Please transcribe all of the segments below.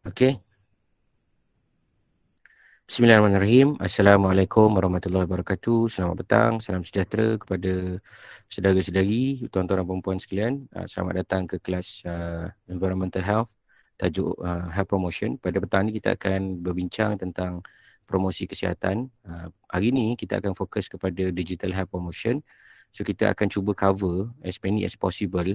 Okey. Bismillahirrahmanirrahim. Assalamualaikum warahmatullahi wabarakatuh. Selamat petang, salam sejahtera kepada saudara-saudari, tuan-tuan dan puan-puan sekalian. Selamat datang ke kelas Environmental Health, tajuk Health Promotion. Pada petang ini kita akan berbincang tentang promosi kesihatan. Hari ini kita akan fokus kepada Digital Health Promotion. So kita akan cuba cover as many as possible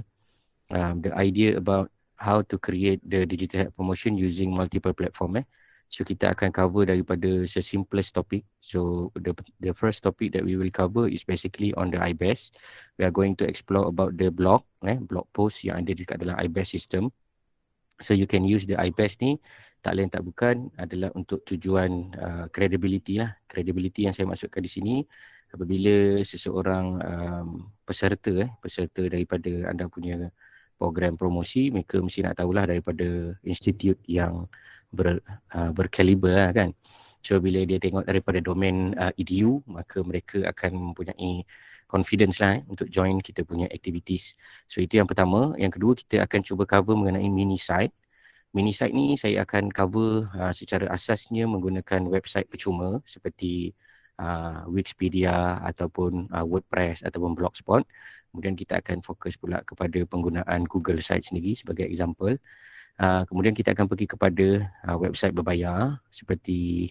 the idea about how to create the digital health promotion using multiple platform. So kita akan cover daripada simplest topic. So the first topic that we will cover is basically on the IBES. We are going to explore about the blog post yang ada dekat dalam IBES system. So you can use the IBES ni, tak lain tak bukan adalah untuk tujuan credibility lah. Credibility yang saya maksudkan di sini, apabila seseorang peserta daripada anda punya program promosi, mereka mesti nak tahulah daripada institut yang berkaliber lah kan. So bila dia tengok daripada domain EDU, maka mereka akan mempunyai confidence lah untuk join kita punya activities. So itu yang pertama. Yang kedua, kita akan cuba cover mengenai mini site. Mini site ni saya akan cover secara asasnya menggunakan website percuma seperti Wikipedia ataupun WordPress ataupun Blogspot. Kemudian kita akan fokus pula kepada penggunaan Google Sites sendiri sebagai example. Kemudian kita akan pergi kepada website berbayar seperti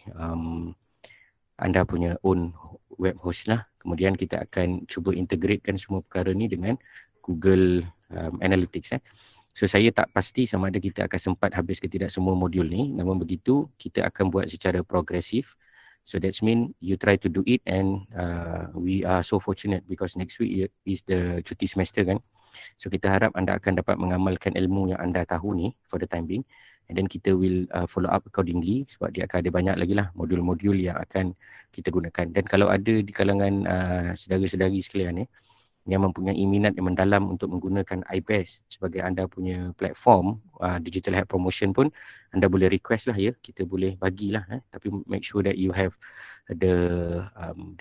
anda punya own web host lah. Kemudian kita akan cuba integratekan semua perkara ni dengan Google Analytics. So saya tak pasti sama ada kita akan sempat habis ke tidak semua modul ni. Namun begitu, kita akan buat secara progresif. So that's mean you try to do it, and we are so fortunate because next week is the cuti semester kan. So kita harap anda akan dapat mengamalkan ilmu yang anda tahu ni for the time being, and then kita will follow up accordingly sebab dia akan ada banyak lagi lah modul-modul yang akan kita gunakan. Dan kalau ada di kalangan saudara-saudari sekalian yang mempunyai minat yang mendalam untuk menggunakan IBES sebagai anda punya platform digital health promotion pun, anda boleh request lah ya, kita boleh bagilah tapi make sure that you have the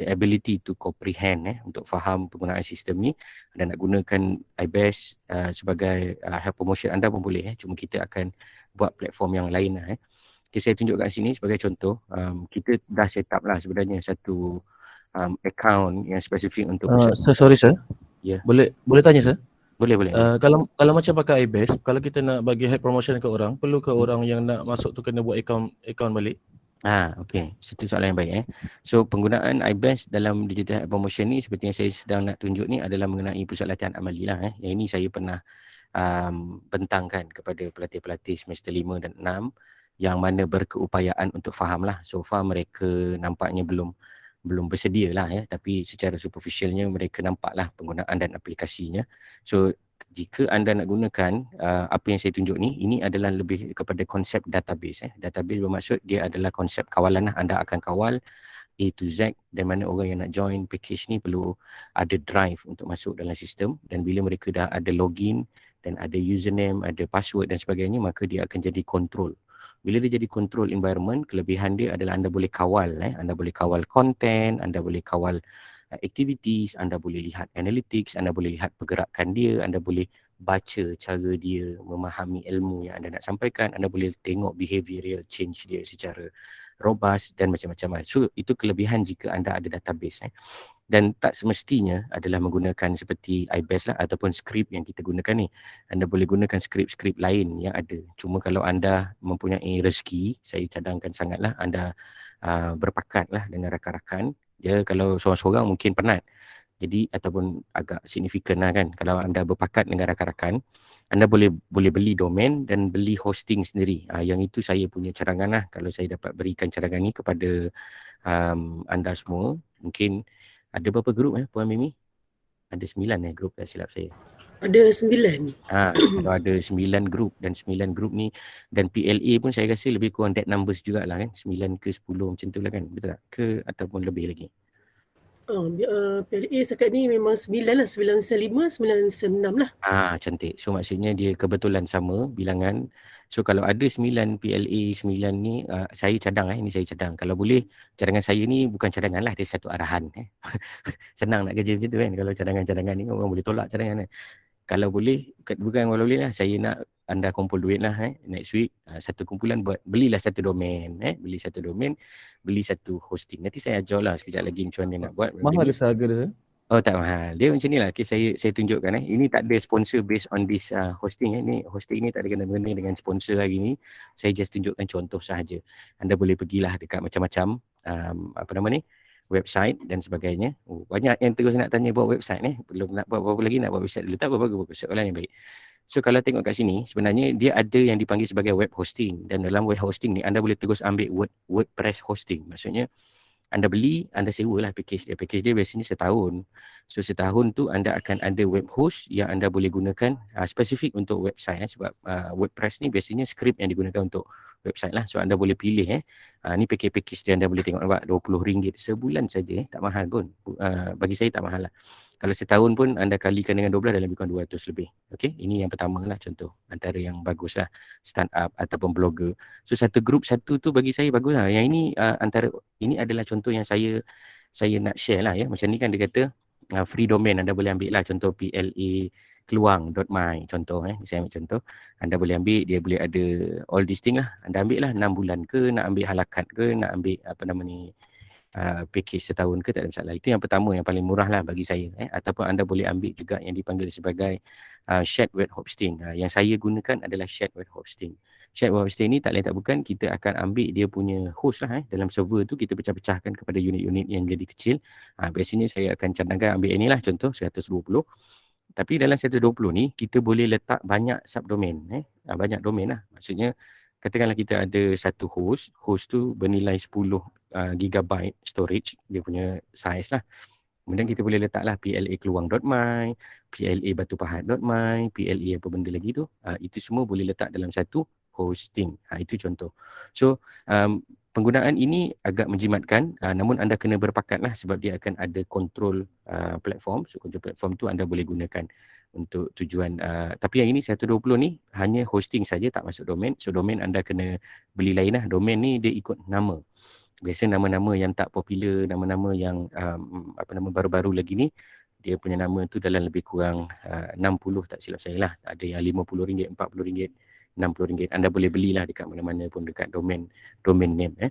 ability to comprehend untuk faham penggunaan sistem ni dan nak gunakan IBES sebagai health promotion anda pun boleh. Cuma kita akan buat platform yang lain lah. Okay, saya tunjuk kat sini sebagai contoh. Kita dah set up lah sebenarnya satu account yang spesifik untuk sorry sir. Ya. Boleh tanya sir? Boleh. Kalau macam pakai IBES, kalau kita nak bagi health promotion ke orang, perlu ke orang yang nak masuk tu kena buat account balik? Okey. Itu soalan yang baik. So penggunaan IBES dalam digital health promotion ni seperti yang saya sedang nak tunjuk ni adalah mengenai pusat latihan amali lah. Yang ini saya pernah bentangkan kepada pelatih-pelatih semester 5 dan 6 yang mana berkeupayaan untuk faham lah. So far mereka nampaknya belum bersedia lah tapi secara superficialnya mereka nampaklah penggunaan dan aplikasinya. So jika anda nak gunakan apa yang saya tunjuk ni, ini adalah lebih kepada konsep database. Database bermaksud dia adalah konsep kawalan lah. Anda akan kawal A to Z, dan mana orang yang nak join package ni perlu ada drive untuk masuk dalam sistem, dan bila mereka dah ada login dan ada username, ada password dan sebagainya, maka dia akan jadi control. Bila dia jadi control environment, kelebihan dia adalah anda boleh kawal. Anda boleh kawal content, anda boleh kawal activities, anda boleh lihat analytics, anda boleh lihat pergerakan dia, anda boleh baca cara dia memahami ilmu yang anda nak sampaikan, anda boleh tengok behavioral change dia secara robust dan macam-macam. So itu kelebihan jika anda ada database. Dan tak semestinya adalah menggunakan seperti IBES lah ataupun skrip yang kita gunakan ni. Anda boleh gunakan skrip-skrip lain yang ada. Cuma kalau anda mempunyai rezeki, saya cadangkan sangatlah anda berpakat lah dengan rakan-rakan. Dia kalau seorang-seorang mungkin penat. Jadi ataupun agak signifikan lah kan. Kalau anda berpakat dengan rakan-rakan, anda boleh beli domain dan beli hosting sendiri. Yang itu saya punya cadangan lah. Kalau saya dapat berikan cadangan ni kepada anda semua. Mungkin ada berapa grup Puan Mimi? Ada 9 grup tak silap saya. Ada 9. Kalau ada 9 grup, dan 9 grup ni dan PLA pun saya rasa lebih kurang that numbers jugalah kan. 9 ke 10 macam tu lah kan. Betul tak? Ke ataupun lebih lagi? PLA sekarang ni memang 9 lah. 995, 996 lah. Cantik. So maksudnya dia kebetulan sama bilangan. So kalau ada 9 PLA 9 ni, saya cadang ini saya cadang. Kalau boleh, cadangan saya ni bukan cadangan lah, dia satu arahan. Senang nak kerja macam tu kan. Kalau cadangan-cadangan ni orang boleh tolak cadangan. Kalau boleh, bukan kalau boleh lah, saya nak anda kumpul duit lah next week, satu kumpulan belilah satu domain, beli satu domain, beli satu hosting. Nanti saya ajar lah sekejap lagi macam mana nak buat benda Mahal ni. ke harga dia? Oh tak mahal. Dia macam ni lah. Okay, saya tunjukkan Ini tak ada sponsor based on this hosting. Ni hosting ni tak ada kena-mena dengan sponsor hari ni. Saya just tunjukkan contoh sahaja. Anda boleh pergilah dekat macam-macam website dan sebagainya. Banyak yang terus nak tanya buat website Belum nak buat apa-apa lagi, nak buat website dulu. Tak apa, bagus. Soalan yang baik. So kalau tengok kat sini, sebenarnya dia ada yang dipanggil sebagai web hosting. Dan dalam web hosting ni, anda boleh terus ambil WordPress hosting. Maksudnya, anda beli, anda sewa lah package dia. Package dia biasanya setahun. So setahun tu anda akan ada web host yang anda boleh gunakan spesifik untuk website. Sebab WordPress ni biasanya script yang digunakan untuk website lah. So anda boleh pilih. Ni package dia, anda boleh tengok nampak RM20 sebulan saja. Tak mahal pun. Bagi saya tak mahal lah. Kalau setahun pun anda kalikan dengan 12 dalam lebih kurang 200 lebih. Okay, ini yang pertama lah contoh. Antara yang bagus lah. Startup ataupun blogger. So satu group satu tu bagi saya bagus lah. Yang ini ini adalah contoh yang saya nak share lah Macam ni kan dia kata free domain, anda boleh ambil lah contoh PLA-keluang.my contoh saya ambil contoh. Anda boleh ambil, dia boleh ada all these thing lah. Anda ambil lah 6 bulan ke, nak ambil halakat ke, nak ambil package setahun ke, tak ada masalah. Itu yang pertama, yang paling murah lah bagi saya. Ataupun anda boleh ambil juga yang dipanggil sebagai shared web hosting. Yang saya gunakan adalah shared web hosting. Shared web hosting ni tak lain tak bukan, kita akan ambil dia punya host lah dalam server tu, kita pecah-pecahkan kepada unit-unit yang jadi kecil. Biasanya saya akan cadangkan ambil inilah contoh 120. Tapi dalam 120 ni kita boleh letak banyak subdomain. Banyak domain lah. Maksudnya katakanlah kita ada satu host tu bernilai 10 gigabyte storage, dia punya size lah. Kemudian kita boleh letaklah PLA-keluang.my, PLA-batupahat.my, PLA apa benda lagi tu. Itu semua boleh letak dalam satu hosting. Itu contoh. So, penggunaan ini agak menjimatkan, namun anda kena berpakat lah sebab dia akan ada kontrol platform. So, kontrol platform tu anda boleh gunakan untuk tujuan. Tapi yang ini 120 ni hanya hosting saja, tak masuk domain. So, domain anda kena beli lain lah. Domain ni dia ikut nama. Biasa nama-nama yang tak popular, nama-nama yang baru-baru lagi ni, dia punya nama tu dalam lebih kurang 60 tak silap saya lah. Ada yang RM50, RM40, RM60. Anda boleh belilah dekat mana-mana pun, dekat domain name.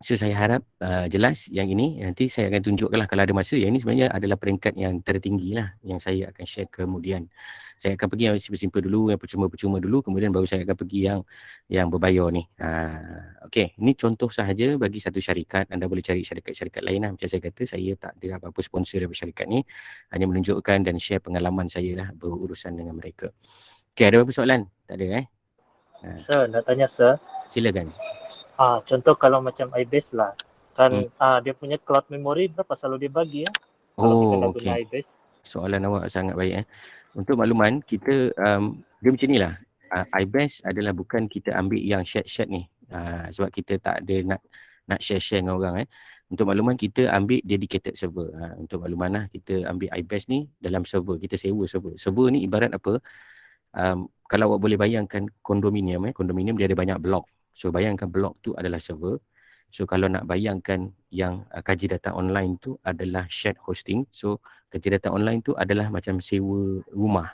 So saya harap jelas yang ini. Nanti saya akan tunjukkanlah kalau ada masa. Yang ini sebenarnya adalah peringkat yang tertinggi lah yang saya akan share kemudian. Saya akan pergi yang simple dulu, yang percuma-percuma dulu, kemudian baru saya akan pergi yang berbayar ni. Okey, ini contoh sahaja bagi satu syarikat. Anda boleh cari syarikat-syarikat lain lah. Macam saya kata, saya tak ada apa-apa sponsor dari syarikat ni. Hanya menunjukkan dan share pengalaman saya lah berurusan dengan mereka. Okey, ada apa soalan? Tak ada Sir, nak tanya sir. Silakan. Contoh kalau macam iBase lah. Kan dia punya cloud memory berapa selalu dia bagi kalau kita nak guna iBase? Soalan awak sangat baik Untuk makluman, kita dia macam ni lah. iBase adalah bukan kita ambil yang shared ni. Sebab kita tak ada nak share dengan orang Untuk makluman, kita ambil dedicated server. Untuk makluman lah, kita ambil iBase ni dalam server. Kita sewa server. Server ni ibarat apa? Kalau awak boleh bayangkan kondominium kondominium dia ada banyak blok. So bayangkan blok tu adalah server. So kalau nak bayangkan yang kaji data online tu adalah shared hosting. So kaji data online tu adalah macam sewa rumah.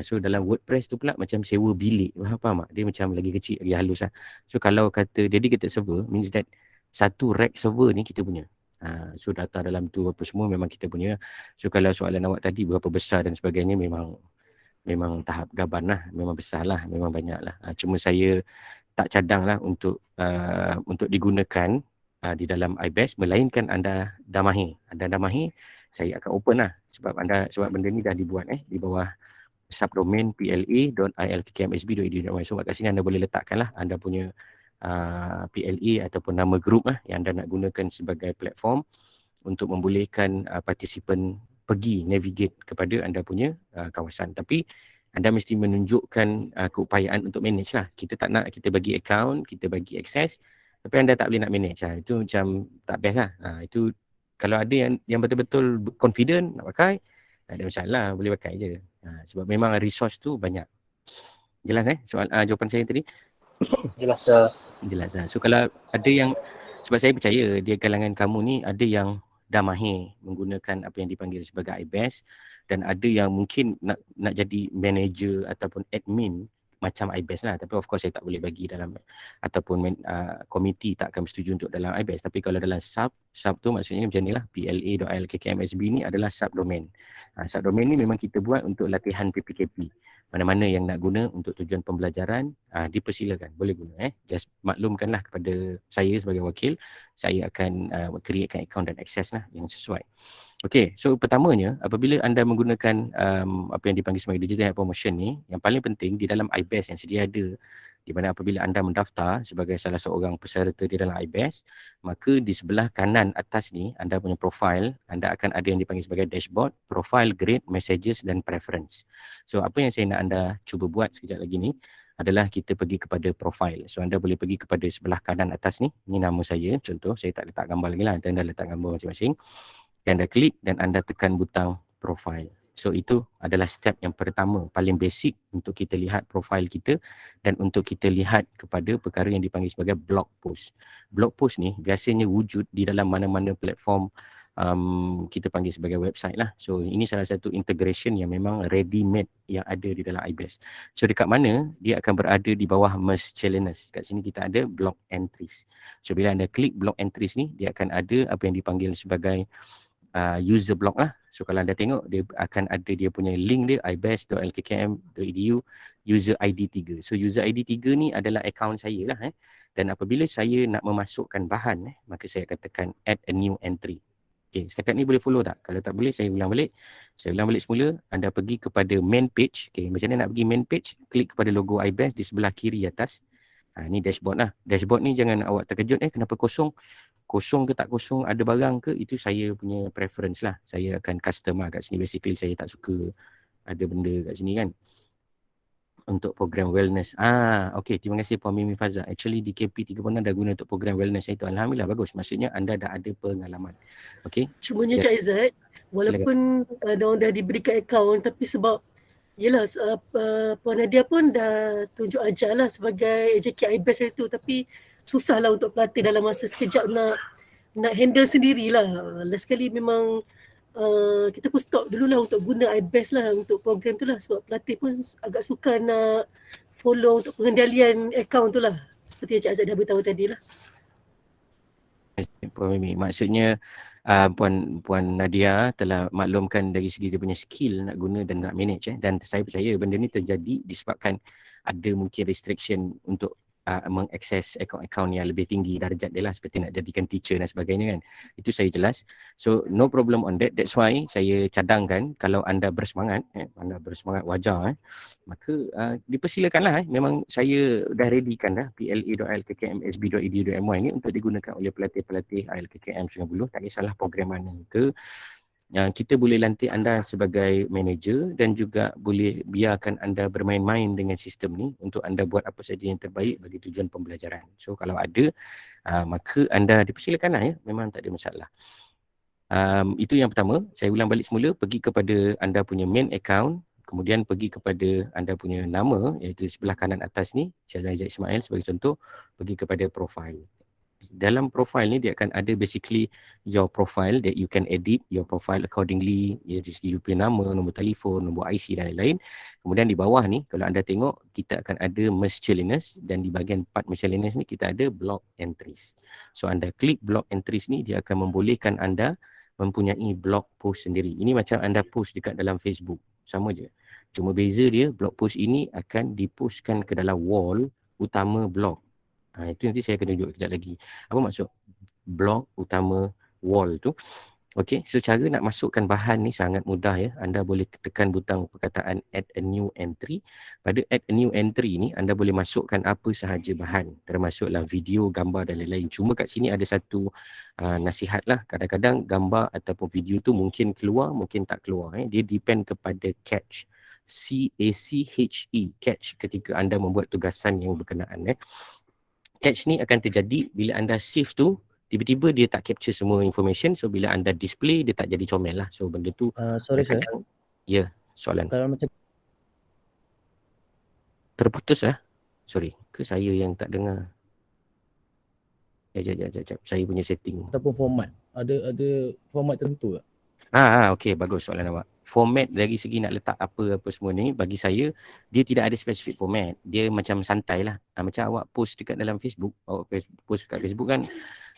So dalam WordPress tu pula macam sewa bilik. Faham tak? Dia macam lagi kecil, lagi halus lah. So kalau kata dedicated server means that satu rack server ni kita punya. So data dalam tu apa semua memang kita punya. So kalau soalan awak tadi berapa besar dan sebagainya, memang tahap gaban lah. Memang besar lah, memang banyak lah. Cuma saya tak cadang lah untuk digunakan di dalam iBase, melainkan anda dah mahir. Anda dah mahir, saya akan open lah. Sebab benda ni dah dibuat di bawah subdomain pla.ilkkmsb.edu.my. So kat sini anda boleh letakkan lah anda punya PLA ataupun nama group yang anda nak gunakan sebagai platform untuk membolehkan partisipan pergi navigate kepada anda punya kawasan. Tapi anda mesti menunjukkan keupayaan untuk manage lah. Kita tak nak kita bagi account, kita bagi access, tapi anda tak boleh nak manage lah. Itu macam tak best lah. Itu kalau ada yang betul-betul confident nak pakai, tak ada masalah, boleh pakai je. Sebab memang resource tu banyak. Jelas soal jawapan saya tadi? Jelas sir. Jelas lah. So kalau ada yang, sebab saya percaya dia kalangan kamu ni ada yang dah mahir menggunakan apa yang dipanggil sebagai iBase, dan ada yang mungkin nak jadi manager ataupun admin macam iBest lah, tapi of course saya tak boleh bagi dalam ataupun komiti tak akan bersetuju untuk dalam iBest. Tapi kalau dalam sub tu maksudnya macam ni lah, PLA.LKKMSB ni adalah subdomain. Subdomain ni memang kita buat untuk latihan PPKP. Mana-mana yang nak guna untuk tujuan pembelajaran, dipersilakan, boleh guna. Just maklumkanlah kepada saya sebagai wakil, saya akan createkan account dan akses lah yang sesuai. Okey, so pertamanya apabila anda menggunakan apa yang dipanggil sebagai digital health promotion ni, yang paling penting di dalam iBest yang sedia ada, di mana apabila anda mendaftar sebagai salah seorang peserta di dalam iBest, maka di sebelah kanan atas ni anda punya profile, anda akan ada yang dipanggil sebagai dashboard, profile, grade, messages dan preference. So apa yang saya nak anda cuba buat sekejap lagi ni adalah kita pergi kepada profile. So anda boleh pergi kepada sebelah kanan atas ni, ni nama saya, contoh saya tak letak gambar lagi lah, anda letak gambar masing-masing. Anda klik dan anda tekan butang profile. So itu adalah step yang pertama, paling basic untuk kita lihat profile kita dan untuk kita lihat kepada perkara yang dipanggil sebagai blog post. Blog post ni biasanya wujud di dalam mana-mana platform kita panggil sebagai website lah. So ini salah satu integration yang memang ready made yang ada di dalam iBest. So dekat mana dia akan berada di bawah miscellaneous. Kat sini kita ada blog entries. So bila anda klik blog entries ni, dia akan ada apa yang dipanggil sebagai user blog lah. So kalau anda tengok dia akan ada dia punya link dia ibest.lkkm.edu user ID 3. So user ID 3 ni adalah akaun saya lah Dan apabila saya nak memasukkan bahan maka saya akan tekan add a new entry. Okay, setakat ni boleh follow tak? Kalau tak boleh saya ulang balik. Saya ulang balik semula. Anda pergi kepada main page. Okay, macam mana nak pergi main page? Klik kepada logo iBest di sebelah kiri atas. Ni dashboard lah. Dashboard ni jangan awak terkejut kenapa kosong. Kosong ke tak kosong, ada barang ke, itu saya punya preference lah. Saya akan custom lah kat sini. Basically saya tak suka ada benda kat sini kan. Untuk program wellness. Okay, terima kasih Puan Mimi Fazal. Actually DKP 3.6 dah guna untuk program wellness itu. Alhamdulillah, bagus. Maksudnya anda dah ada pengalaman. Okay. Cumanya Cik Aizat, walaupun diorang dah diberikan akaun, tapi sebab yelah, Puan Nadia pun dah tunjuk ajar lah sebagai AJK iBest itu, tapi susahlah untuk pelatih dalam masa sekejap nak handle sendirilah. Last sekali memang kita pun stop dululah untuk guna iBest lah untuk program tu lah, sebab pelatih pun agak suka nak follow untuk pengendalian akaun tu lah, seperti yang Cik Azad dah beritahu tadi lah. Puan Mimi, maksudnya Puan Nadia telah maklumkan dari segi dia punya skill nak guna dan nak manage dan saya percaya benda ni terjadi disebabkan ada mungkin restriction untuk mengakses akaun-akaun yang lebih tinggi darjat dia lah, seperti nak jadikan teacher dan sebagainya kan. Itu saya jelas. So no problem on that. That's why saya cadangkan kalau anda bersemangat, wajar maka dipersilakanlah. Memang saya dah readykan dah pla.lkkmsb.edu.my ni untuk digunakan oleh pelatih-pelatih LKKM Sungai Buloh. Tak kisahlah program mana ke. Kita boleh lantik anda sebagai manager dan juga boleh biarkan anda bermain-main dengan sistem ni untuk anda buat apa saja yang terbaik bagi tujuan pembelajaran. So kalau ada, maka anda dipersilakanlah memang tak ada masalah. Itu yang pertama. Saya ulang balik semula, pergi kepada anda punya main account, kemudian pergi kepada anda punya nama iaitu di sebelah kanan atas ni, Syazwan Izzat Ismail sebagai contoh, pergi kepada profile. Dalam profile ni dia akan ada basically your profile that you can edit your profile accordingly, iaitu you punya nama, nombor telefon, nombor IC dan lain-lain. Kemudian di bawah ni kalau anda tengok kita akan ada miscellaneous dan di bahagian part miscellaneous ni kita ada blog entries. So anda klik blog entries ni, dia akan membolehkan anda mempunyai blog post sendiri. Ini macam anda post dekat dalam Facebook, sama je. Cuma beza dia blog post ini akan dipostkan ke dalam wall utama blog. Itu nanti saya akan tunjuk kejap lagi. Apa maksud blog utama wall tu? Okey, so cara nak masukkan bahan ni sangat mudah ya. Anda boleh tekan butang perkataan add a new entry. Pada add a new entry ni anda boleh masukkan apa sahaja bahan, termasuklah video, gambar dan lain-lain. Cuma kat sini ada satu nasihat lah. Kadang-kadang gambar ataupun video tu mungkin keluar, mungkin tak keluar. Dia depend kepada cache. CACHE, cache, ketika anda membuat tugasan yang berkenaan. Cache ni akan terjadi bila anda save tu, tiba-tiba dia tak capture semua information. So bila anda display, dia tak jadi comel lah. So benda tu Sorry kadang-kadang, ya, soalan kalau macam terputus lah. Sorry, ke saya yang tak dengar? Sekejap. Saya punya setting. ataupun format, ada format tertentu tak? Okey, bagus soalan awak. format dari segi nak letak apa semua ni, bagi saya dia tidak ada spesifik format. Dia macam santai lah. Macam awak post dekat dalam Facebook, post dekat Facebook kan,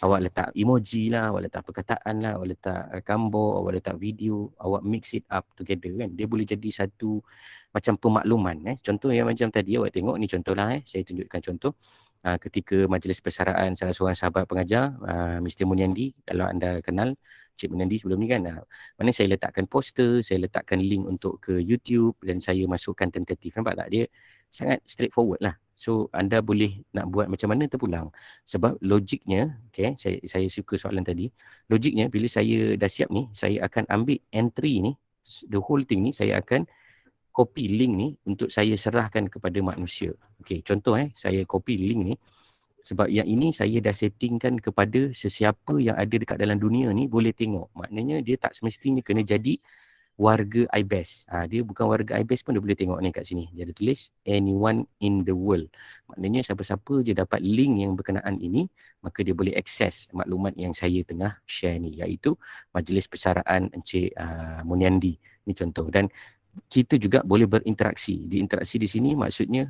awak letak emoji lah, awak letak perkataan lah, awak letak gambar, awak letak video, awak mix it up together kan. Dia boleh jadi satu macam pemakluman. Contoh yang macam tadi awak tengok ni, contohlah saya tunjukkan contoh. Ketika majlis persaraan salah seorang sahabat pengajar, Mr. Munyandi, kalau anda kenal Cik Munyandi sebelum ni kan, mana saya letakkan poster, saya letakkan link untuk ke YouTube dan saya masukkan tentatif. Nampak tak? Dia sangat straightforward lah. So anda boleh nak buat macam mana terpulang. Sebab logiknya, okay, saya suka soalan tadi. Logiknya bila saya dah siap ni, saya akan ambil entry ni, the whole thing ni, saya akan copy link ni untuk saya serahkan kepada manusia. Okay, contoh saya copy link ni. Sebab yang ini saya dah settingkan kepada sesiapa yang ada dekat dalam dunia ni boleh tengok. Maknanya dia tak semestinya kena jadi warga iBest. Dia bukan warga iBest pun dia boleh tengok ni kat sini. Dia ada tulis anyone in the world. Maknanya siapa-siapa je dapat link yang berkenaan ini, maka dia boleh akses maklumat yang saya tengah share ni, iaitu majlis persaraan Encik Munyandi. Ni contoh. Dan kita juga boleh berinteraksi. Interaksi di sini maksudnya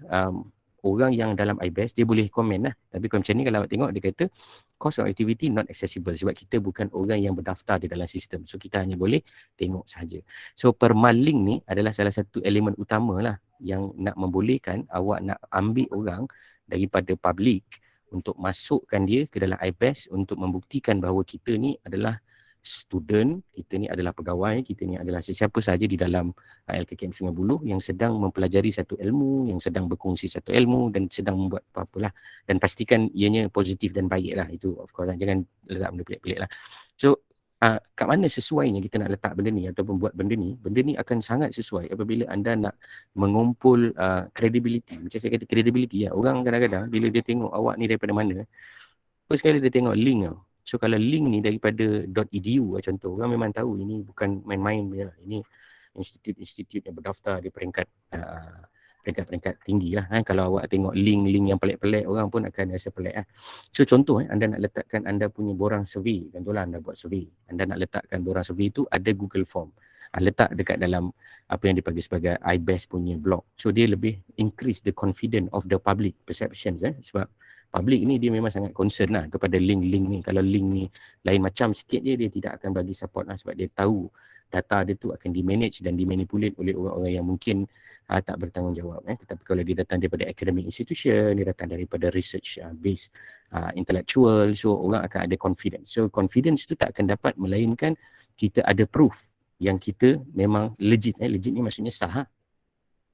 orang yang dalam iBest dia boleh komen lah. Tapi kalau macam ni, kalau awak tengok dia kata cost of activity not accessible, sebab kita bukan orang yang berdaftar di dalam sistem. So kita hanya boleh tengok sahaja. So permaling ni adalah salah satu elemen utama lah yang nak membolehkan awak nak ambil orang daripada public untuk masukkan dia ke dalam iBest untuk membuktikan bahawa kita ni adalah student, kita ni adalah pegawai, kita ni adalah sesiapa sahaja di dalam LKKM Sungai Buloh yang sedang mempelajari satu ilmu, yang sedang berkongsi satu ilmu dan sedang membuat apa-apalah, dan pastikan ianya positif dan baik lah. Itu of course lah. Jangan letak benda pelik-pelik lah. So kat mana sesuainya kita nak letak benda ni ataupun buat benda ni akan sangat sesuai apabila anda nak mengumpul credibility. Macam saya kata credibility lah. Orang kadang-kadang bila dia tengok awak ni daripada mana, first kali dia tengok link tau. So kalau link ni daripada .edu lah contoh, orang memang tahu ini bukan main-main punya. Ini institut yang berdaftar di peringkat tinggi lah. Kalau awak tengok link yang pelik-pelik, orang pun akan rasa pelik lah. So contoh anda nak letakkan anda punya borang survey. Contohlah anda buat survey. Anda nak letakkan borang survey tu ada Google Form. Letak dekat dalam apa yang dipanggil sebagai iBest punya blog. So dia lebih increase the confidence of the public perceptions. Sebab public ni dia memang sangat concern lah kepada link-link ni. Kalau link ni lain macam sikit dia tidak akan bagi support lah, sebab dia tahu data dia tu akan di-manage dan dimanipulate oleh orang-orang yang mungkin tak bertanggungjawab. Tetapi kalau dia datang daripada academic institution, dia datang daripada research based intellectual, so orang akan ada confidence. So confidence tu tak akan dapat melainkan kita ada proof yang kita memang legit. Legit ni maksudnya sah.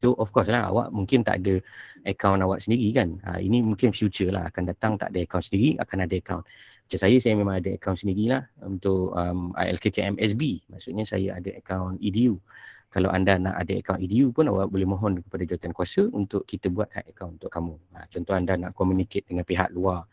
So of course lah, awak mungkin tak ada akaun awak sendiri kan. Ini mungkin future lah, akan datang tak ada akaun sendiri, akan ada akaun. Macam saya memang ada akaun sendiri lah untuk ILKKM SB. Maksudnya saya ada akaun EDU. Kalau anda nak ada akaun EDU pun awak boleh mohon kepada jawatan kuasa untuk kita buat akaun untuk kamu. Contoh anda nak communicate dengan pihak luar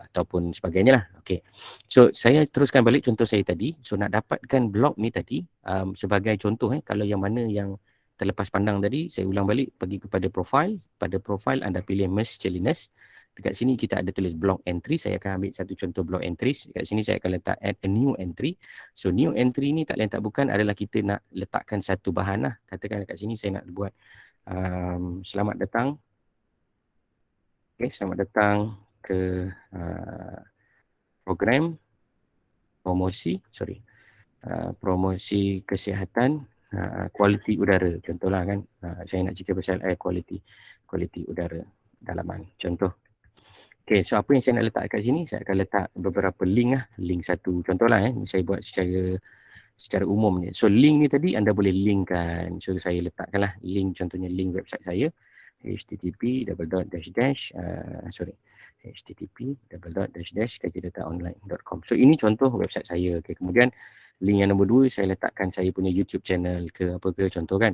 ataupun sebagainya lah. Okay. So saya teruskan balik contoh saya tadi. So nak dapatkan blog ni tadi sebagai contoh kalau yang mana yang terlepas pandang tadi, saya ulang balik, pergi kepada profile. Pada profile anda pilih Merge Chilliness. Dekat sini kita ada tulis blog entry. Saya akan ambil satu contoh blog entries. Dekat sini saya akan letak add a new entry. So new entry ni tak lain tak bukan adalah kita nak letakkan satu bahan lah. Katakan dekat sini saya nak buat selamat datang. Okay, selamat datang ke program promosi kesihatan kualiti udara, contohlah kan. Saya nak cerita pasal air kualiti udara dalaman, contoh. Okay, so apa yang saya nak letak kat sini, saya akan letak beberapa link lah. Link satu, contohlah saya buat secara umum ni. So link ni tadi anda boleh linkkan. So saya letakkanlah link, contohnya link website saya, http://kajiadataonline.com. So ini contoh website saya. Okay, kemudian link yang nombor 2 saya letakkan saya punya YouTube channel ke apa ke, contoh kan.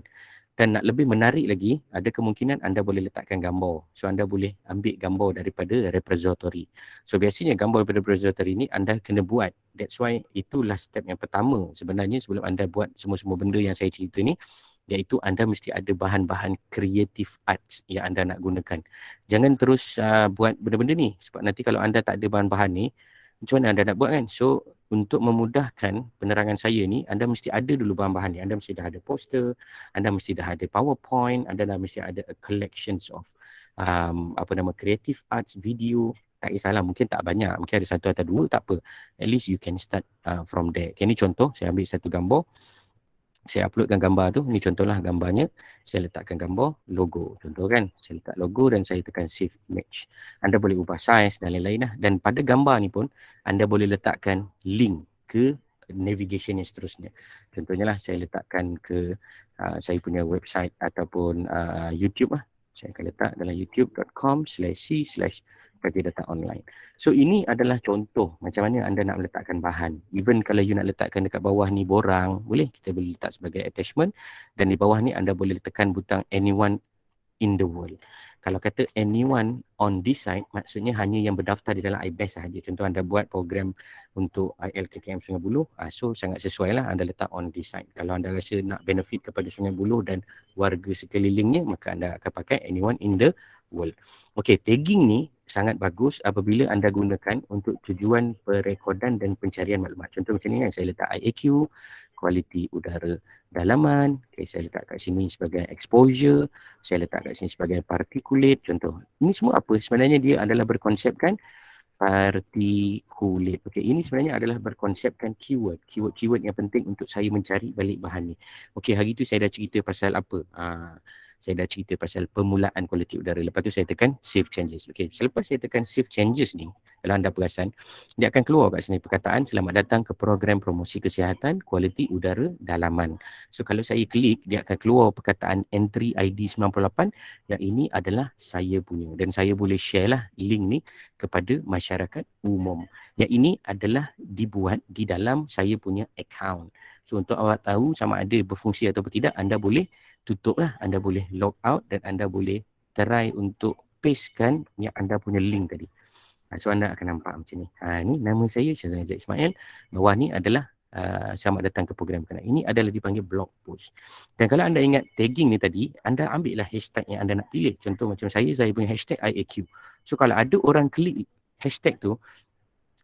Dan nak lebih menarik lagi, ada kemungkinan anda boleh letakkan gambar. So anda boleh ambil gambar daripada repository. So biasanya gambar daripada repository ni anda kena buat. That's why itulah step yang pertama sebenarnya sebelum anda buat semua-semua benda yang saya cerita ni, iaitu anda mesti ada bahan-bahan creative arts yang anda nak gunakan. Jangan terus buat benda-benda ni, sebab nanti kalau anda tak ada bahan-bahan ni, Macam mana anda nak buat kan? So untuk memudahkan penerangan saya ni, anda mesti ada dulu bahan-bahan ni. Anda mesti dah ada poster, anda mesti dah ada PowerPoint, anda dah mesti ada a collections of creative arts, video. Tak kisahlah, mungkin tak banyak, mungkin ada satu atau dua, tak apa. At least you can start from there. Okay, ni contoh, saya ambil satu gambar. Saya uploadkan gambar tu, ni contohlah gambarnya. Saya letakkan gambar logo, contoh kan. Saya letak logo dan saya tekan save image. Anda boleh ubah size dan lain-lain lah. Dan pada gambar ni pun, anda boleh letakkan link ke navigation yang seterusnya. Contohnya lah, saya letakkan ke saya punya website ataupun YouTube lah. Saya akan letak dalam youtube.com/c/bagi-data online. So ini adalah contoh macam mana anda nak meletakkan bahan. Even kalau you nak letakkan dekat bawah ni borang, boleh, kita boleh letak sebagai attachment. Dan di bawah ni anda boleh tekan butang anyone in the world. Kalau kata anyone on this site, maksudnya hanya yang berdaftar di dalam iBest sahaja. Contoh anda buat program untuk ILKKM Sungai Buloh, so sangat sesuai lah anda letak on this site. Kalau anda rasa nak benefit kepada Sungai Buloh dan warga sekelilingnya, maka anda akan pakai anyone in the world. Okey, tagging ni sangat bagus apabila anda gunakan untuk tujuan perekodan dan pencarian maklumat. Contoh macam ni kan, saya letak IAQ, kualiti udara dalaman, saya letak kat sini sebagai exposure, saya letak kat sini sebagai particulate, contoh. Ini semua apa? Sebenarnya dia adalah berkonsepkan particulate. Okey, ini sebenarnya adalah berkonsepkan keyword yang penting untuk saya mencari balik bahan ni. Okey, hari tu saya dah cerita pasal apa? Saya dah cerita pasal permulaan kualiti udara. Lepas tu saya tekan save changes. Okey, selepas saya tekan save changes ni, kalau anda perasan, dia akan keluar kat sini perkataan selamat datang ke program promosi kesihatan kualiti udara dalaman. So kalau saya klik, dia akan keluar perkataan entry ID 98 yang ini adalah saya punya. Dan saya boleh share lah link ni kepada masyarakat umum. Yang ini adalah dibuat di dalam saya punya account. So untuk awak tahu sama ada berfungsi atau tidak, anda boleh tutup lah, anda boleh log out dan anda boleh try untuk pastekan yang anda punya link tadi. So anda akan nampak macam ni. Ni nama saya Syazwan Aizat Ismail. Bawah ni adalah selamat datang ke program kenal. Ini adalah dipanggil blog post. Dan kalau anda ingat tagging ni tadi, anda ambil lah hashtag yang anda nak pilih. Contoh macam saya punya hashtag IAQ. So kalau ada orang klik hashtag tu,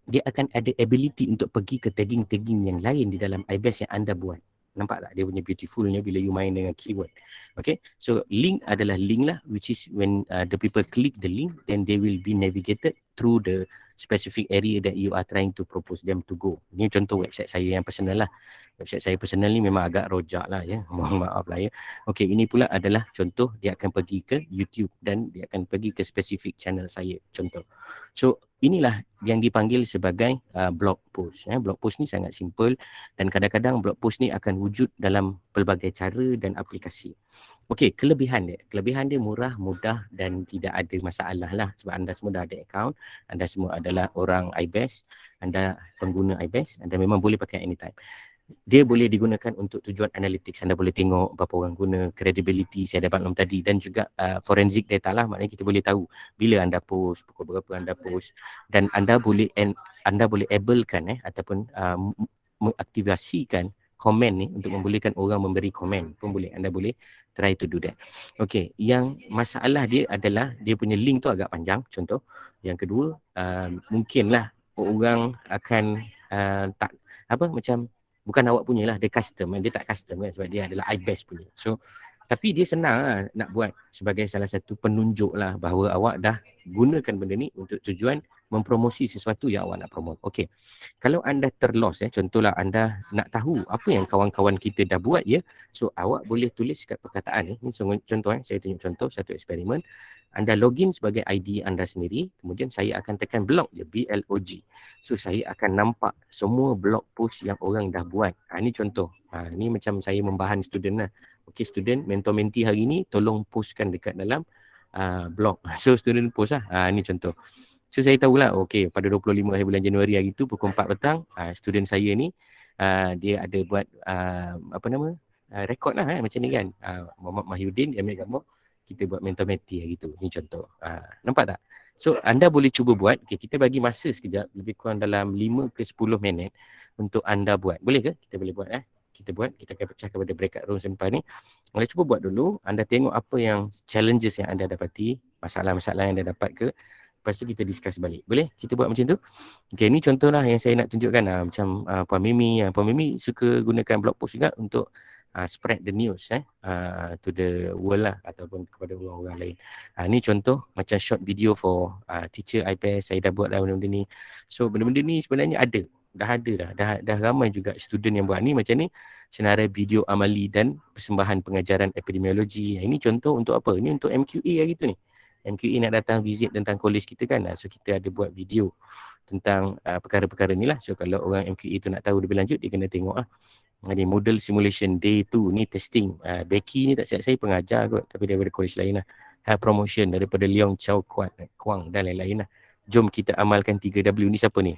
dia akan ada ability untuk pergi ke tagging-tagging yang lain di dalam iBest yang anda buat. Nampak tak dia punya beautifulnya bila you main dengan keyword. Okay, so link adalah link lah, which is when the people click the link, then they will be navigated through the specific area that you are trying to propose them to go. Ini contoh website saya yang personal lah. Website saya personal ni memang agak rojak lah ya. Mohon maaf lah ya. Okay, ini pula adalah contoh, dia akan pergi ke YouTube dan dia akan pergi ke specific channel saya. Contoh. So inilah yang dipanggil sebagai blog post. Blog post ni sangat simple dan kadang-kadang blog post ni akan wujud dalam pelbagai cara dan aplikasi. Okey, kelebihan dia murah, mudah dan tidak ada masalah lah sebab anda semua dah ada account, anda semua adalah orang iBest, anda pengguna iBest, anda memang boleh pakai anytime. Dia boleh digunakan untuk tujuan analytics. Anda boleh tengok berapa orang guna, credibility saya dapat maklum tadi, dan juga forensic data lah, maknanya kita boleh tahu bila anda post, pukul berapa anda post, dan anda boleh ablekan ataupun mengaktivasikan komen ni untuk membolehkan orang memberi komen pun boleh. Anda boleh try to do that. Okey, yang masalah dia adalah dia punya link tu agak panjang, contoh. Yang kedua, mungkinlah orang akan tak macam bukan awak punya lah, dia custom, dia tak custom kan sebab dia adalah iBest punya. So tapi dia senang lah nak buat sebagai salah satu penunjuk lah bahawa awak dah gunakan benda ni untuk tujuan mempromosi sesuatu yang awak nak promote. Okey, kalau anda terlos contohlah anda nak tahu apa yang kawan-kawan kita dah buat so awak boleh tulis kat perkataan ni contoh saya tunjuk contoh satu eksperimen. Anda login sebagai ID anda sendiri, kemudian saya akan tekan blog je, BLOG. So saya akan nampak semua blog post yang orang dah buat. Ini contoh. Ni macam saya membahan student lah. Okey, student mentor-mentee hari ni tolong postkan dekat dalam blog. So student post lah. Ini contoh. So saya tahulah, okey, pada 25 hari bulan Januari hari tu pukul 4 petang, student saya ni dia ada buat rekod lah macam ni kan. Muhammad Mahyudin dia ambil gambar, kita buat mentor-mentee hari tu. Ini contoh. Nampak tak? So anda boleh cuba buat. Okay, kita bagi masa sekejap, lebih kurang dalam 5 ke 10 minit untuk anda buat. Boleh ke? Kita boleh buat kita buat, kita akan pecah kepada breakout room sempat ni. Anda cuba buat dulu, anda tengok apa yang challenges yang anda dapati, masalah-masalah yang anda dapat ke. Lepas tu kita discuss balik. Boleh? Kita buat macam tu? Okay, ni contoh lah yang saya nak tunjukkan macam Puan Mimi. Puan Mimi suka gunakan blog post juga untuk spread the news to the world lah ataupun kepada orang-orang lain. Ni contoh macam short video for teacher IPS. Saya dah buat lah benda-benda ni. So benda-benda ni sebenarnya ada. Dah ramai juga student yang buat ni macam ni. Senarai video amali dan persembahan pengajaran epidemiologi. Ini contoh untuk apa? Ini untuk MQA hari tu ni. MQA nak datang visit tentang college kita kan. So kita ada buat video tentang perkara-perkara ni lah. So kalau orang MQA tu nak tahu lebih lanjut, dia kena tengok lah. Ini model simulation day 2 ni testing. Becky ni tak silap saya pengajar kot, tapi daripada college lain lah. Promotion daripada Leong Chow Kuang dan lain-lain lah. Jom kita amalkan 3W ni siapa ni?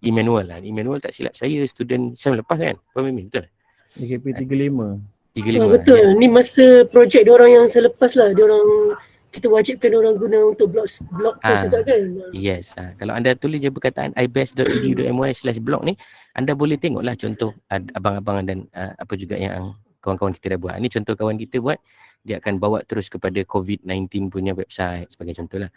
Emmanuel lah. Emmanuel tak silap saya student sem lepas kan? Puan Mimi, betul? DKP 35. 35. Betul. Ni masa projek diorang yang selepas lah. Diorang kita wajibkan orang guna untuk blog post juga kan. Yes. Kalau anda tulis je perkataan ibest.edu.my/blog ni, anda boleh tengoklah contoh abang-abang dan apa juga yang kawan-kawan kita dah buat. Ini contoh kawan kita buat, dia akan bawa terus kepada COVID-19 punya website sebagai contohlah.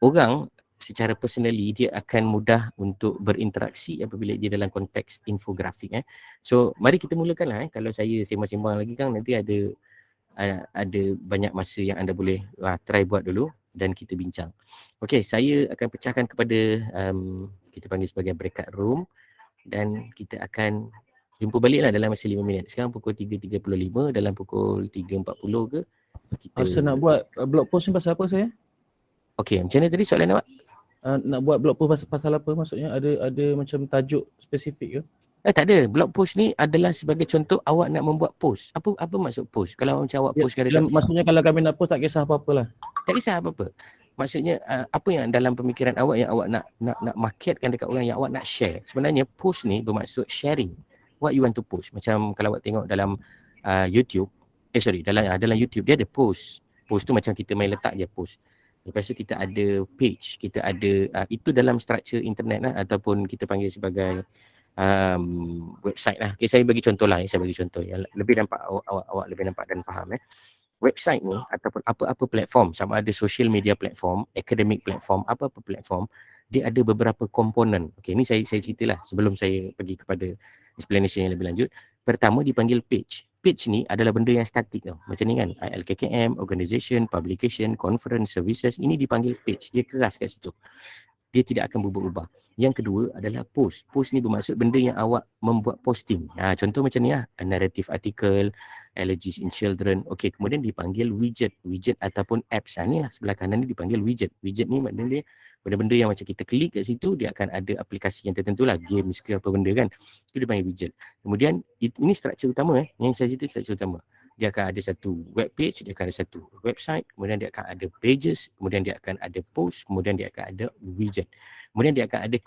Orang secara personally dia akan mudah untuk berinteraksi apabila dia dalam konteks infografik. So mari kita mulakanlah. Kalau saya sembang-sembang lagi kan nanti ada banyak masa yang anda boleh try buat dulu dan kita bincang. Okey, saya akan pecahkan kepada kita panggil sebagai breakout room dan kita akan jumpa baliklah dalam masa 5 minit. Sekarang pukul 3.35, dalam pukul 3.40 ke kita Nak buat blog post ni pasal apa saya? Okey, macam mana tadi soalan awak? Nak buat blog post pasal apa maksudnya? Ada macam tajuk spesifik ke? Tak ada. Blog post ni adalah sebagai contoh awak nak membuat post. Apa maksud post? Kalau macam awak post maksudnya kalau kami nak post tak kisah apa-apalah. Tak kisah apa-apa. Maksudnya apa yang dalam pemikiran awak yang awak nak marketkan dekat orang yang awak nak share. Sebenarnya post ni bermaksud sharing what you want to post. Macam kalau awak tengok dalam YouTube, dalam YouTube dia ada post. Post tu macam kita main letak je post. Lepas tu kita ada page, kita ada itu dalam struktur internet lah ataupun kita panggil sebagai website lah. Okay, saya bagi contoh lah. Saya bagi contoh yang lebih nampak awak lebih nampak dan faham. Website ni ataupun apa-apa platform, sama ada social media platform, academic platform, apa-apa platform, dia ada beberapa komponen. Okay, ni saya ceritalah sebelum saya pergi kepada explanation yang lebih lanjut. Pertama dipanggil page. Page ni adalah benda yang statik tau. Macam ni kan, LKKM, organisation, publication, conference, services, ini dipanggil page. Dia keras kat situ. Dia tidak akan berubah-ubah. Yang kedua adalah post. Post ni bermaksud benda yang awak membuat posting. Contoh macam ni lah, a narrative article, allergies in children. Okey, kemudian dipanggil widget. Widget ataupun apps. Ni lah sebelah kanan ni dipanggil widget. Widget ni maknanya dia benda-benda yang macam kita klik kat situ, dia akan ada aplikasi yang tertentu lah, games ke apa benda kan. Itu dipanggil widget. Kemudian ini struktur utama yang saya cerita struktur utama. Dia akan ada satu web page, dia akan ada satu website, kemudian dia akan ada pages, kemudian dia akan ada post, kemudian dia akan ada widget. Kemudian dia akan ada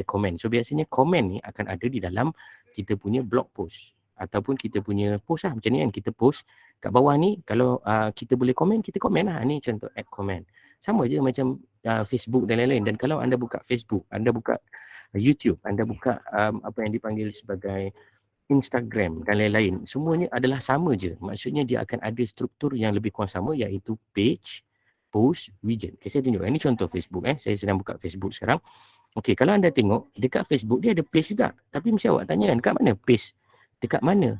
komen, So biasanya komen ni akan ada di dalam kita punya blog post ataupun kita punya post lah macam ni kan, kita post kat bawah ni kalau kita boleh komen, kita komen lah. Ni contoh add comment. Sama je macam Facebook dan lain-lain. Dan kalau anda buka Facebook, anda buka YouTube, anda buka apa yang dipanggil sebagai Instagram dan lain-lain, semuanya adalah sama je. Maksudnya dia akan ada struktur yang lebih kurang sama, iaitu page, post, widget. Okay, saya tunjukkan. Ini contoh Facebook. Saya sedang buka Facebook sekarang. Okey, kalau anda tengok dekat Facebook dia ada page juga. Tapi mesti awak tanya kan, dekat mana page? Dekat mana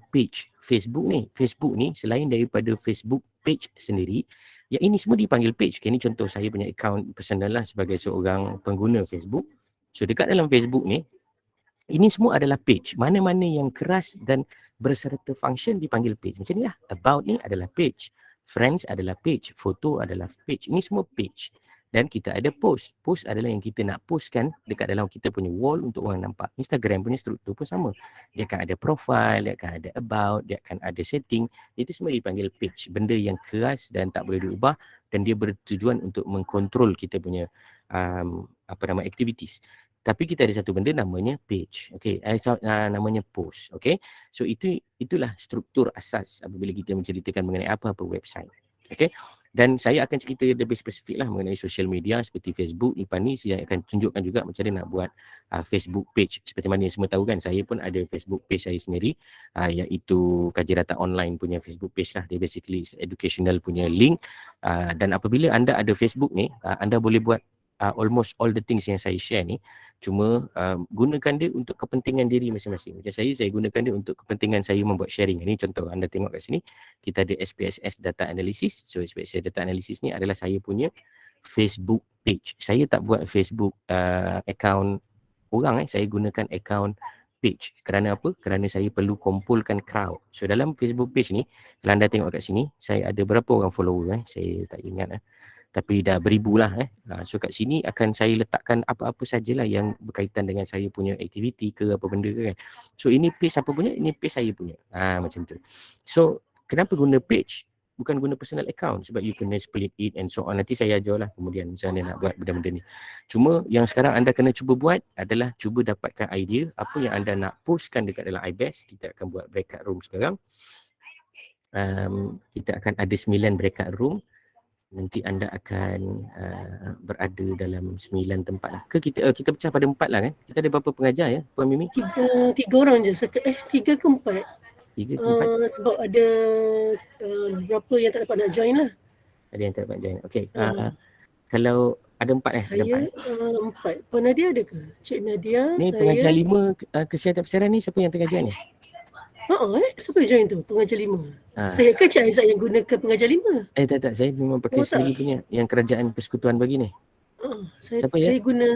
page Facebook ni? Facebook ni selain daripada Facebook page sendiri, yang ini semua dipanggil page. Okay, ini contoh saya punya account personal lah sebagai seorang pengguna Facebook. So dekat dalam Facebook ni, ini semua adalah page. Mana-mana yang keras dan berserta function dipanggil page. Macam ni lah. About ni adalah page. Friends adalah page. Foto adalah page. Ini semua page. Dan kita ada post. Post adalah yang kita nak postkan dekat dalam kita punya wall untuk orang nampak. Instagram punya struktur pun sama. Dia akan ada profile, dia akan ada about, dia akan ada setting. Itu semua dipanggil page. Benda yang keras dan tak boleh diubah. Dan dia bertujuan untuk mengkontrol kita punya activities. Tapi kita ada satu benda namanya page. Okey, namanya post. Okey. So itulah struktur asas apabila kita menceritakan mengenai apa-apa website. Okay. Dan saya akan cerita lebih spesifik lah mengenai social media seperti Facebook. Lepas ni saya akan tunjukkan juga macam mana nak buat Facebook page. Seperti mana yang semua tahu kan, saya pun ada Facebook page saya sendiri, iaitu Kaji Data Online punya Facebook page lah. Dia basically educational punya link. Dan apabila anda ada Facebook ni, anda boleh buat almost all the things yang saya share ni. Cuma gunakan dia untuk kepentingan diri masing-masing. Macam saya gunakan dia untuk kepentingan saya membuat sharing. Ini contoh anda tengok kat sini, kita ada SPSS Data Analysis. So SPSS Data Analysis ni adalah saya punya Facebook page. Saya tak buat Facebook account orang, saya gunakan account page. Kerana apa? Kerana saya perlu kumpulkan crowd. So dalam Facebook page ni, kalau anda tengok kat sini, saya ada berapa orang follower saya tak ingat tapi dah beribu lah So kat sini akan saya letakkan apa-apa sajalah yang berkaitan dengan saya punya aktiviti ke apa benda ke kan. So ini page apa punya? Ini page saya punya. Macam tu. So kenapa guna page? Bukan guna personal account, sebab you kena split it and so on. Nanti saya ajar lah kemudian macam mana nak buat benda-benda ni. Cuma yang sekarang anda kena cuba buat adalah cuba dapatkan idea apa yang anda nak postkan dekat dalam iBest. Kita akan buat breakout room sekarang. Kita akan ada 9 breakout room. Nanti anda akan berada dalam 9 tempat lah. Ke kita pecah pada 4 lah kan? Kita ada berapa pengajar ya, Puan Mimi? Tiga orang je. 3 ke 4? 3 ke 4? Sebab ada berapa yang tak dapat nak join lah. Ada yang tak dapat join. Okey. Kalau ada 4 Saya 4. Puan Nadia ada ke? Cik Nadia, ni saya. pengajar 5 kesihatan persiaran ni siapa yang tengah join ni? Siapa yang join tu? Pengajar 5. Saya kan Cik Aizat yang gunakan pengajar 5. Tak. Saya memang pakai sendiri punya yang kerajaan persekutuan bagi ni. Saya guna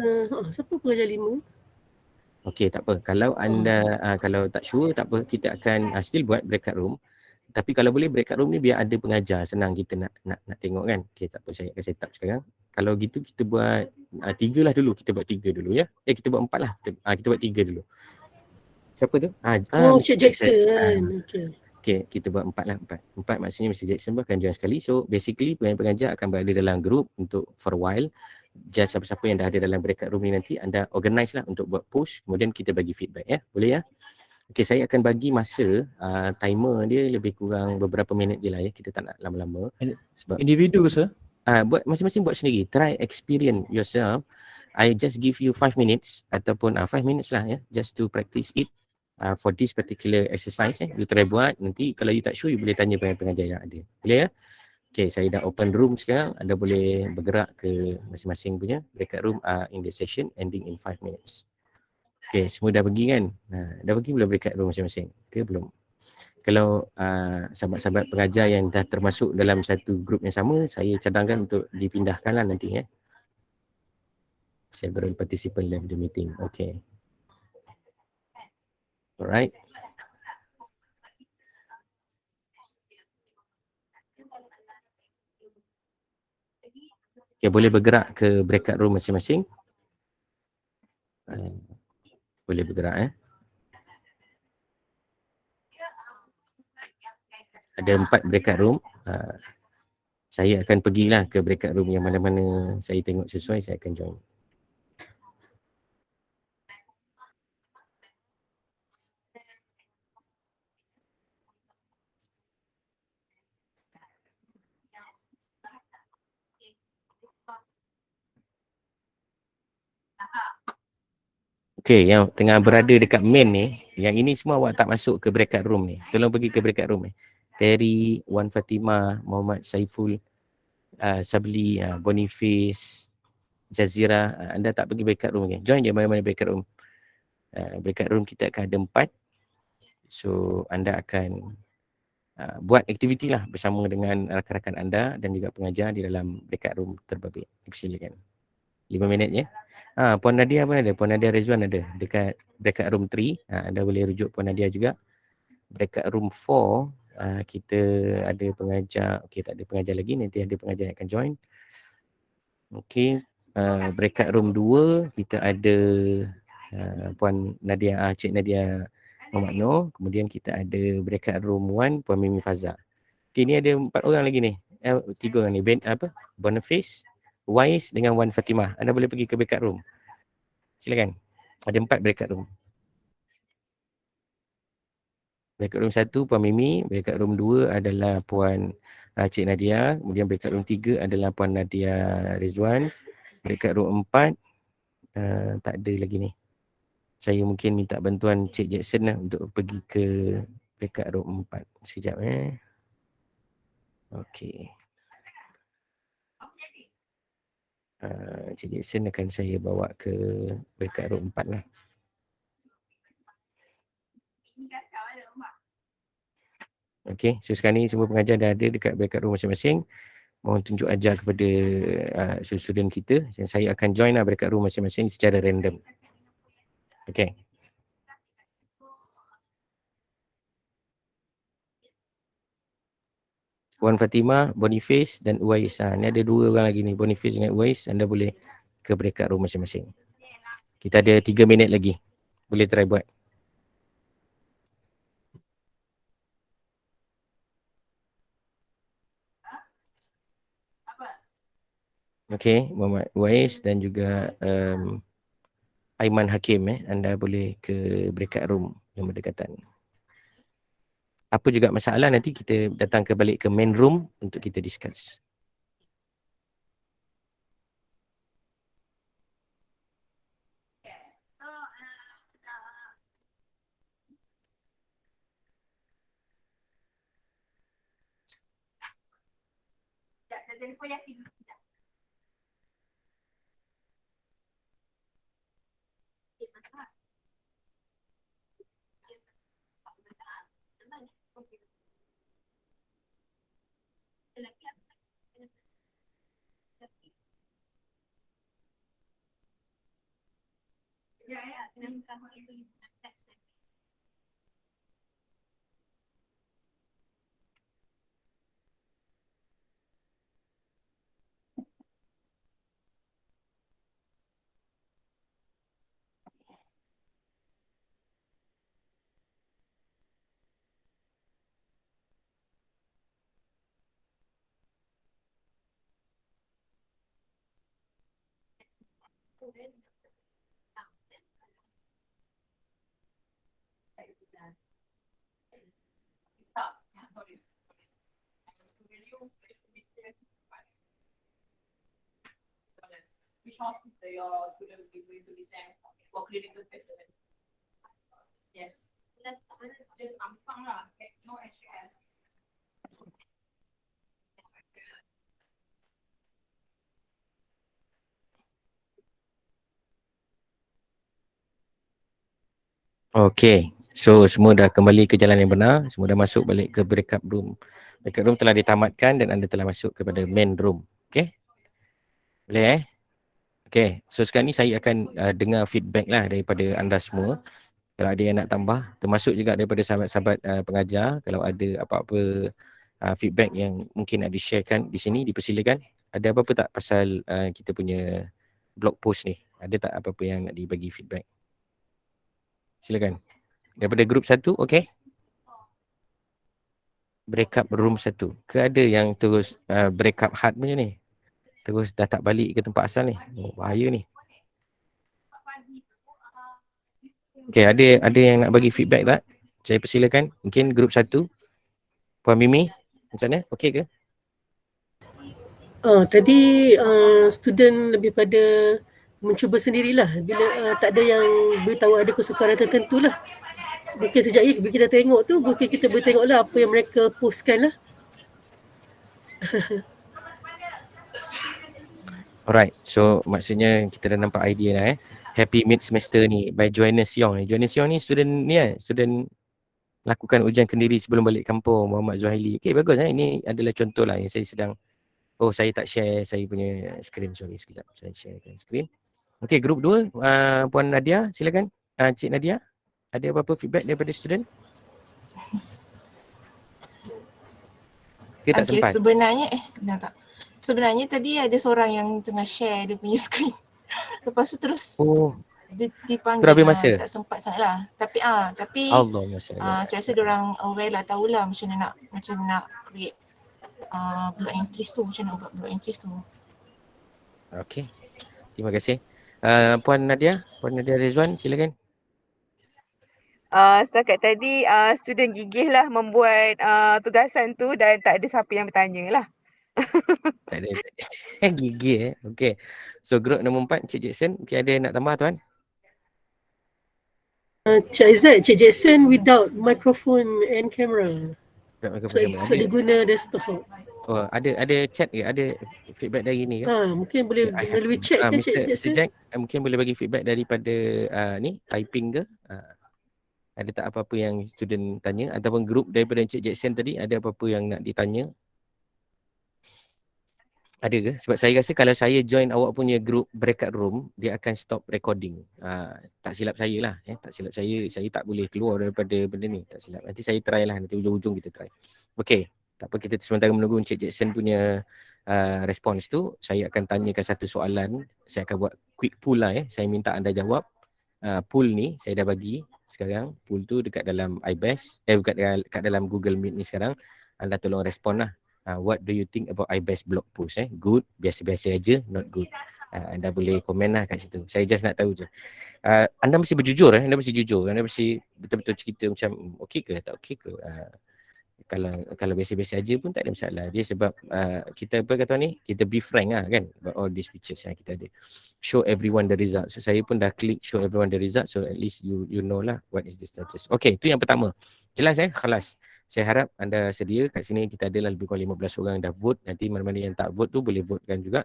siapa pengajar 5? Okey, tak apa. Kalau anda kalau tak sure tak apa, kita akan still buat breakout room. Tapi kalau boleh breakout room ni biar ada pengajar, senang kita nak tengok kan. Okey, tak apa, saya akan set up sekarang. Kalau gitu kita buat 3 lah dulu. Kita buat 3 dulu ya. Kita buat 4 lah. Kita buat 3 dulu. Siapa tu? Cik Jackson. Okey, kita buat 4 lah. 4 maksudnya Mr. Jackson pun akan join sekali. So basically pengajar akan berada dalam group untuk for a while. Just siapa-siapa yang dah ada dalam breakout room ni nanti anda organize lah untuk buat post. Kemudian kita bagi feedback ya. Boleh ya? Okey, saya akan bagi masa timer dia lebih kurang beberapa minit je lah ya. Kita tak nak lama-lama. Sebab individu ke sir? Buat masing-masing buat sendiri. Try experience yourself. I just give you 5 minutes ataupun 5 minutes lah ya. Just to practice it. For this particular exercise you try buat. Nanti kalau you tak sure you boleh tanya pengajar yang ada. Boleh ya? Okay, saya dah open room sekarang. Anda boleh bergerak ke masing-masing punya breakout room in the session ending in 5 minutes. Okay, semua dah pergi kan? Dah pergi belum breakout room masing-masing? Ke belum? Kalau sahabat-sahabat pengajar yang dah termasuk dalam satu grup yang sama, saya cadangkan untuk dipindahkan lah nanti ya. Several participant left the meeting. Okay. Alright. Okay, boleh bergerak ke breakout room masing-masing. Boleh bergerak Ada 4 breakout room. Saya akan pergilah ke breakout room yang mana-mana saya tengok sesuai, saya akan join. Okay, yang tengah berada dekat main ni, yang ini semua awak tak masuk ke breakout room ni. Tolong pergi ke breakout room ni. Perry, Wan Fatimah, Muhammad Saiful, Sabli, Boniface, Jazira. Anda tak pergi breakout room ni. Join je mana-mana breakout room. Breakout room kita akan ada 4. So, anda akan buat aktiviti lah bersama dengan rakan-rakan anda dan juga pengajar di dalam breakout room terbabit. Silakan. 5 minit ya. Puan Nadia pun ada. Puan Nadia Rezwan ada dekat breakout room 3. Anda boleh rujuk Puan Nadia juga. Breakout room 4 kita ada pengajar. Okey, tak ada pengajar lagi. Nanti ada pengajar yang akan join. Okey. Breakout room 2 kita ada Puan Nadia, Cik Nadia Muhammad Noor. Kemudian kita ada breakout room 1 Puan Mimi Faza. Okey, ni ada 4 orang lagi ni. 3 orang ni. Boniface, Wais dengan Wan Fatimah. Anda boleh pergi ke breakout room. Silakan. Ada 4 breakout room. Breakout room 1 Puan Mimi, breakout room 2 adalah Puan Cik Nadia. Kemudian breakout room 3 adalah Puan Nadia Rizwan. Breakout room 4 tak ada lagi ni. Saya mungkin minta bantuan Cik Jackson lah untuk pergi ke breakout room 4. Sekejap Okey. Cik Jackson akan saya bawa ke breakout room 4 lah. Okey, so sekarang ni semua pengajar dah ada dekat breakout room masing-masing. Mohon tunjuk ajar kepada student kita dan saya akan join lah breakout room masing-masing secara random. Okey. Puan Fatimah, Boniface dan Uwais. Ni ada 2 orang lagi ni, Boniface dengan Uwais. Anda boleh ke breakout room masing-masing. Kita ada 3 minit lagi. Boleh try buat. Okey, Muhammad Uwais dan juga Aiman Hakim. Anda boleh ke breakout room yang berdekatan. Apa juga masalah nanti kita datang balik ke main room untuk kita discuss. Okey, so semua dah kembali ke jalan yang benar, semua dah masuk balik ke breakout room. Breakout room telah ditamatkan dan anda telah masuk kepada main room. Okey? Boleh Okey, so sekarang ni saya akan dengar feedback lah daripada anda semua. Kalau ada yang nak tambah, termasuk juga daripada sahabat-sahabat pengajar, kalau ada apa-apa feedback yang mungkin nak di-sharekan di sini, dipersilakan. Ada apa-apa tak pasal kita punya blog post ni? Ada tak apa-apa yang nak dibagi feedback? Silakan. Daripada grup 1, okey? Breakup room 1. Ke ada yang terus breakup hard punya ni? Terus dah tak balik ke tempat asal ni? Oh, bahaya ni. Okey, ada yang nak bagi feedback tak? Saya persilakan. Mungkin grup 1. Puan Mimi, macam mana? Okey ke? Tadi student lebih pada mencuba sendirilah bila tak ada yang beritahu ada kesukaran tertentu lah. Mungkin sejak ini bila kita tengok tu, mungkin kita boleh tengoklah apa yang mereka postkan lah. Alright, so maksudnya kita dah nampak idea dah Happy Mid Semester ni by Joanna Siong ni. Joanna Siong ni student ni student lakukan ujian kendiri sebelum balik kampung, Muhammad Zuhaili. Okey, bagus ini adalah contoh lah yang saya sedang saya tak share saya punya screen, sorry sekejap. Saya sharekan screen. Okey, grup 2, Puan Nadia, silakan. Cik Nadia, ada apa-apa feedback daripada student? Kita tak sempat. Sebenarnya tadi ada seorang yang tengah share dia punya screen. Lepas tu terus dia dipanggil. Berapa masa? Tak sempat sangat lah. Tapi Allah saya rasa diorang aware lah, tahulah macam nak create blog entries tu, macam nak buat blog entries tu. Okey. Terima kasih. Puan Nadia Rizwan, silakan. Setakat tadi student gigih lah membuat tugasan tu dan tak ada siapa yang bertanya lah. Tak ada. Gigih Okay. So group nombor 4, Cik Jackson, mungkin ada nak tambah tuan? Cik Aizat, Cik Jackson without microphone and camera. Tak makan So, pakai so dia guna desktop. Oh, ada chat ke? Ada feedback dari ni ke? Mungkin boleh I have melalui chat ke Cik Mr. Jackson? Jack, mungkin boleh bagi feedback daripada ni typing ke? Ada tak apa-apa yang student tanya ataupun group daripada Encik Jackson tadi ada apa-apa yang nak ditanya? Ada ke? Sebab saya rasa kalau saya join awak punya group breakout room, dia akan stop recording. Tak silap saya lah. Tak silap saya tak boleh keluar daripada benda ni. Tak silap. Nanti saya try lah. Nanti ujung-ujung kita try. Okay. Tak apa, kita sementara menunggu Encik Jackson punya respons tu. Saya akan tanyakan satu soalan. Saya akan buat quick poll lah. Saya minta anda jawab. Poll ni saya dah bagi sekarang. Poll tu dekat dalam iBest. Dekat dalam Google Meet ni sekarang. Anda tolong respon lah. What do you think about iBest blog post? Good, biasa-biasa aja, not good. Anda boleh komen lah kat situ. Saya just nak tahu je. Anda mesti berjujur. Anda mesti jujur. Anda mesti betul-betul cerita macam okey ke tak okey ke. Kalau biasa-biasa aja pun tak ada masalah. Dia sebab kita apa kata ni, kita be frank lah kan about all these features yang kita ada. Show everyone the result. So saya pun dah klik show everyone the result. So at least you know lah what is the status. Okay, itu yang pertama. Jelas khalas. Saya harap anda sedia. Kat sini kita adalah lebih kurang 15 orang dah vote. Nanti mana-mana yang tak vote tu boleh votekan juga.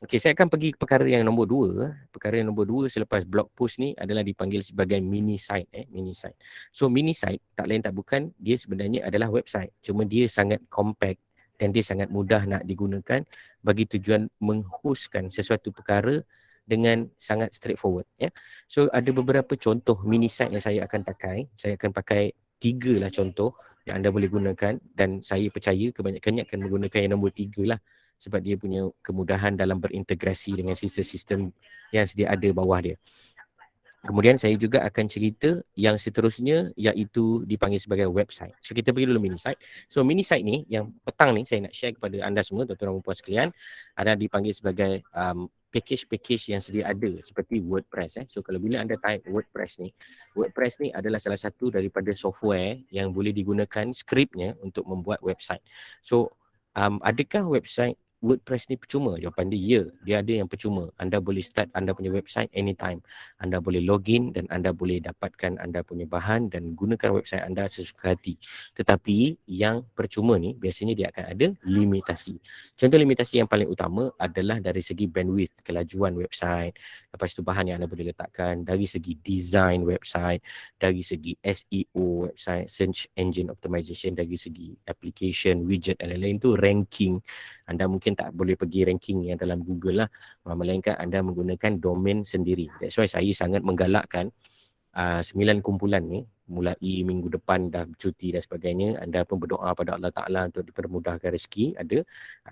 Okey, saya akan pergi ke perkara yang nombor 2. Perkara yang nombor 2 selepas blog post ni adalah dipanggil sebagai mini site. Mini site. So mini site tak lain tak bukan, dia sebenarnya adalah website. Cuma dia sangat compact dan dia sangat mudah nak digunakan bagi tujuan menghostkan sesuatu perkara dengan sangat straightforward. So ada beberapa contoh mini site yang saya akan pakai. Saya akan pakai 3 lah contoh yang anda boleh gunakan dan saya percaya kebanyakannya akan menggunakan yang nombor 3 lah sebab dia punya kemudahan dalam berintegrasi dengan sistem-sistem yang sedia ada bawah dia. Kemudian saya juga akan cerita yang seterusnya iaitu dipanggil sebagai website. So kita pergi dulu mini site. So mini site ni yang petang ni saya nak share kepada anda semua tuan-tuan dan puan sekalian ada dipanggil sebagai package-package yang sedia ada seperti WordPress. So kalau bila anda type WordPress ni adalah salah satu daripada software yang boleh digunakan skripnya untuk membuat website. So adakah website WordPress ni percuma? Jawapan dia ya, dia ada yang percuma. Anda boleh start anda punya website anytime. Anda boleh login dan anda boleh dapatkan anda punya bahan dan gunakan website anda sesuka hati. Tetapi yang percuma ni biasanya dia akan ada limitasi. Contoh limitasi yang paling utama adalah dari segi bandwidth, kelajuan website, lepas tu bahan yang anda boleh letakkan, dari segi design website, dari segi SEO website, search engine optimization, dari segi application, widget dan lain-lain tu ranking. Anda mungkin tak boleh pergi ranking yang dalam Google lah, melainkan anda menggunakan domain sendiri. That's why saya sangat menggalakkan 9 kumpulan ni, mulai minggu depan dah cuti dan sebagainya, anda pun berdoa pada Allah Ta'ala untuk dipermudahkan rezeki. Ada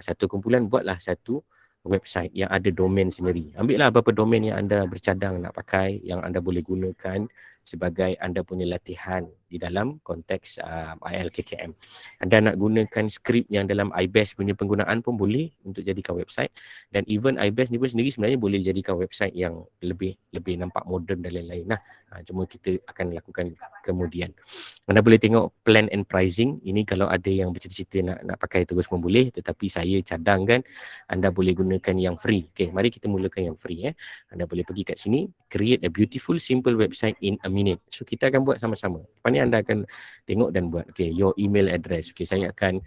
satu kumpulan, buatlah satu website yang ada domain sendiri. Ambillah beberapa domain yang anda bercadang nak pakai, yang anda boleh gunakan sebagai anda punya latihan di dalam konteks ILKKM. Anda nak gunakan skrip yang dalam iBest punya penggunaan pun boleh untuk jadikan website, dan even iBest ni pun sendiri sebenarnya boleh jadikan website yang lebih nampak moden dan lain-lain lah. Cuma kita akan lakukan kemudian. Anda boleh tengok plan and pricing. Ini kalau ada yang bercita-cita nak pakai terus pun boleh, tetapi saya cadangkan anda boleh gunakan yang free. Okay, mari kita mulakan yang free. Anda boleh pergi kat sini, create a beautiful simple website in a minute. So kita akan buat sama-sama. Lepas ni anda akan tengok dan buat. Okay, your email address. Okay, saya akan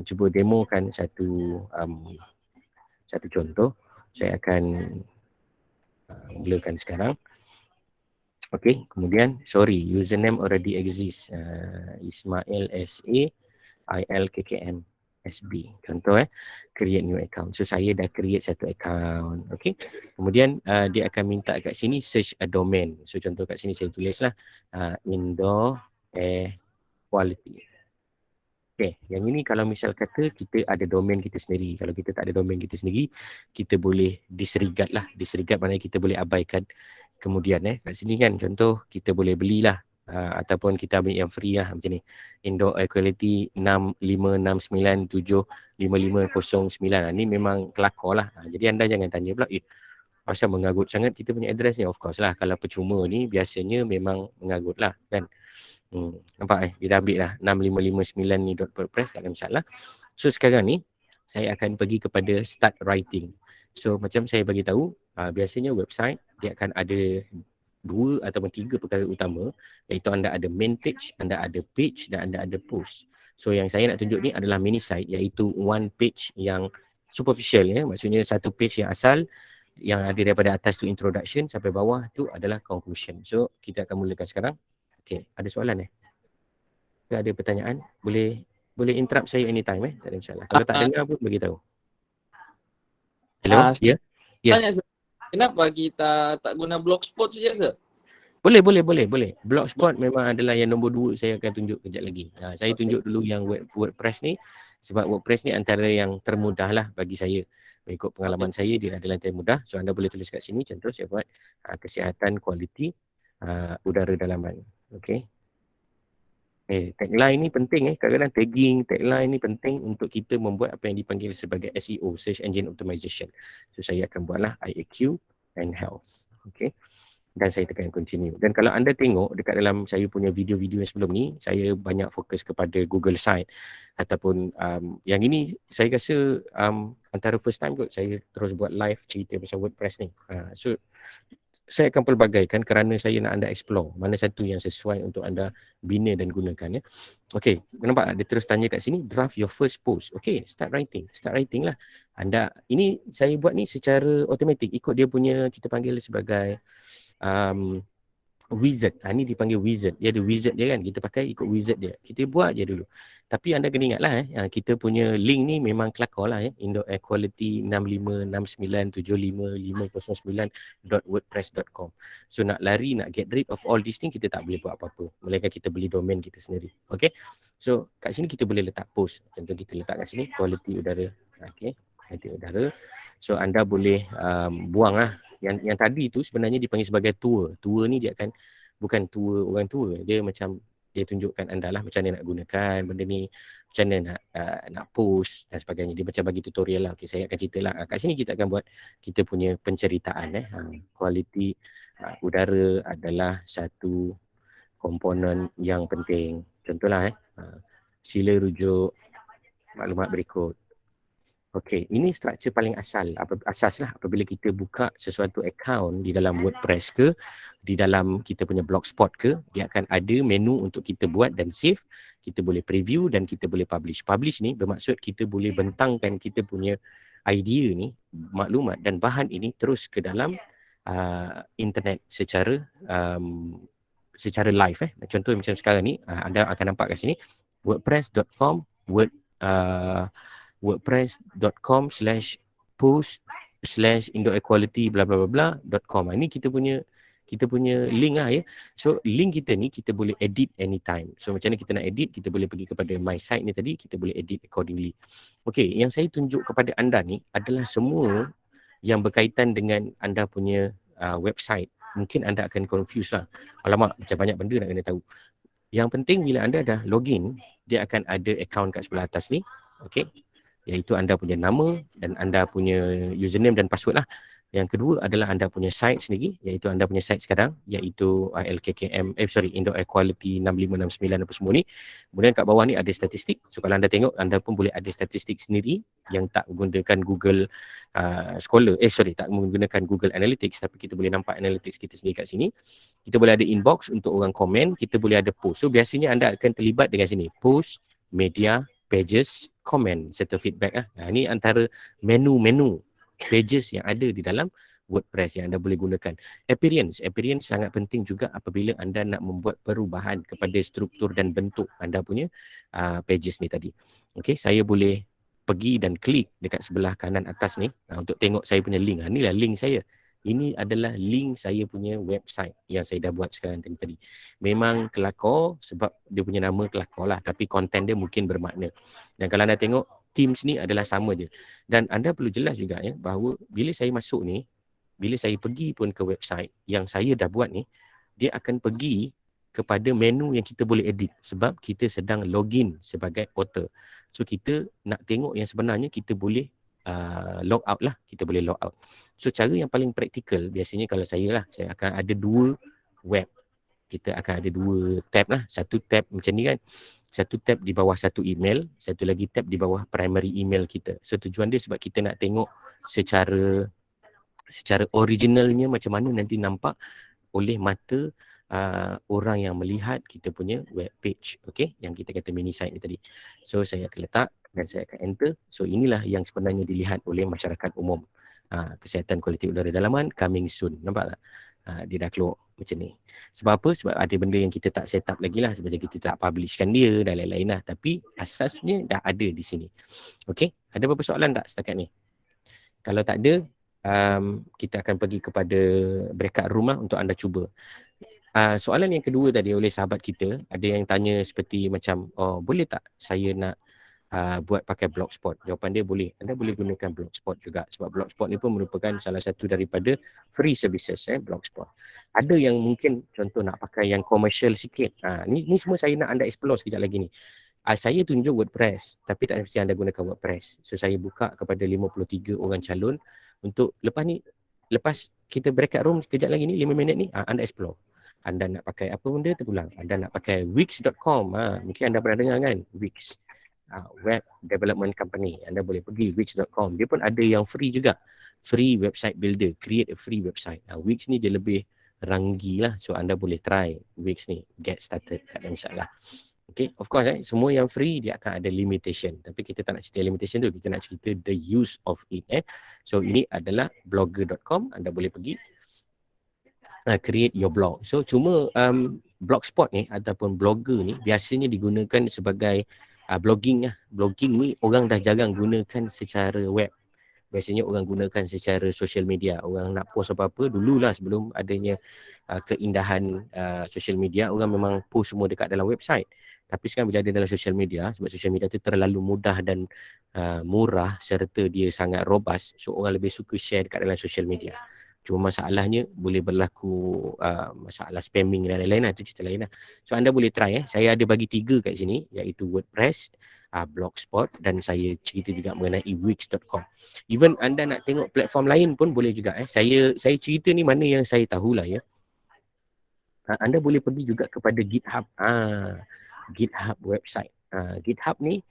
cuba demokan satu contoh. Saya akan mulakan sekarang. Okay, kemudian username already exists. Ismail SA ILKKM SB. Contoh create new account. So saya dah create satu account. Okay. Kemudian dia akan minta kat sini search a domain. So contoh kat sini saya tulislah indoor air quality. Okay, yang ini kalau misal kata kita ada domain kita sendiri. Kalau kita tak ada domain kita sendiri, kita boleh disregard lah. Disregard maknanya kita boleh abaikan kemudian. Kat sini kan contoh kita boleh belilah. Ataupun kita ambil yang free lah macam ni. Indoor air quality 656975509. Ni memang kelakar lah. Jadi anda jangan tanya pula, Pasal mengagut sangat kita punya address ni, of course lah. Kalau percuma ni biasanya memang mengagut lah kan. Nampak dia dah ambil lah 6559 ni .wordpress, tak ada masalah. So sekarang ni saya akan pergi kepada start writing. So macam saya bagi tahu, biasanya website dia akan ada 2 ataupun 3 perkara utama, iaitu anda ada main page, anda ada page dan anda ada post. So yang saya nak tunjuk ni adalah mini site, iaitu one page yang superficial ya, maksudnya satu page yang asal, yang ada daripada atas tu introduction sampai bawah tu adalah conclusion. So kita akan mulakan sekarang. Okay, ada soalan Ke ada pertanyaan? Boleh interrupt saya anytime tak ada masalah. Kalau tak dengar pun bagi tahu. Hello? Ya? Tanya, Sir. Kenapa kita tak guna Blogspot saja, Sir? Boleh. Blogspot memang adalah yang nombor 2 saya akan tunjuk kejap lagi. Saya tunjuk dulu yang WordPress ni, sebab WordPress ni antara yang termudah lah bagi saya. Mengikut pengalaman saya, dia adalah yang termudah. So anda boleh tulis kat sini, contoh saya buat kesihatan kualiti udara dalaman. Okay. Tagline ni penting kadang-kadang tagging, tagline ni penting untuk kita membuat apa yang dipanggil sebagai SEO, Search Engine Optimization. So saya akan buatlah IAQ and health. Okay. Dan saya tekan continue. Dan kalau anda tengok dekat dalam saya punya video-video yang sebelum ni, saya banyak fokus kepada Google Site ataupun yang ini saya rasa antara first time kot saya terus buat live cerita pasal WordPress ni. So saya akan pelbagaikan kerana saya nak anda explore mana satu yang sesuai untuk anda bina dan gunakan Okay, nampak dia terus tanya kat sini, draft your first post. Okay, start writing lah. Anda, ini saya buat ni secara automatik ikut dia punya, kita panggil sebagai wizard. Ni dipanggil wizard. Dia ada wizard dia kan. Kita pakai ikut wizard dia. Kita buat je dulu. Tapi anda kena ingatlah kita punya link ni memang kelakar lah Indoor Air Quality 65697509.wordpress.com. So nak lari, nak get rid of all these things, kita tak boleh buat apa-apa. Melainkan kita beli domain kita sendiri. Okay. So kat sini kita boleh letak post. Contoh kita letak kat sini kualiti udara. Okay. Kualiti udara. So anda boleh buang lah. Yang tadi tu sebenarnya dipanggil sebagai tour. Tour ni dia akan bukan tour orang tua. Dia macam dia tunjukkan anda lah macam mana nak gunakan benda ni, macam mana nak post dan sebagainya. Dia macam bagi tutorial lah. Okay, saya akan cerita lah. Kat sini kita akan buat kita punya penceritaan. Kualiti udara adalah satu komponen yang penting. Contohlah sila rujuk maklumat berikut. Okey, ini struktur paling asas lah apabila kita buka sesuatu account di dalam WordPress ke, di dalam kita punya Blogspot ke, dia akan ada menu untuk kita buat dan save, kita boleh preview dan kita boleh publish. Publish ni bermaksud kita boleh bentangkan kita punya idea ni, maklumat dan bahan ini terus ke dalam internet secara live. Contoh macam sekarang ni, anda akan nampak kat sini, wordpress.com wordpress.com/post/indoor-equality bla bla bla bla.com. Ini kita punya link lah So link kita ni kita boleh edit anytime. So macam mana kita nak edit, kita boleh pergi kepada my site ni tadi, kita boleh edit accordingly. Okay, yang saya tunjuk kepada anda ni adalah semua yang berkaitan dengan anda punya website. Mungkin anda akan confuse lah. Alamak, macam banyak benda nak kena tahu. Yang penting bila anda dah login, dia akan ada account kat sebelah atas ni. Okay, iaitu anda punya nama dan anda punya username dan password lah. Yang kedua adalah anda punya site sendiri, iaitu anda punya site sekarang, iaitu Indoor Air Quality 6569 apa semua ni. Kemudian kat bawah ni ada statistik. So kalau anda tengok, anda pun boleh ada statistik sendiri yang tak menggunakan Google tak menggunakan Google Analytics, tapi kita boleh nampak analytics kita sendiri kat sini. Kita boleh ada inbox untuk orang komen, kita boleh ada post. So biasanya anda akan terlibat dengan sini, post, media, pages, comment serta feedback Ini antara menu pages yang ada di dalam WordPress yang anda boleh gunakan. Appearance sangat penting juga apabila anda nak membuat perubahan kepada struktur dan bentuk anda punya pages ni tadi. Okey, saya boleh pergi dan klik dekat sebelah kanan atas ni untuk tengok saya punya link. Inilah link saya. Ini adalah link saya punya website yang saya dah buat sekarang tadi. Memang kelakar sebab dia punya nama kelakar lah. Tapi konten dia mungkin bermakna. Dan kalau anda tengok, themes ni adalah sama je. Dan anda perlu jelas juga bahawa bila saya masuk ni, bila saya pergi pun ke website yang saya dah buat ni, dia akan pergi kepada menu yang kita boleh edit. Sebab kita sedang login sebagai author. So kita nak tengok yang sebenarnya kita boleh log out lah, kita boleh log out. So cara yang paling praktikal biasanya kalau saya akan ada 2 web. Kita akan ada 2 tab lah. Satu tab macam ni kan. Satu tab di bawah satu email, satu lagi tab di bawah primary email kita. So tujuan dia sebab kita nak tengok secara originalnya macam mana nanti nampak oleh mata orang yang melihat kita punya web page, okay, yang kita kata mini site ni tadi. So saya akan letak dan saya akan enter. So inilah yang sebenarnya dilihat oleh masyarakat umum. Kesihatan kualiti udara dalaman coming soon. Nampak tak? Dia dah keluar macam ni. Sebab apa? Sebab ada benda yang kita tak set up lagi lah. Sebab kita tak publishkan dia dan lain-lain lah. Tapi asasnya dah ada di sini. Okay? Ada beberapa soalan tak setakat ni? Kalau tak ada, kita akan pergi kepada breakout room lah untuk anda cuba. Soalan yang kedua tadi oleh sahabat kita, ada yang tanya seperti macam, boleh tak saya nak buat pakai Blogspot? Jawapan dia boleh. Anda boleh gunakan Blogspot juga sebab Blogspot ni pun merupakan salah satu daripada free services Blogspot. Ada yang mungkin contoh nak pakai yang commercial sikit. Ni semua saya nak anda explore sekejap lagi ni. Saya tunjuk WordPress tapi tak mesti anda gunakan WordPress. So saya buka kepada 53 orang calon untuk lepas kita breakout room sekejap lagi ni 5 minit ni anda explore. Anda nak pakai apa benda terpulang. Anda nak pakai Wix.com. Mungkin anda pernah dengar kan Wix. Web development company. Anda boleh pergi wix.com. Dia pun ada yang free juga. Free website builder. Create a free website. Wix ni dia lebih ranggi lah. So anda boleh try Wix ni. Get started. Tak ada masalah. Okay. Of course semua yang free dia akan ada limitation. Tapi kita tak nak cerita limitation tu. Kita nak cerita the use of it. So ini adalah blogger.com. Anda boleh pergi create your blog. So cuma Blogspot ni ataupun blogger ni biasanya digunakan sebagai blogging lah. Blogging ni orang dah jarang gunakan secara web. Biasanya orang gunakan secara social media. Orang nak post apa-apa dululah sebelum adanya keindahan social media, orang memang post semua dekat dalam website. Tapi sekarang bila ada dalam social media, sebab social media tu terlalu mudah dan murah serta dia sangat robust, so orang lebih suka share dekat dalam social media. Cuma masalahnya boleh berlaku masalah spamming dan lain-lain lah. Itu cerita lain lah. So anda boleh try. Saya ada bagi 3 kat sini, iaitu WordPress, Blogspot dan saya cerita juga mengenai Wix.com. Even anda nak tengok platform lain pun boleh juga. Saya cerita ni mana yang saya tahulah ya. Anda boleh pergi juga kepada GitHub. GitHub website. GitHub ni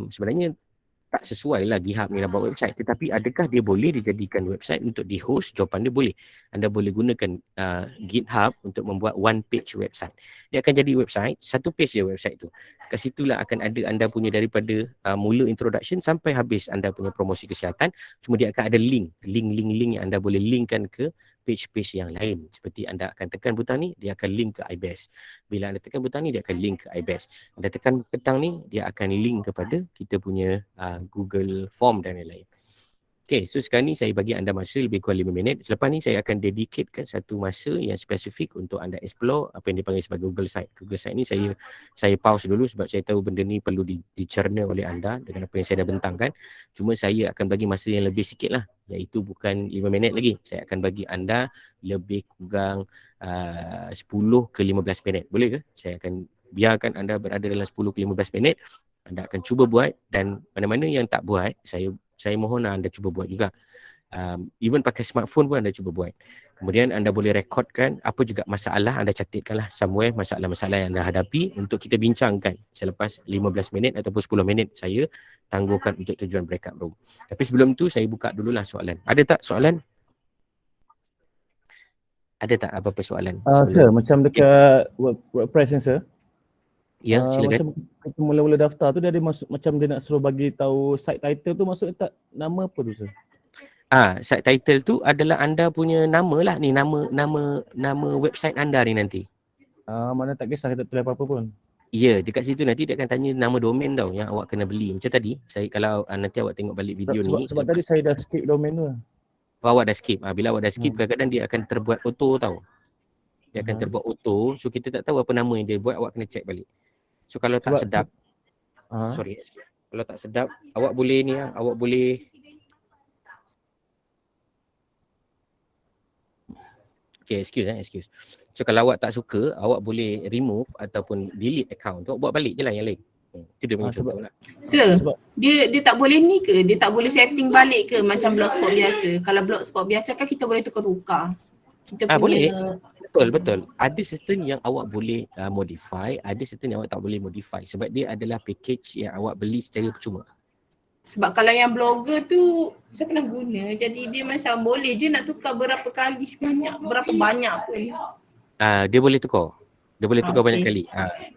sebenarnya tak sesuai lah GitHub ni nak buat website, tetapi adakah dia boleh dijadikan website untuk di-host? Jawapan dia boleh. Anda boleh gunakan GitHub untuk membuat one page website. Dia akan jadi website, satu page je website tu. Kat situlah akan ada anda punya daripada mula introduction sampai habis anda punya promosi kesihatan. Cuma dia akan ada link yang anda boleh linkkan ke page-page yang lain. Seperti anda akan tekan butang ni, dia akan link ke iBest. Bila anda tekan butang ni, dia akan link ke iBest. Anda tekan petang ni, dia akan link kepada kita punya Google Form dan lain-lain. Okay, so sekarang ni saya bagi anda masa lebih kurang 5 minit. Selepas ni saya akan dedicatekan satu masa yang spesifik untuk anda explore apa yang dipanggil sebagai Google Site. Google Site ni saya pause dulu sebab saya tahu benda ni perlu dicerna oleh anda dengan apa yang saya dah bentangkan. Cuma saya akan bagi masa yang lebih sikit lah, iaitu bukan 5 minit lagi. Saya akan bagi anda lebih kurang 10 ke 15 minit. Boleh ke? Saya akan biarkan anda berada dalam 10 ke 15 minit. Anda akan cuba buat dan mana-mana yang tak buat, saya mohon anda cuba buat juga. Even pakai smartphone pun anda cuba buat. Kemudian anda boleh rekodkan apa juga masalah, anda catatkanlah somewhere masalah-masalah yang anda hadapi untuk kita bincangkan selepas 15 minit ataupun 10 minit saya tangguhkan untuk tujuan breakout room. Tapi sebelum tu saya buka dululah soalan. Ada tak soalan? Ada tak apa-apa soalan? Sir, macam dekat WordPress ni sir. Ya, silakan. Macam kita mula-mula daftar tu dia ada masuk macam dia nak suruh bagi tahu site title tu, maksudnya tak nama apa tu sir? Site title tu adalah anda punya nama lah ni, nama website anda ni nanti. Mana tak kisah kita tulis apa-apa pun. Ya, dekat situ nanti dia akan tanya nama domain tau yang awak kena beli. Macam tadi, kalau nanti awak tengok balik video ni. Sebab tadi saya dah skip domain tu. Awak dah skip. Bila awak dah skip, kadang-kadang dia akan terbuat auto tau. Dia akan terbuat auto, so kita tak tahu apa nama yang dia buat, awak kena check balik. So kalau tak sedap, kalau tak sedap, awak boleh ni awak boleh excuse. So kalau awak tak suka, awak boleh remove ataupun delete account tu, awak buat balik je lah yang lain. Itu dia punya sebab contoh lah. Sir, sebab dia tak boleh ni ke? Dia tak boleh setting balik ke macam blogspot biasa? Kalau blogspot biasa kan kita boleh tukar-tukar. Kita Boleh. punya Betul. Ada certain yang awak boleh modify, ada certain yang awak tak boleh modify sebab dia adalah package yang awak beli secara percuma. sebab kalau yang blogger tu saya pernah guna, jadi dia macam boleh je nak tukar berapa kali berapa banyak pun. Dia boleh tukar. Dia boleh tukar banyak Okay. kali.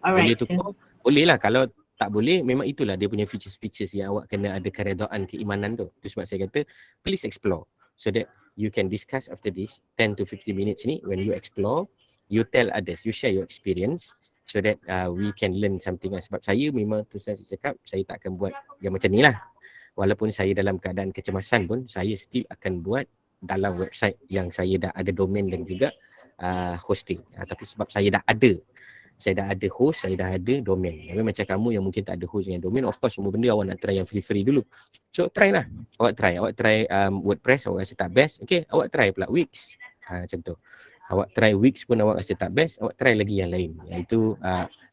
Alright, Boleh tukar. Boleh lah. Kalau tak boleh, memang itulah dia punya features-features yang awak kena ada keredaan, keimanan tu. Itu sebab saya kata, please explore. So that you can discuss after this 10 to 15 minutes ni, when you explore, you tell others, you share your experience so that we can learn something lah. Sebab saya memang tu saya cakap, saya tak akan buat yang macam ni lah. Walaupun saya dalam keadaan kecemasan pun, saya still akan buat dalam website yang saya dah ada domain dan juga hosting. Tapi sebab saya dah ada host, saya dah ada domain. Tapi macam kamu yang mungkin tak ada host dengan domain, of course semua benda awak nak try yang free dulu. So try lah. Awak try WordPress, awak rasa tak best, okay, awak try pula Wix. Macam tu. Awak try Wix pun awak rasa tak best, awak try lagi yang lain. Iaitu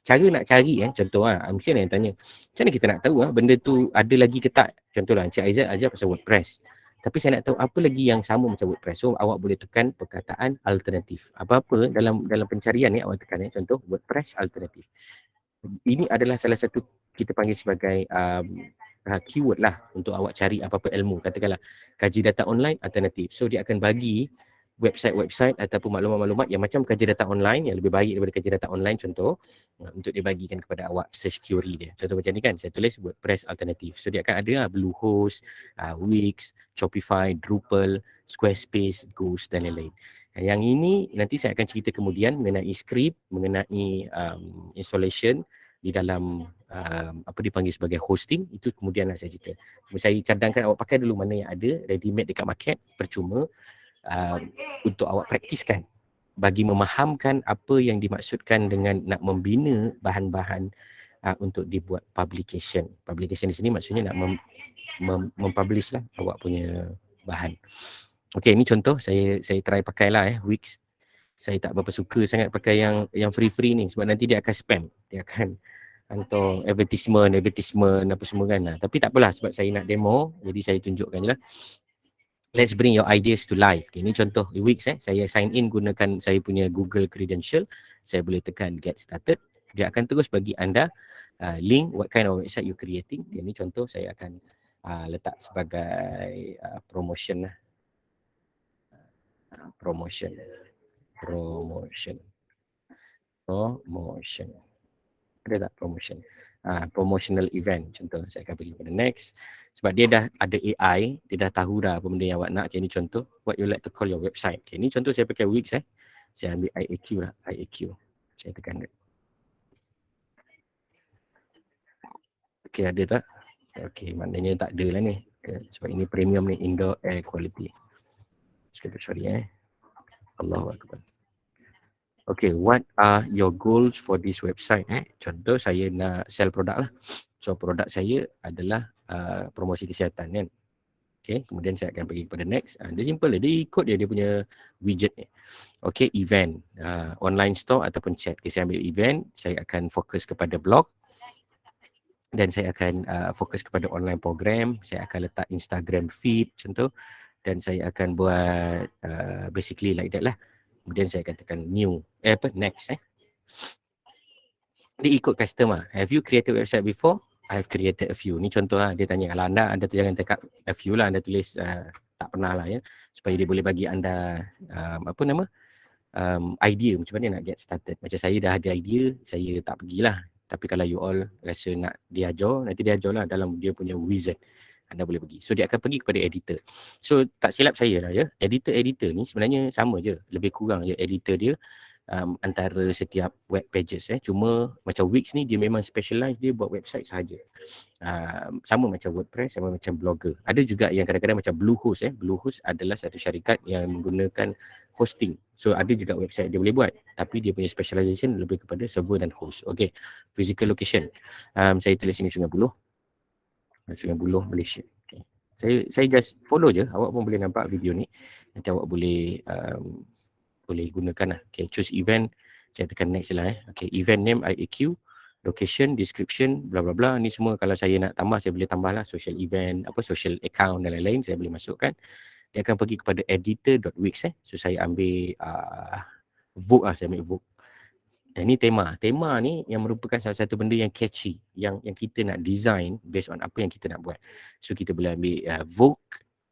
cara nak cari contoh mungkin yang tanya, macam mana kita nak tahu benda tu ada lagi ke tak? Contohlah Encik Aizat ajar pasal WordPress. Tapi saya nak tahu apa lagi yang sama macam WordPress. So awak boleh tekan perkataan alternatif. Apa-apa dalam pencarian ni awak tekan contoh WordPress alternatif. Ini adalah salah satu kita panggil sebagai keyword lah untuk awak cari apa-apa ilmu. Katakanlah kaji data online alternatif. So dia akan bagi website ataupun maklumat-maklumat yang macam kaji data online yang lebih baik daripada kaji data online contoh untuk dia bagikan kepada awak search query dia. Contoh macam ni kan, saya tulis WordPress alternatif. So dia akan ada Bluehost, Wix, Shopify, Drupal, Squarespace, Ghost dan lain-lain. Yang ini nanti saya akan cerita kemudian mengenai script, mengenai installation di dalam apa dipanggil sebagai hosting, itu kemudianlah saya cerita. Saya cadangkan awak pakai dulu mana yang ada ready made dekat market percuma untuk awak praktiskan bagi memahamkan apa yang dimaksudkan dengan nak membina bahan-bahan untuk dibuat publication. Publication di sini maksudnya nak mempublish lah awak punya bahan. Okey, ini contoh saya try pakailah Wix. Saya tak berapa suka sangat pakai yang free ni sebab nanti dia akan spam. Dia akan hantar advertisement apa semua kan. Tapi tak apalah sebab saya nak demo, jadi saya tunjukkan je lah. Let's bring your ideas to life. Okay, ini contoh Wix saya sign in gunakan saya punya Google credential. Saya boleh tekan get started. Dia akan terus bagi anda link what kind of website you creating. Okay, ini contoh saya akan letak sebagai promotion lah. Promotion. Ada tak promotion? Promotional event contoh. Saya akan pergi pada next. Sebab dia dah ada AI, dia dah tahu dah apa benda yang awak nak. Okay, ni contoh what you like to call your website. Okay, ni contoh saya pakai Wix Saya ambil IAQ lah, IAQ. Saya tekan dia. Okay, ada tak? Okay, maknanya tak ada lah ni. Okay, sebab ini premium ni, indoor air quality. Sorry Allahu Akbar. Okay, what are your goals for this website? Contoh saya nak sell produk lah. So produk saya adalah promosi kesihatan kan. Okay, kemudian saya akan pergi kepada next. Dia simple dia ikut dia punya widget ni. Okay, event, online store ataupun chat. Okay, saya ambil event, saya akan fokus kepada blog. Dan saya akan fokus kepada online program. Saya akan letak Instagram feed contoh. Dan saya akan buat basically like that lah. Kemudian saya katakan new, next Dia ikut customer. Have you created website before? I have created a few. Ni contoh lah, dia tanya kalau anda tu jangan tekan a few lah, anda tulis tak pernah lah supaya dia boleh bagi anda idea macam mana nak get started. Macam saya dah ada idea, saya tak pergilah. Tapi kalau you all rasa nak diajar, nanti dia ajar lah dalam dia punya wizard. Anda boleh pergi. So dia akan pergi kepada editor. So tak silap saya lah editor ni sebenarnya sama je. Lebih kurang je editor dia antara setiap web pages Cuma macam Wix ni dia memang specialize, dia buat website sahaja. Sama macam WordPress, sama macam Blogger. Ada juga yang kadang-kadang macam Bluehost Bluehost adalah satu syarikat yang menggunakan hosting. So ada juga website dia boleh buat, tapi dia punya specialization lebih kepada server dan host. Okay, physical location. Saya tulis sini Sungai Buloh Malaysia. Okay. Saya just follow je, awak pun boleh nampak video ni. Nanti awak boleh gunakan lah. Okay, choose event. Saya tekan next lah Okay, event name IAQ. location, description, bla bla bla. Ni semua kalau saya nak tambah, saya boleh tambah lah social event, social account dan lain-lain, saya boleh masukkan. Dia akan pergi kepada editor.wix. So saya ambil Vogue saya ambil Vogue. Dan ni tema ni yang merupakan salah satu benda yang catchy, yang kita nak design based on apa yang kita nak buat. So kita boleh ambil Vogue,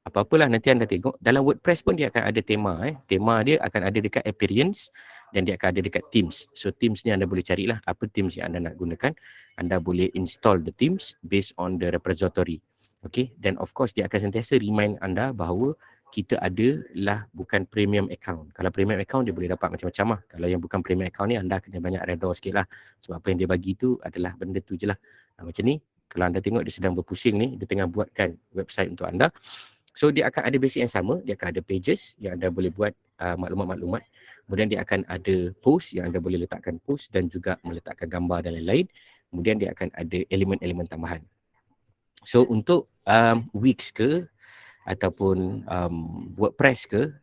apa-apalah nanti anda tengok. Dalam WordPress pun dia akan ada tema. Tema dia akan ada dekat appearance dan dia akan ada dekat themes. So themes ni anda boleh carilah apa themes yang anda nak gunakan. Anda boleh install the themes based on the repository. Okay, dan of course dia akan sentiasa remind anda bahawa kita adalah bukan premium account. Kalau premium account dia boleh dapat macam-macam lah. Kalau yang bukan premium account ni anda kena banyak redor sikit lah. Sebab apa yang dia bagi tu adalah benda tu je lah. Macam ni, kalau anda tengok dia sedang berpusing ni, dia tengah buatkan website untuk anda. So dia akan ada basic yang sama, dia akan ada pages yang anda boleh buat maklumat-maklumat. Kemudian dia akan ada post yang anda boleh letakkan post dan juga meletakkan gambar dan lain-lain. Kemudian dia akan ada elemen-elemen tambahan. So untuk Wix ke ataupun WordPress ke,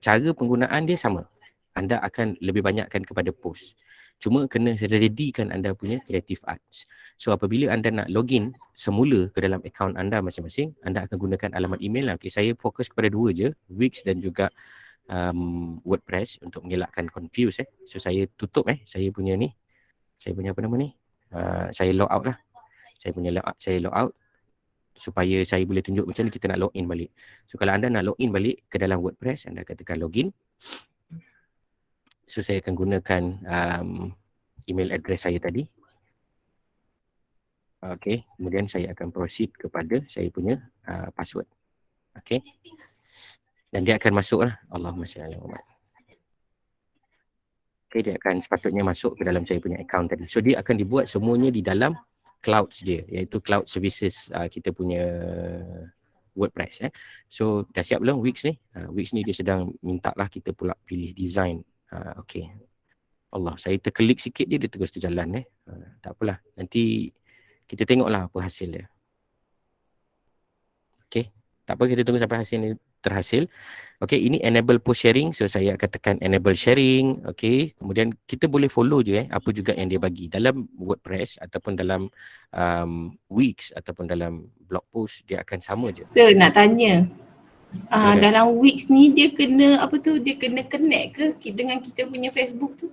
cara penggunaan dia sama. Anda akan lebih banyakkan kepada post. Cuma kena readykan anda punya creative arts. So apabila anda nak login semula ke dalam akaun anda masing-masing, anda akan gunakan alamat email lah. Okay, saya fokus kepada dua je, Wix dan juga WordPress untuk mengelakkan confuse. So saya tutup saya punya ni. Saya punya apa nama ni? Saya log out lah. Saya punya log out, saya log out. Supaya saya boleh tunjuk macam ni kita nak login balik. So kalau anda nak login balik ke dalam WordPress, anda akan tekan login. So saya akan gunakan email address saya tadi. Okay, kemudian saya akan proceed kepada saya punya password. Okay. Dan dia akan masuk lah. Allahumma salli ala Muhammad. Okay, dia akan sepatutnya masuk ke dalam saya punya account tadi. So dia akan dibuat semuanya di dalam clouds dia, iaitu cloud services kita punya WordPress. So dah siap belum Wix ni? Wix ni dia sedang minta lah kita pula pilih design. Okay. Allah, saya terklik sikit je dia terus terjalan. Tak apalah, nanti kita tengoklah apa hasil dia. Okay, tak apa, kita tunggu sampai hasil ni terhasil. Okay, ini enable post sharing. So saya akan tekan enable sharing. Okay, kemudian kita boleh follow je apa juga yang dia bagi. Dalam WordPress ataupun dalam Wix ataupun dalam blog post, dia akan sama je. So nak tanya, dalam Wix ni dia kena dia kena connect ke dengan kita punya Facebook tu?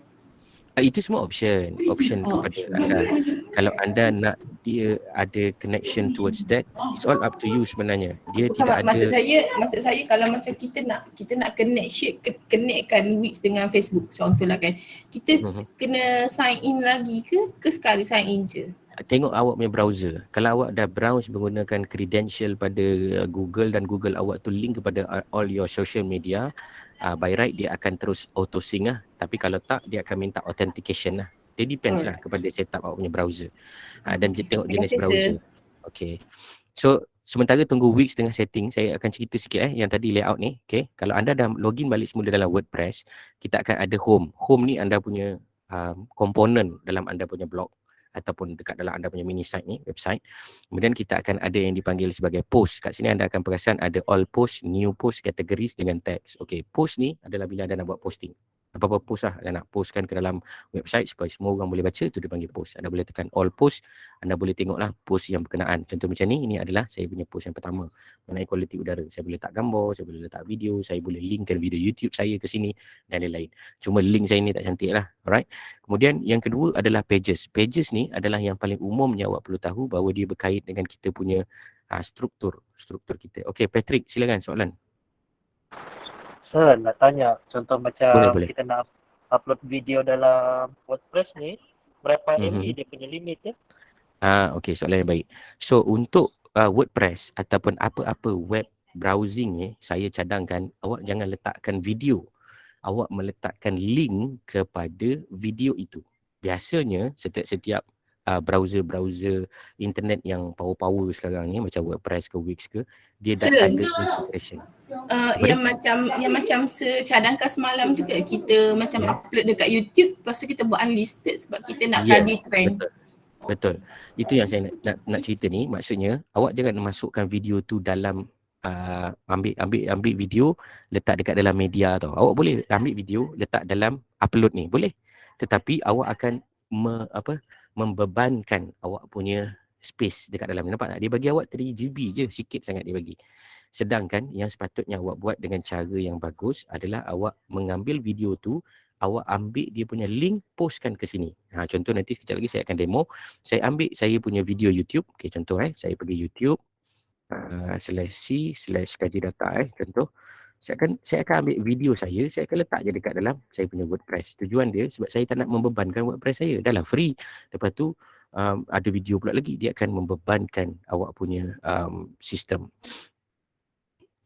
Itu semua option kepada anda. Kalau anda nak dia ada connection towards that, it's all up to you sebenarnya. Dia tidak ada. Maksud saya kalau macam kita nak connectkan Wix dengan Facebook, contohlah kan, kita kena sign in lagi ke sekali sign in je? Tengok awak punya browser. Kalau awak dah browse menggunakan credential pada Google dan Google awak tu link kepada all your social media, by right dia akan terus auto sync lah. Tapi kalau tak, dia akan minta authentication lah. Dia depends lah kepada setup awak punya browser. Dan tengok jenis browser. Okay. So sementara tunggu Wix tengah setting, saya akan cerita sikit yang tadi layout ni. Okay. Kalau anda dah login balik semula dalam WordPress, kita akan ada home. Home ni anda punya komponen dalam anda punya blog ataupun dekat dalam anda punya mini site ni, website. Kemudian kita akan ada yang dipanggil sebagai post. Kat sini anda akan perasan ada all post, new post, categories dengan tags. Okay, post ni adalah bila anda nak buat posting. Apa-apa post lah anda nak postkan ke dalam website supaya semua orang boleh baca, tu dipanggil post. Anda boleh tekan all post, anda boleh tengoklah post yang berkenaan. Contoh macam ni, ini adalah saya punya post yang pertama mengenai kualiti udara. Saya boleh letak gambar, saya boleh letak video, saya boleh linkkan video YouTube saya ke sini dan lain-lain. Cuma link saya ni tak cantik lah. Alright. Kemudian yang kedua adalah pages. Pages ni adalah yang paling umumnya awak perlu tahu bahawa dia berkait dengan kita punya struktur kita. Okay, Patrick, silakan soalan. Nak tanya, contoh macam Boleh. kita nak upload video dalam WordPress ni, berapa MB dia punya limit ya? Okay, soalan yang baik. So untuk WordPress ataupun apa-apa web browsing ni, saya cadangkan awak jangan letakkan video. Awak meletakkan link kepada video itu. Biasanya setiap browser internet yang power sekarang ni macam WordPress ke Wix ke, dia dah ada integration. Yang macam secadangkan semalam tu ke kita macam upload dekat YouTube, lepas tu kita buat unlisted sebab kita nak tadi trend. Betul. Itu yang saya nak cerita ni. Maksudnya awak jangan masukkan video tu dalam ambil video letak dekat dalam media tau. Awak boleh ambil video letak dalam upload ni, boleh. Tetapi awak akan membebankan awak punya space dekat dalam. Nampak tak? Dia bagi awak 3GB je, sikit sangat dia bagi. Sedangkan yang sepatutnya awak buat dengan cara yang bagus adalah awak mengambil video tu, awak ambil dia punya link, postkan ke sini. Contoh nanti sekejap lagi saya akan demo. Saya ambil saya punya video YouTube. Okay, contoh saya pergi YouTube /c/kaji data contoh. Saya akan ambil video saya akan letak je dekat dalam saya punya WordPress. Tujuan dia sebab saya tak nak membebankan WordPress saya. Dah lah free. Lepas tu ada video pula lagi, dia akan membebankan awak punya sistem.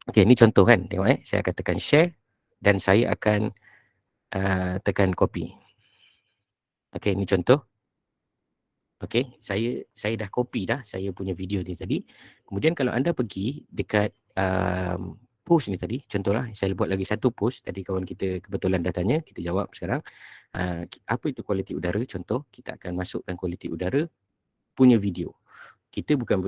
Okey, ni contoh kan. Tengok saya akan tekan share dan saya akan tekan copy. Okey, ni contoh. Okey, saya dah copy dah saya punya video ni tadi. Kemudian kalau anda pergi dekat post ni tadi, contohlah saya buat lagi satu post. Tadi kawan kita kebetulan dah tanya, kita jawab sekarang. Apa itu kualiti udara? Contoh, kita akan masukkan kualiti udara punya video. Kita bukan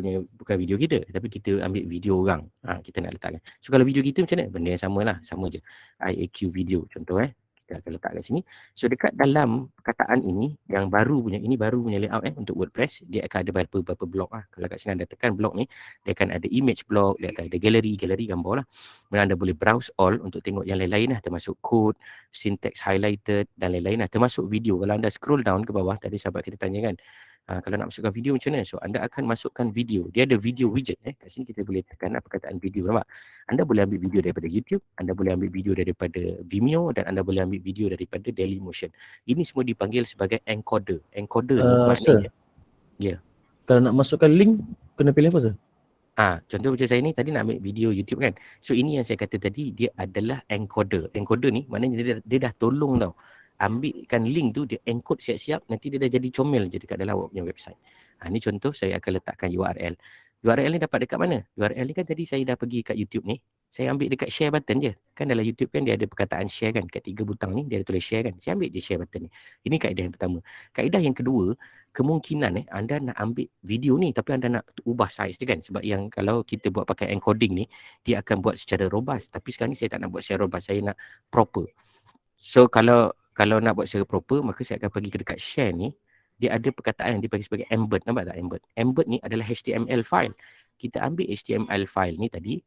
video kita, tapi kita ambil video orang. Kita nak letakkan. So kalau video kita macam mana? Benda yang sama lah, sama je. IAQ video contoh kita akan letak kat sini. So dekat dalam perkataan ini, yang baru punya, ini baru punya layout untuk WordPress, dia akan ada beberapa blok lah. Kalau kat sini anda tekan blok ni, dia akan ada image block, dia akan ada gallery gambar lah. Kemudian anda boleh browse all untuk tengok yang lain-lain lah, termasuk code, syntax highlighted dan lain-lain lah, termasuk video. Kalau anda scroll down ke bawah, tadi sahabat kita tanya kan, kalau nak masukkan video macam mana? So anda akan masukkan video. Dia ada video widget kat sini kita boleh tekan perkataan video, nampak? Anda boleh ambil video daripada YouTube, anda boleh ambil video daripada Vimeo dan anda boleh ambil video daripada Dailymotion. Ini semua dipanggil sebagai encoder. Encoder ni maknanya Kalau nak masukkan link kena pilih apa sir? Contoh macam saya ni tadi nak ambil video YouTube kan. So ini yang saya kata tadi, dia adalah encoder. Encoder ni maknanya dia dah tolong tau. Ambilkan link tu, dia encode siap-siap, nanti dia dah jadi comel je dekat dalam awak punya website. Ni contoh saya akan letakkan URL. URL ni dapat dekat mana? URL ni kan tadi saya dah pergi kat YouTube ni, saya ambil dekat share button je. Kan dalam YouTube kan dia ada perkataan share kan, kat 3 butang ni dia ada tulis share kan. Saya ambil je share button ni. Ini kaedah yang pertama. Kaedah yang kedua, kemungkinan anda nak ambil video ni tapi anda nak ubah size dia kan. Sebab yang kalau kita buat pakai encoding ni, dia akan buat secara robust. Tapi sekarang ni saya tak nak buat secara robust, saya nak proper. So kalau nak buat secara proper, maka saya akan pergi ke dekat share ni. Dia ada perkataan yang dipanggil sebagai embed. Nampak tak embed? Embed ni adalah HTML file. Kita ambil HTML file ni tadi,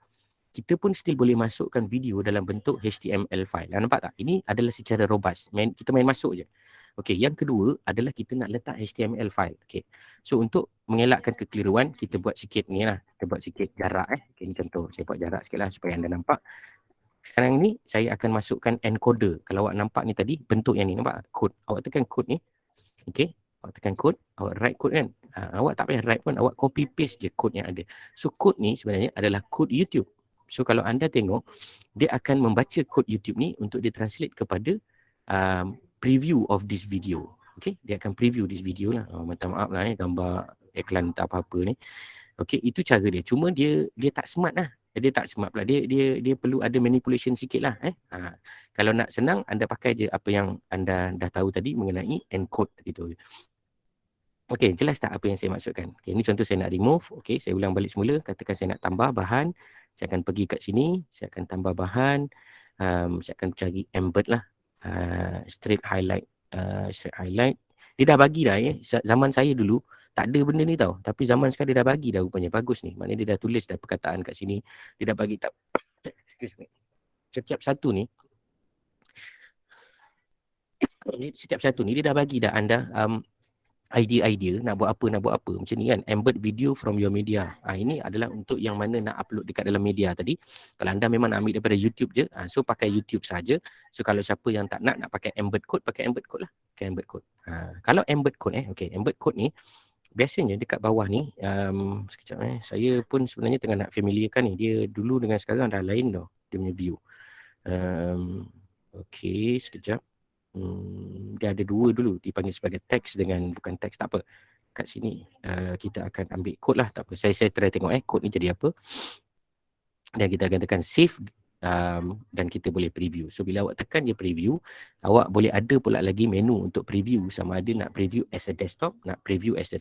kita pun still boleh masukkan video dalam bentuk HTML file. Nampak tak? Ini adalah secara robust. Kita main masuk je. Okey, yang kedua adalah kita nak letak HTML file. Okey. So untuk mengelakkan kekeliruan, kita buat sikit ni lah. Kita buat sikit jarak Okey, ni contoh. Saya buat jarak sikit lah supaya anda nampak. Sekarang ni saya akan masukkan encoder. Kalau awak nampak ni tadi, bentuk yang ni, nampak? Code. Awak tekan code ni. Okey. Awak tekan code, awak write code kan. Awak tak payah write pun, awak copy paste je code yang ada. So code ni sebenarnya adalah code YouTube. So kalau anda tengok, dia akan membaca code YouTube ni untuk dia translate kepada preview of this video. Okey, dia akan preview this video lah. Minta maaf lah gambar iklan tak apa-apa ni. Okey, itu cara dia. Cuma dia tak smart lah. Dia tak smart pula. Dia perlu ada manipulation sikit lah. Kalau nak senang, anda pakai je apa yang anda dah tahu tadi mengenai encode itu. Okey, jelas tak apa yang saya maksudkan? Okey, ini contoh saya nak remove. Okey, saya ulang balik semula. Katakan saya nak tambah bahan. Saya akan pergi kat sini. Saya akan tambah bahan. Saya akan cari embed lah. Straight highlight. Straight highlight. Dia dah bagi dah Zaman saya dulu tak ada benda ni tau. Tapi zaman sekarang dia dah bagi dah rupanya. Bagus ni. Maknanya dia dah tulis dah perkataan kat sini. Dia dah bagi tak. Excuse me. Setiap satu ni dia dah bagi dah anda idea nak buat apa macam ni kan. Embed video from your media. Ini adalah untuk yang mana nak upload dekat dalam media tadi. Kalau anda memang nak ambil daripada YouTube je, so pakai YouTube saja. So kalau siapa yang tak nak pakai embed code, pakai embed code lah. Pakai embed code. Kalau embed code okey, embed code ni biasanya dekat bawah ni, sekejap saya pun sebenarnya tengah nak familiarkan ni. Dia dulu dengan sekarang dah lain tau dia punya view. Okey, sekejap. Dia ada dua dulu, dipanggil sebagai teks dengan bukan teks, tak apa. Kat sini kita akan ambil kod lah, tak apa. Saya try tengok kod ni jadi apa. Dan kita akan tekan save dan kita boleh preview. So bila awak tekan dia preview, awak boleh ada pula lagi menu untuk preview, sama ada nak preview as a desktop, nak preview as a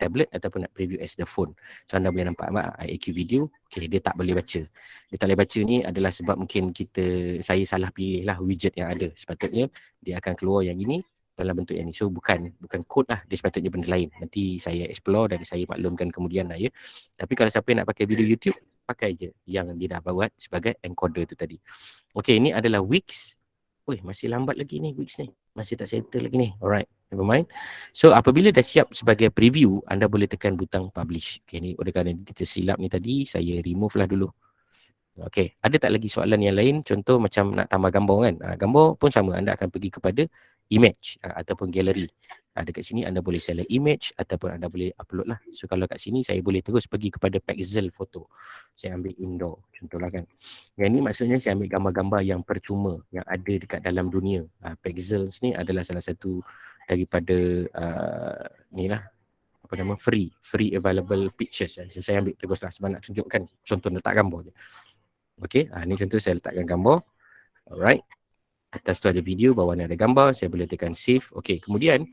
tablet ataupun nak preview as the phone. So anda boleh nampak IAQ video. Okay, dia tak boleh baca. Dia tak boleh baca ni adalah sebab mungkin saya salah pilih lah widget yang ada. Sepatutnya dia akan keluar yang ini. dalam bentuk yang ni. So bukan kod lah, dia sepatutnya benda lain. Nanti saya explore dan saya maklumkan kemudian lah ya. Tapi kalau siapa yang nak pakai video YouTube, pakai je yang dia dah buat sebagai encoder tu tadi. Okay, ini adalah Wix. Masih lambat lagi ni Wix ni. Masih tak settle lagi ni. Alright, never mind. So apabila dah siap sebagai preview, anda boleh tekan butang publish. Okay, ni oleh kerana dia tersilap ni tadi, saya remove lah dulu. Okay, ada tak lagi soalan yang lain? Contoh macam nak tambah gambar kan? Gambar pun sama, anda akan pergi kepada image ataupun gallery. Dekat sini anda boleh select image ataupun anda boleh upload lah. So kalau kat sini saya boleh terus pergi kepada Pexel photo. Saya ambil indoor contohlah kan. Yang ni maksudnya saya ambil gambar-gambar yang percuma yang ada dekat dalam dunia. Pexels ni adalah salah satu daripada ni lah, apa nama, free available pictures. So saya ambil terus lah sebab nak tunjukkan contoh letak gambar je. Okay, ni contoh saya letakkan gambar. Alright. Atas tu ada video, bawah ni ada gambar. Saya boleh tekan save. Okay, kemudian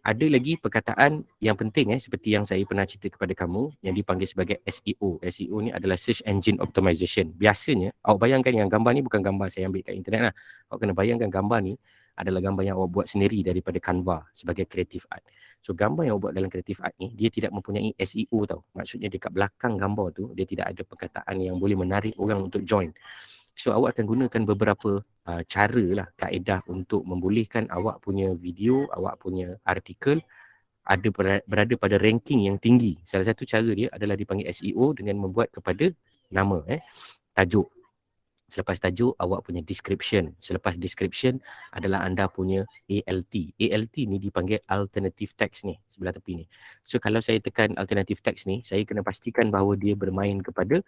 ada lagi perkataan yang penting seperti yang saya pernah cerita kepada kamu yang dipanggil sebagai SEO. SEO ni adalah Search Engine Optimization. Biasanya, awak bayangkan yang gambar ni bukan gambar saya ambil kat internet lah. Awak kena bayangkan gambar ni adalah gambar yang awak buat sendiri daripada Canva sebagai creative art. So gambar yang awak buat dalam creative art ni, dia tidak mempunyai SEO tau. Maksudnya dekat belakang gambar tu, dia tidak ada perkataan yang boleh menarik orang untuk join. So awak akan gunakan beberapa cara lah, kaedah untuk membolehkan awak punya video, awak punya artikel berada pada ranking yang tinggi. Salah satu cara dia adalah dipanggil SEO dengan membuat kepada nama, tajuk. Selepas tajuk, awak punya description. Selepas description adalah anda punya ALT. ALT ni dipanggil alternative text ni, sebelah tepi ni. So kalau saya tekan alternative text ni, saya kena pastikan bahawa dia bermain kepada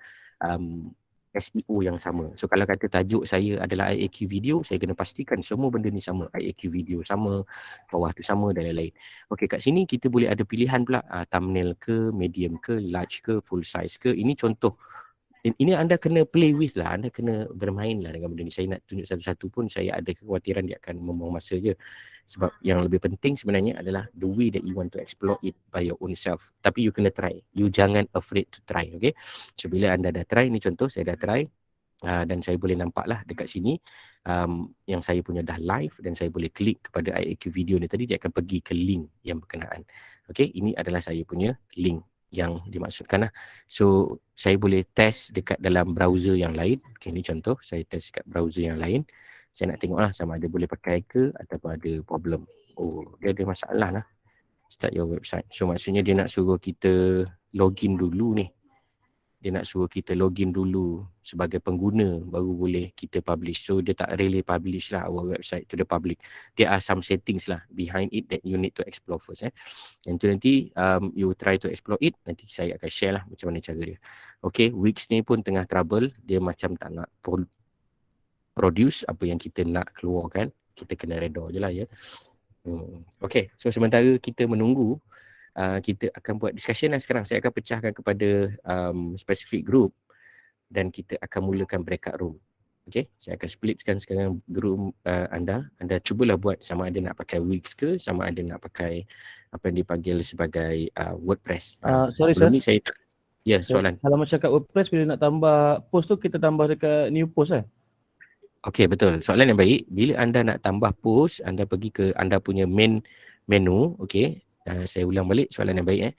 SEO yang sama. So kalau kata tajuk saya adalah IAQ video, saya kena pastikan semua benda ni sama. IAQ video sama, bawah tu sama dan lain-lain. Okey, kat sini kita boleh ada pilihan pula, thumbnail ke, medium ke, large ke, full size ke. Ini contoh. Ini anda kena play with lah, anda kena bermain lah dengan benda ni. Saya nak tunjuk satu-satu pun saya ada kekhawatiran dia akan membuang masa je. Sebab yang lebih penting sebenarnya adalah the way that you want to explore it by your own self. Tapi you kena try. You jangan afraid to try, okay? So bila anda dah try, ni contoh saya dah try. Dan saya boleh nampak lah dekat sini yang saya punya dah live dan saya boleh klik kepada IAQ video ni tadi, dia akan pergi ke link yang berkenaan. Okay, ini adalah saya punya link yang dimaksudkan lah. So saya boleh test dekat dalam browser yang lain. Okay, ni contoh saya test dekat browser yang lain. Saya nak tengok lah sama ada boleh pakai ke ataupun ada problem. Dia ada masalah lah. Start your website. So maksudnya dia nak suruh kita login dulu ni. Dia nak suruh kita login dulu sebagai pengguna baru boleh kita publish. So dia tak really publish lah our website to the public. There are some settings lah behind it that you need to explore first. Yang tu nanti you try to explore it. Nanti saya akan share lah macam mana cara dia. Okay, Wix ni pun tengah trouble. Dia macam tak nak produce apa yang kita nak keluarkan. Kita kena reda je lah ya. Okay, so sementara kita menunggu, kita akan buat discussion lah sekarang. Saya akan pecahkan kepada specific group dan kita akan mulakan breakout room. Okay, saya akan splitkan sekarang group anda. Anda cubalah buat sama ada nak pakai Wix ke, sama ada nak pakai apa yang dipanggil sebagai WordPress. Sorry sebelum sir. ni saya tak. Ya, soalan. Kalau macam kat WordPress, bila nak tambah post tu, kita tambah dekat new post Okey, betul. Soalan yang baik. Bila anda nak tambah post, anda pergi ke anda punya main menu. Okey. Saya ulang balik soalan yang baik.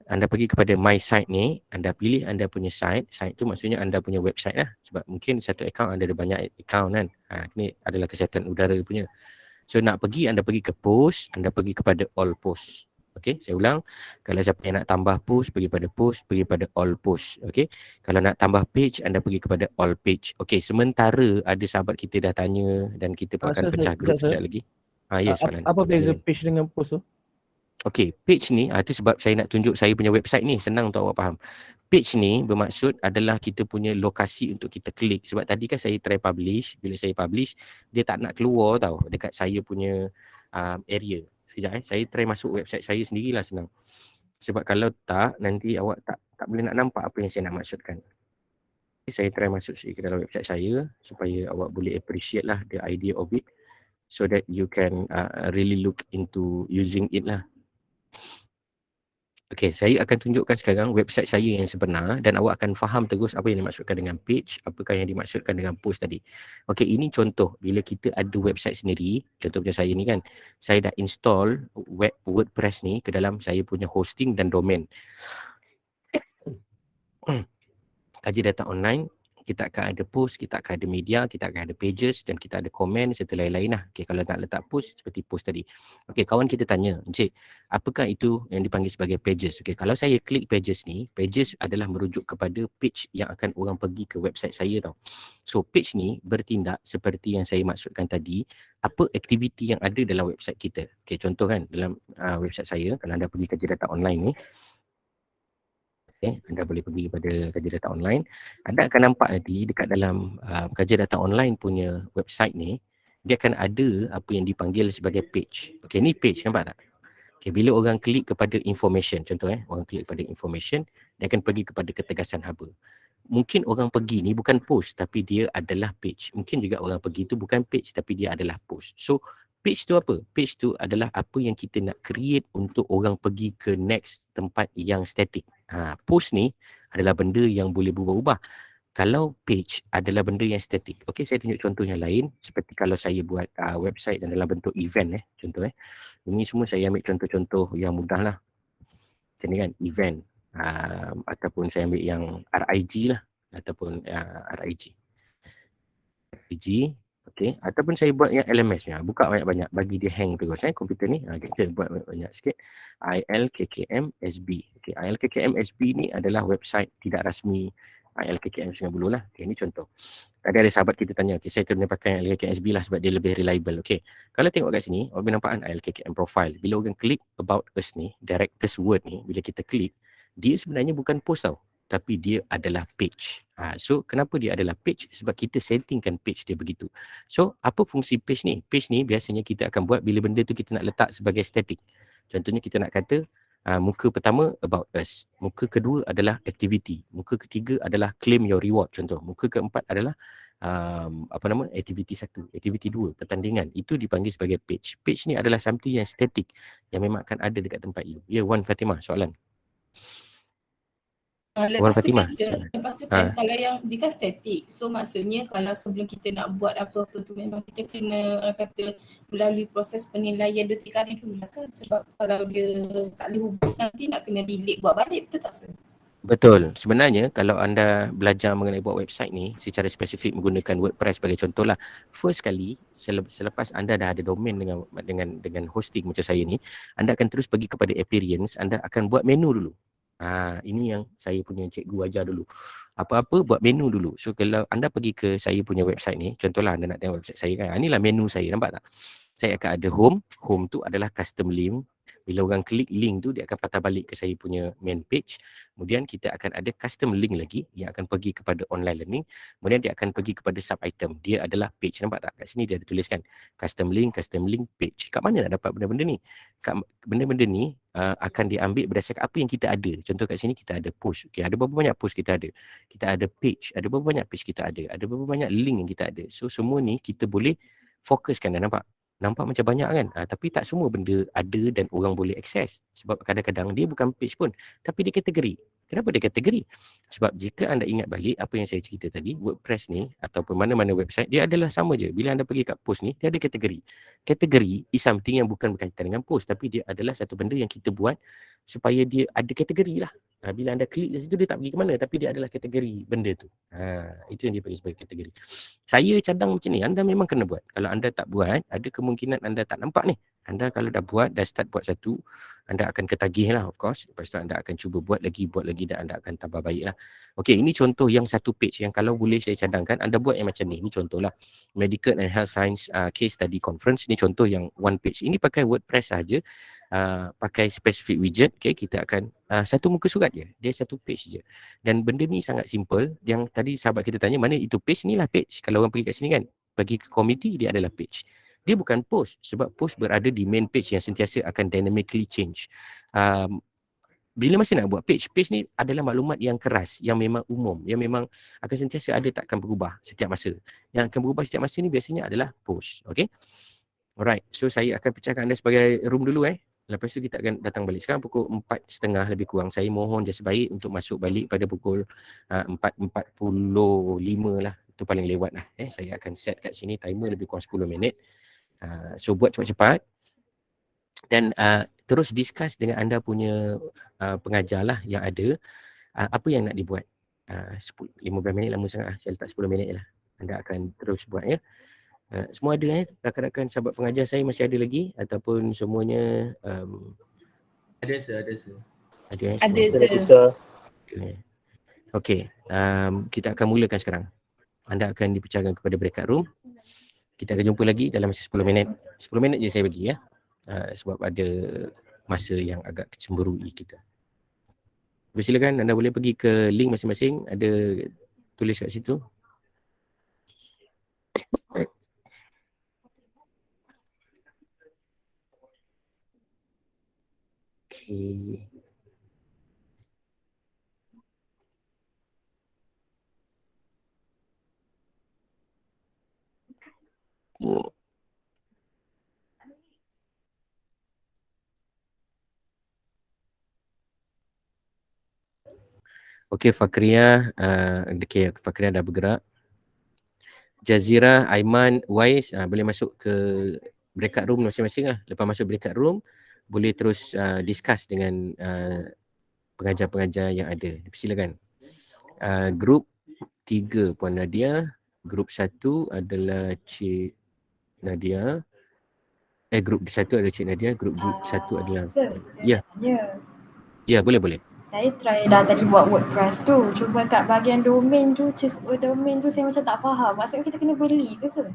Anda pergi kepada my site ni, anda pilih anda punya site. Site tu maksudnya anda punya website lah. Sebab mungkin satu account anda ada banyak account kan. Ini adalah kesihatan udara punya. So nak pergi, anda pergi ke post, anda pergi kepada all post. Okey, saya ulang. Kalau siapa yang nak tambah post, pergi pada post, pergi pada all post. Okey. Kalau nak tambah page, anda pergi kepada all page. Okey, sementara ada sahabat kita dah tanya dan kita pun akan pecah grup sekejap lagi. Ya, soalan. Apa beza page dengan post tu? Okey, page ni itu sebab saya nak tunjuk saya punya website ni, senang untuk awak faham. Page ni bermaksud adalah kita punya lokasi untuk kita klik. Sebab tadi kan saya try publish, bila saya publish dia tak nak keluar tau dekat saya punya area. Sekejap saya try masuk website saya sendirilah, senang. Sebab kalau tak, nanti awak tak boleh nak nampak apa yang saya nak maksudkan. Okay, saya try masuk sikit ke dalam website saya supaya awak boleh appreciate lah the idea of it, so that you can really look into using it lah. Okey, saya akan tunjukkan sekarang website saya yang sebenar dan awak akan faham terus apa yang dimaksudkan dengan page, apakah yang dimaksudkan dengan post tadi. Okey, ini contoh bila kita ada website sendiri, contoh macam saya ni kan, saya dah install WordPress ni ke dalam saya punya hosting dan domain. Kaji data online, kita akan ada post, kita akan ada media, kita akan ada pages dan kita ada komen serta lain-lain lah. Okay, kalau nak letak post seperti post tadi. Okay, kawan kita tanya, Encik, apakah itu yang dipanggil sebagai pages? Okay, kalau saya klik pages ni, pages adalah merujuk kepada page yang akan orang pergi ke website saya tau. So page ni bertindak seperti yang saya maksudkan tadi, apa aktiviti yang ada dalam website kita. Okay, contoh kan dalam website saya, kalau anda pergi kaji data online ni, okay, anda boleh pergi kepada kaji data online. Anda akan nampak nanti dekat dalam kaji data online punya website ni, dia akan ada apa yang dipanggil sebagai page. Okay, ni page, nampak tak? Okay, bila orang klik kepada information, contoh orang klik kepada information, dia akan pergi kepada ketegasan haba. Mungkin orang pergi ni bukan post tapi dia adalah page. Mungkin juga orang pergi tu bukan page tapi dia adalah post. So page tu apa? Page tu adalah apa yang kita nak create untuk orang pergi ke next tempat yang static. Post ni adalah benda yang boleh berubah-ubah. Kalau page adalah benda yang static. Okey, saya tunjuk contoh yang lain. Seperti kalau saya buat website dan dalam bentuk event contoh Ini semua saya ambil contoh-contoh yang mudah lah. Macam ni kan, event. Ataupun saya ambil yang RIG lah. Ataupun RIG. RIG. Okay. Ataupun saya buat yang LMS ni. Buka banyak-banyak. Bagi dia hang terus. Komputer ni. Kita buat banyak sikit. ILKKM-SB. Okay. ILKKM-SB ni adalah website tidak rasmi ILKKM Sungai Buloh lah. Okay, ni contoh. Tadi ada sahabat kita tanya, okay, saya kena pakai ILKKM-SB lah sebab dia lebih reliable. Okay. Kalau tengok kat sini, orang nampak kan ILKKM profile. Bila orang klik about us ni, director's word ni, bila kita klik, dia sebenarnya bukan post tau. Tapi dia adalah page. So, kenapa dia adalah page? Sebab kita settingkan page dia begitu. So, apa fungsi page ni? Page ni biasanya kita akan buat bila benda tu kita nak letak sebagai static. Contohnya kita nak kata, muka pertama about us. Muka kedua adalah activity. Muka ketiga adalah claim your reward. Contoh. Muka keempat adalah aktiviti 1, aktiviti 2, pertandingan. Itu dipanggil sebagai page. Page ni adalah something yang static yang memang akan ada dekat tempat you. Ya, Wan Fatimah, soalan. Lepas tu kan kalau yang dia kan static, so maksudnya kalau sebelum kita nak buat apa-apa tu memang kita kena kata melalui proses penilaian 2-3 kali dulu lah kan, sebab kalau dia tak boleh hubung nanti nak kena delete buat balik, betul tak sir? Betul. Sebenarnya kalau anda belajar mengenai buat website ni secara spesifik menggunakan WordPress sebagai contoh lah, first kali selepas anda dah ada domain dengan hosting macam saya ni, anda akan terus pergi kepada appearance, anda akan buat menu dulu. Ini yang saya punya cikgu ajar dulu. Apa-apa buat menu dulu. So kalau anda pergi ke saya punya website ni, contohlah anda nak tengok website saya kan. Inilah menu saya, nampak tak? Saya akan ada home. Home tu adalah custom link. Bila orang klik link tu, dia akan patah balik ke saya punya main page. Kemudian kita akan ada custom link lagi yang akan pergi kepada online learning. Kemudian dia akan pergi kepada sub item. Dia adalah page, nampak tak? Kat sini dia ada tuliskan custom link page. Kat mana nak dapat benda-benda ni? Benda-benda ni akan diambil berdasarkan apa yang kita ada. Contoh kat sini kita ada post. Okay, ada berapa banyak post kita ada? Kita ada page. Ada berapa banyak page kita ada? Ada berapa banyak link yang kita ada? So semua ni kita boleh fokuskan, dah nampak? Nampak macam banyak kan? Tapi tak semua benda ada dan orang boleh akses. Sebab kadang-kadang dia bukan page pun, tapi dia kategori. Kenapa dia kategori? Sebab jika anda ingat balik apa yang saya cerita tadi, WordPress ni ataupun mana-mana website, dia adalah sama je. Bila anda pergi kat post ni, dia ada kategori. Kategori is something yang bukan berkaitan dengan post, tapi dia adalah satu benda yang kita buat supaya dia ada kategori lah. Bila anda klik di situ, dia tak pergi ke mana, tapi dia adalah kategori benda tu. Itu yang dia panggil sebagai kategori. Saya cadang macam ni, anda memang kena buat. Kalau anda tak buat, ada kemungkinan anda tak nampak ni. Anda kalau dah buat, dah start buat satu, anda akan ketagih lah of course. Lepas tu anda akan cuba buat lagi dan anda akan tambah baik lah. Okey, ini contoh yang satu page yang kalau boleh saya cadangkan, anda buat yang macam ni. Ini contoh lah. Medical and Health Science Case Study Conference. Ini contoh yang one page. Ini pakai WordPress sahaja. Pakai specific widget. Okay, kita akan satu muka surat je. Dia satu page je. Dan benda ni sangat simple. Yang tadi sahabat kita tanya, mana itu page? Inilah page. Kalau orang pergi kat sini kan, pergi ke community, dia adalah page. Dia bukan post, sebab post berada di main page yang sentiasa akan dynamically change. Bila masa nak buat page ni adalah maklumat yang keras, yang memang umum, yang memang akan sentiasa ada, takkan berubah setiap masa. Yang akan berubah setiap masa ni biasanya adalah post. Okay? Alright, so saya akan pecahkan anda sebagai room dulu. Lepas tu kita akan datang balik. Sekarang pukul 4.30 lebih kurang. Saya mohon jasa baik untuk masuk balik pada pukul 4.45 lah. Itu paling lewat lah. Saya akan set kat sini timer lebih kurang 10 minit. So buat cepat-cepat. Dan terus discuss dengan anda punya pengajar lah yang ada. Apa yang nak dibuat. 15 minit lama sangat lah. Saya letak 10 minit lah. Anda akan terus buat ya. Semua ada rakan-rakan sahabat pengajar saya masih ada lagi ataupun semuanya Ada sir. ada Ada semua? sir. Kita Okey, kita akan mulakan sekarang. Anda akan dipercayakan kepada breakout room. Kita akan jumpa lagi dalam masa 10 minit. 10 minit je saya bagi ya. Sebab ada masa yang agak kecemburui kita. Silakan anda boleh pergi ke link masing-masing. Ada tulis kat situ. Okey. Okey, Fakria, Fakria dah bergerak. Jazira, Aiman, Wais boleh masuk ke breakout room masing-masing lah. Lepas masuk breakout room, boleh terus discuss dengan pengajar-pengajar yang ada. Silakan. Grup 3 Puan Nadia, grup 1 adalah Cik Nadia. Grup 1 adalah Cik Nadia, grup 1 adalah ya. Ya, boleh. Saya try dah tadi buat WordPress tu. Cuba kat bahagian domain tu, choose a domain tu saya macam tak faham. Maksudnya kita kena beli ke sir?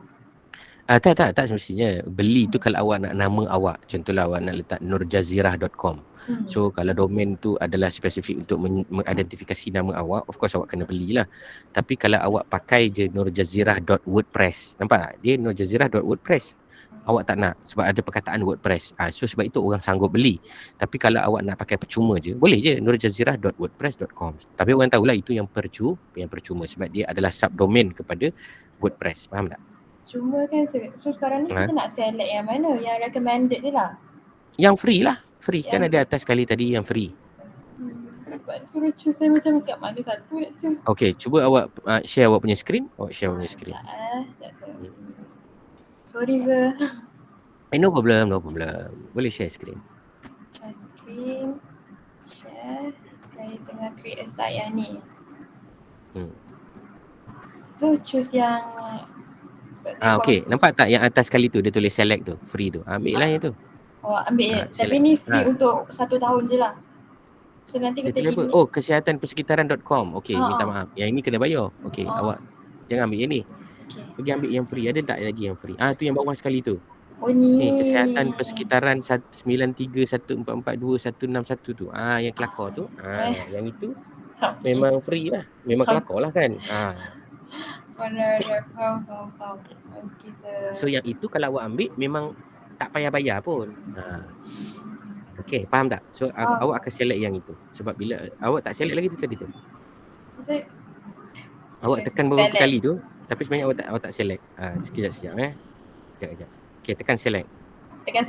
Tak semestinya. Beli tu kalau awak nak nama awak. Contohlah awak nak letak nurjazirah.com. So kalau domain tu adalah spesifik untuk mengidentifikasi nama awak, of course awak kena belilah. Tapi kalau awak pakai je nurjazirah.wordpress, nampak tak? Dia nurjazirah.wordpress. Awak tak nak sebab ada perkataan WordPress. So sebab itu orang sanggup beli. Tapi kalau awak nak pakai percuma je, boleh je nurjazirah.wordpress.com. Tapi orang tahulah itu yang percuma sebab dia adalah subdomain kepada WordPress. Faham tak? Cuma kan sir, so sekarang ni kita nak select yang mana? Yang recommended je lah. Yang free lah. Free kan ada atas sekali tadi yang free. Sebab suruh choose saya macam kat mana satu nak choose. Okey, cuba awak share awak punya screen. Awak share awak punya screen. Sorry sir. No problem. Boleh share screen. Share screen. Share. Saya tengah create a site yang ni. So choose yang okey, nampak tak yang atas sekali tu dia tulis select tu, free tu. Ambil lah yang tu. Ambil je. Tapi ni free untuk 1 tahun je lah. So nanti kita gini. Kesehatanpersekitaran.com. Okey, minta maaf. Yang ini kena bayar. Okey, awak jangan ambil yang ni. Pergi ambil yang free. Ada tak lagi yang free? Tu yang bawah sekali tu. Oh ni. Kesihatan Persekitaran 9314426161 tu. Yang kelakar tu. Yang itu memang free lah. Memang kelakar lah kan. Faham. Okey sir. So yang itu kalau awak ambil memang tak payah bayar pun. Okey, faham tak? So awak akan select yang itu. Sebab bila awak tak select lagi tu tadi tu. Awak tekan beberapa kali tu, tapi sebenarnya awak tak select. Sekejap. Sekejap. Okey, tekan select. Tekan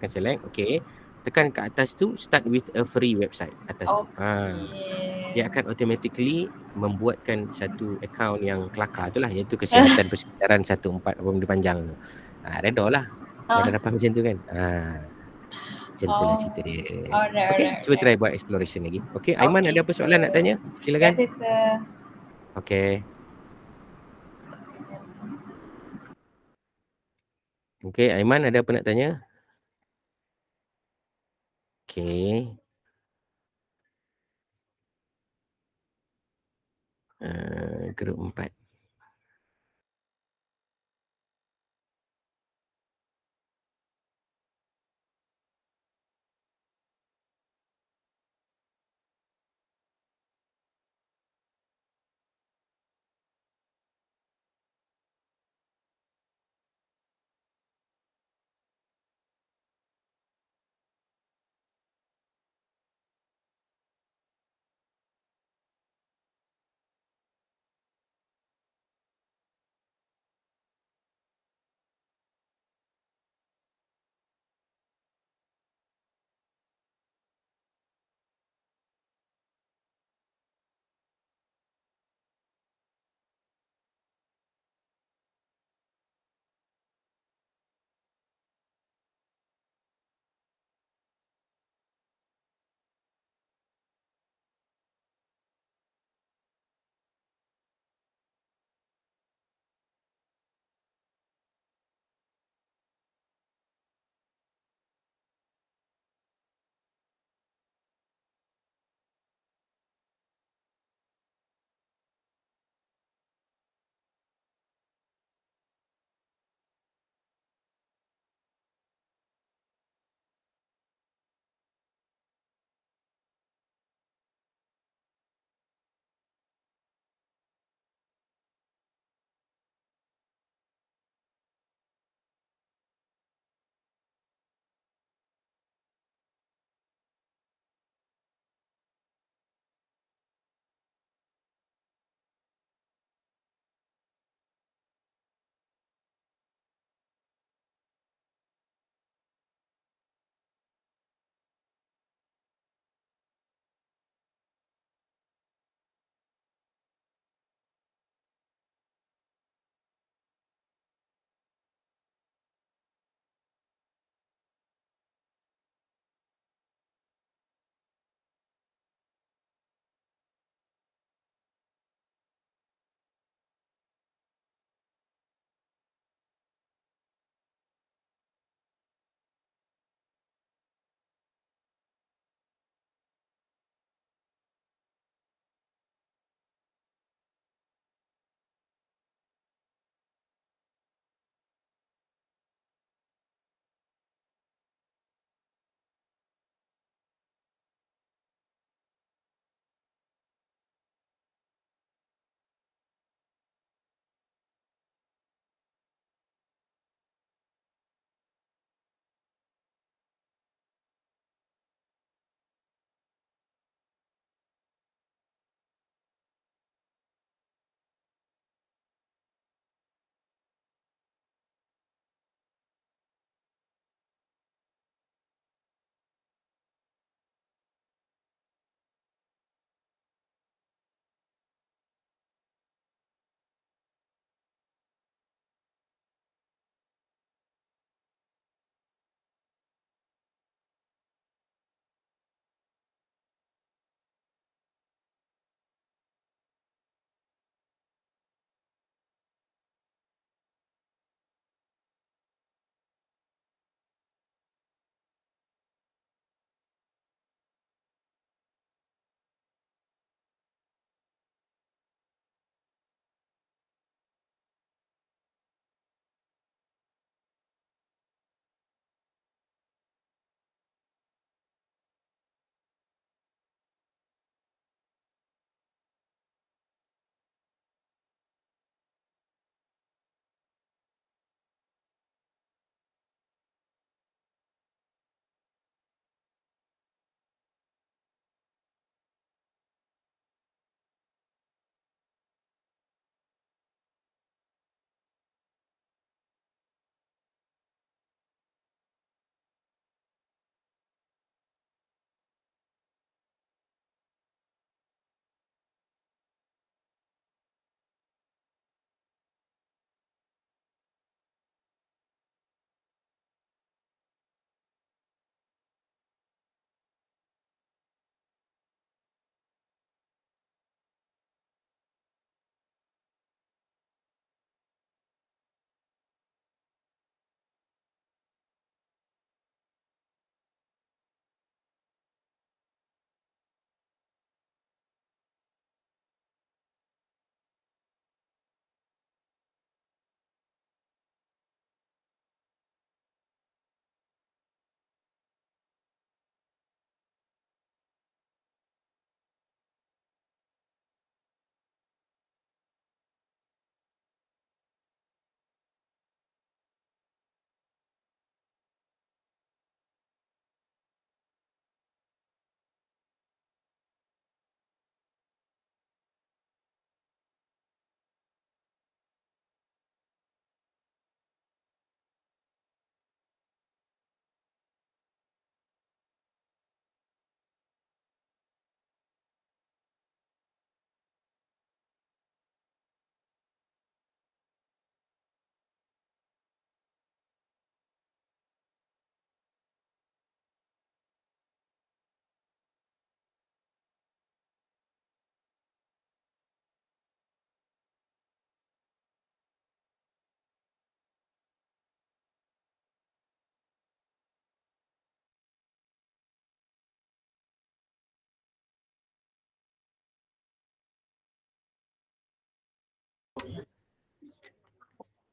select. Okey. Tekan kat atas tu start with a free website atas tu. Dia akan automatically membuatkan satu account yang kelakar tu lah, iaitu Kesihatan Persekitaran 14 apa benda panjang tu. Reda lah. Dah dapat macam tu kan. Macam tu lah cerita dia. Okey, cuba try buat exploration lagi. Okey, Aiman ada apa soalan nak tanya? Silakan. Terima kasih sir. Okey. Okey, Aiman ada apa nak tanya? Okey. Grup 4.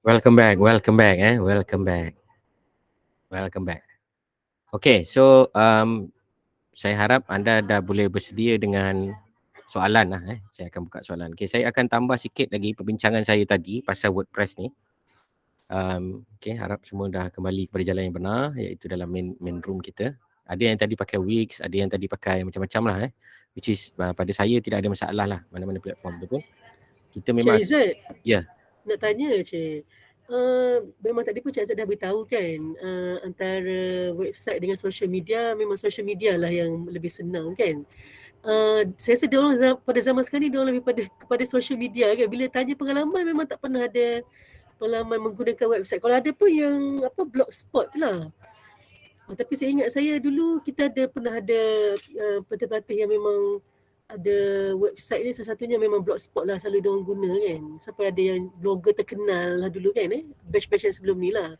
Welcome back. Okay, so saya harap anda dah boleh bersedia dengan soalan lah. Saya akan buka soalan. Okay, saya akan tambah sikit lagi perbincangan saya tadi pasal WordPress ni. Okay, harap semua dah kembali kepada jalan yang benar, iaitu dalam main room kita. Ada yang tadi pakai Wix, ada yang tadi pakai macam-macam lah. Which is pada saya tidak ada masalah lah, mana-mana platform tu pun. Kita memang... Cik Izzat, Ya. nak tanya Cik. Memang tadi pun Cik Izzat dah beritahu kan, antara website dengan social media, memang social media lah yang lebih senang kan. Saya rasa diorang pada zaman sekarang ni diorang lebih kepada social media kan. Bila tanya pengalaman memang tak pernah ada pengalaman menggunakan website. Kalau ada pun yang blogspot lah. Tapi saya ingat saya dulu kita pernah ada pelatih-pelatih yang memang ada website ni, salah satunya memang blogspot lah selalu diorang guna kan. Sampai ada yang blogger terkenal lah dulu kan, batch-batch yang sebelum ni lah.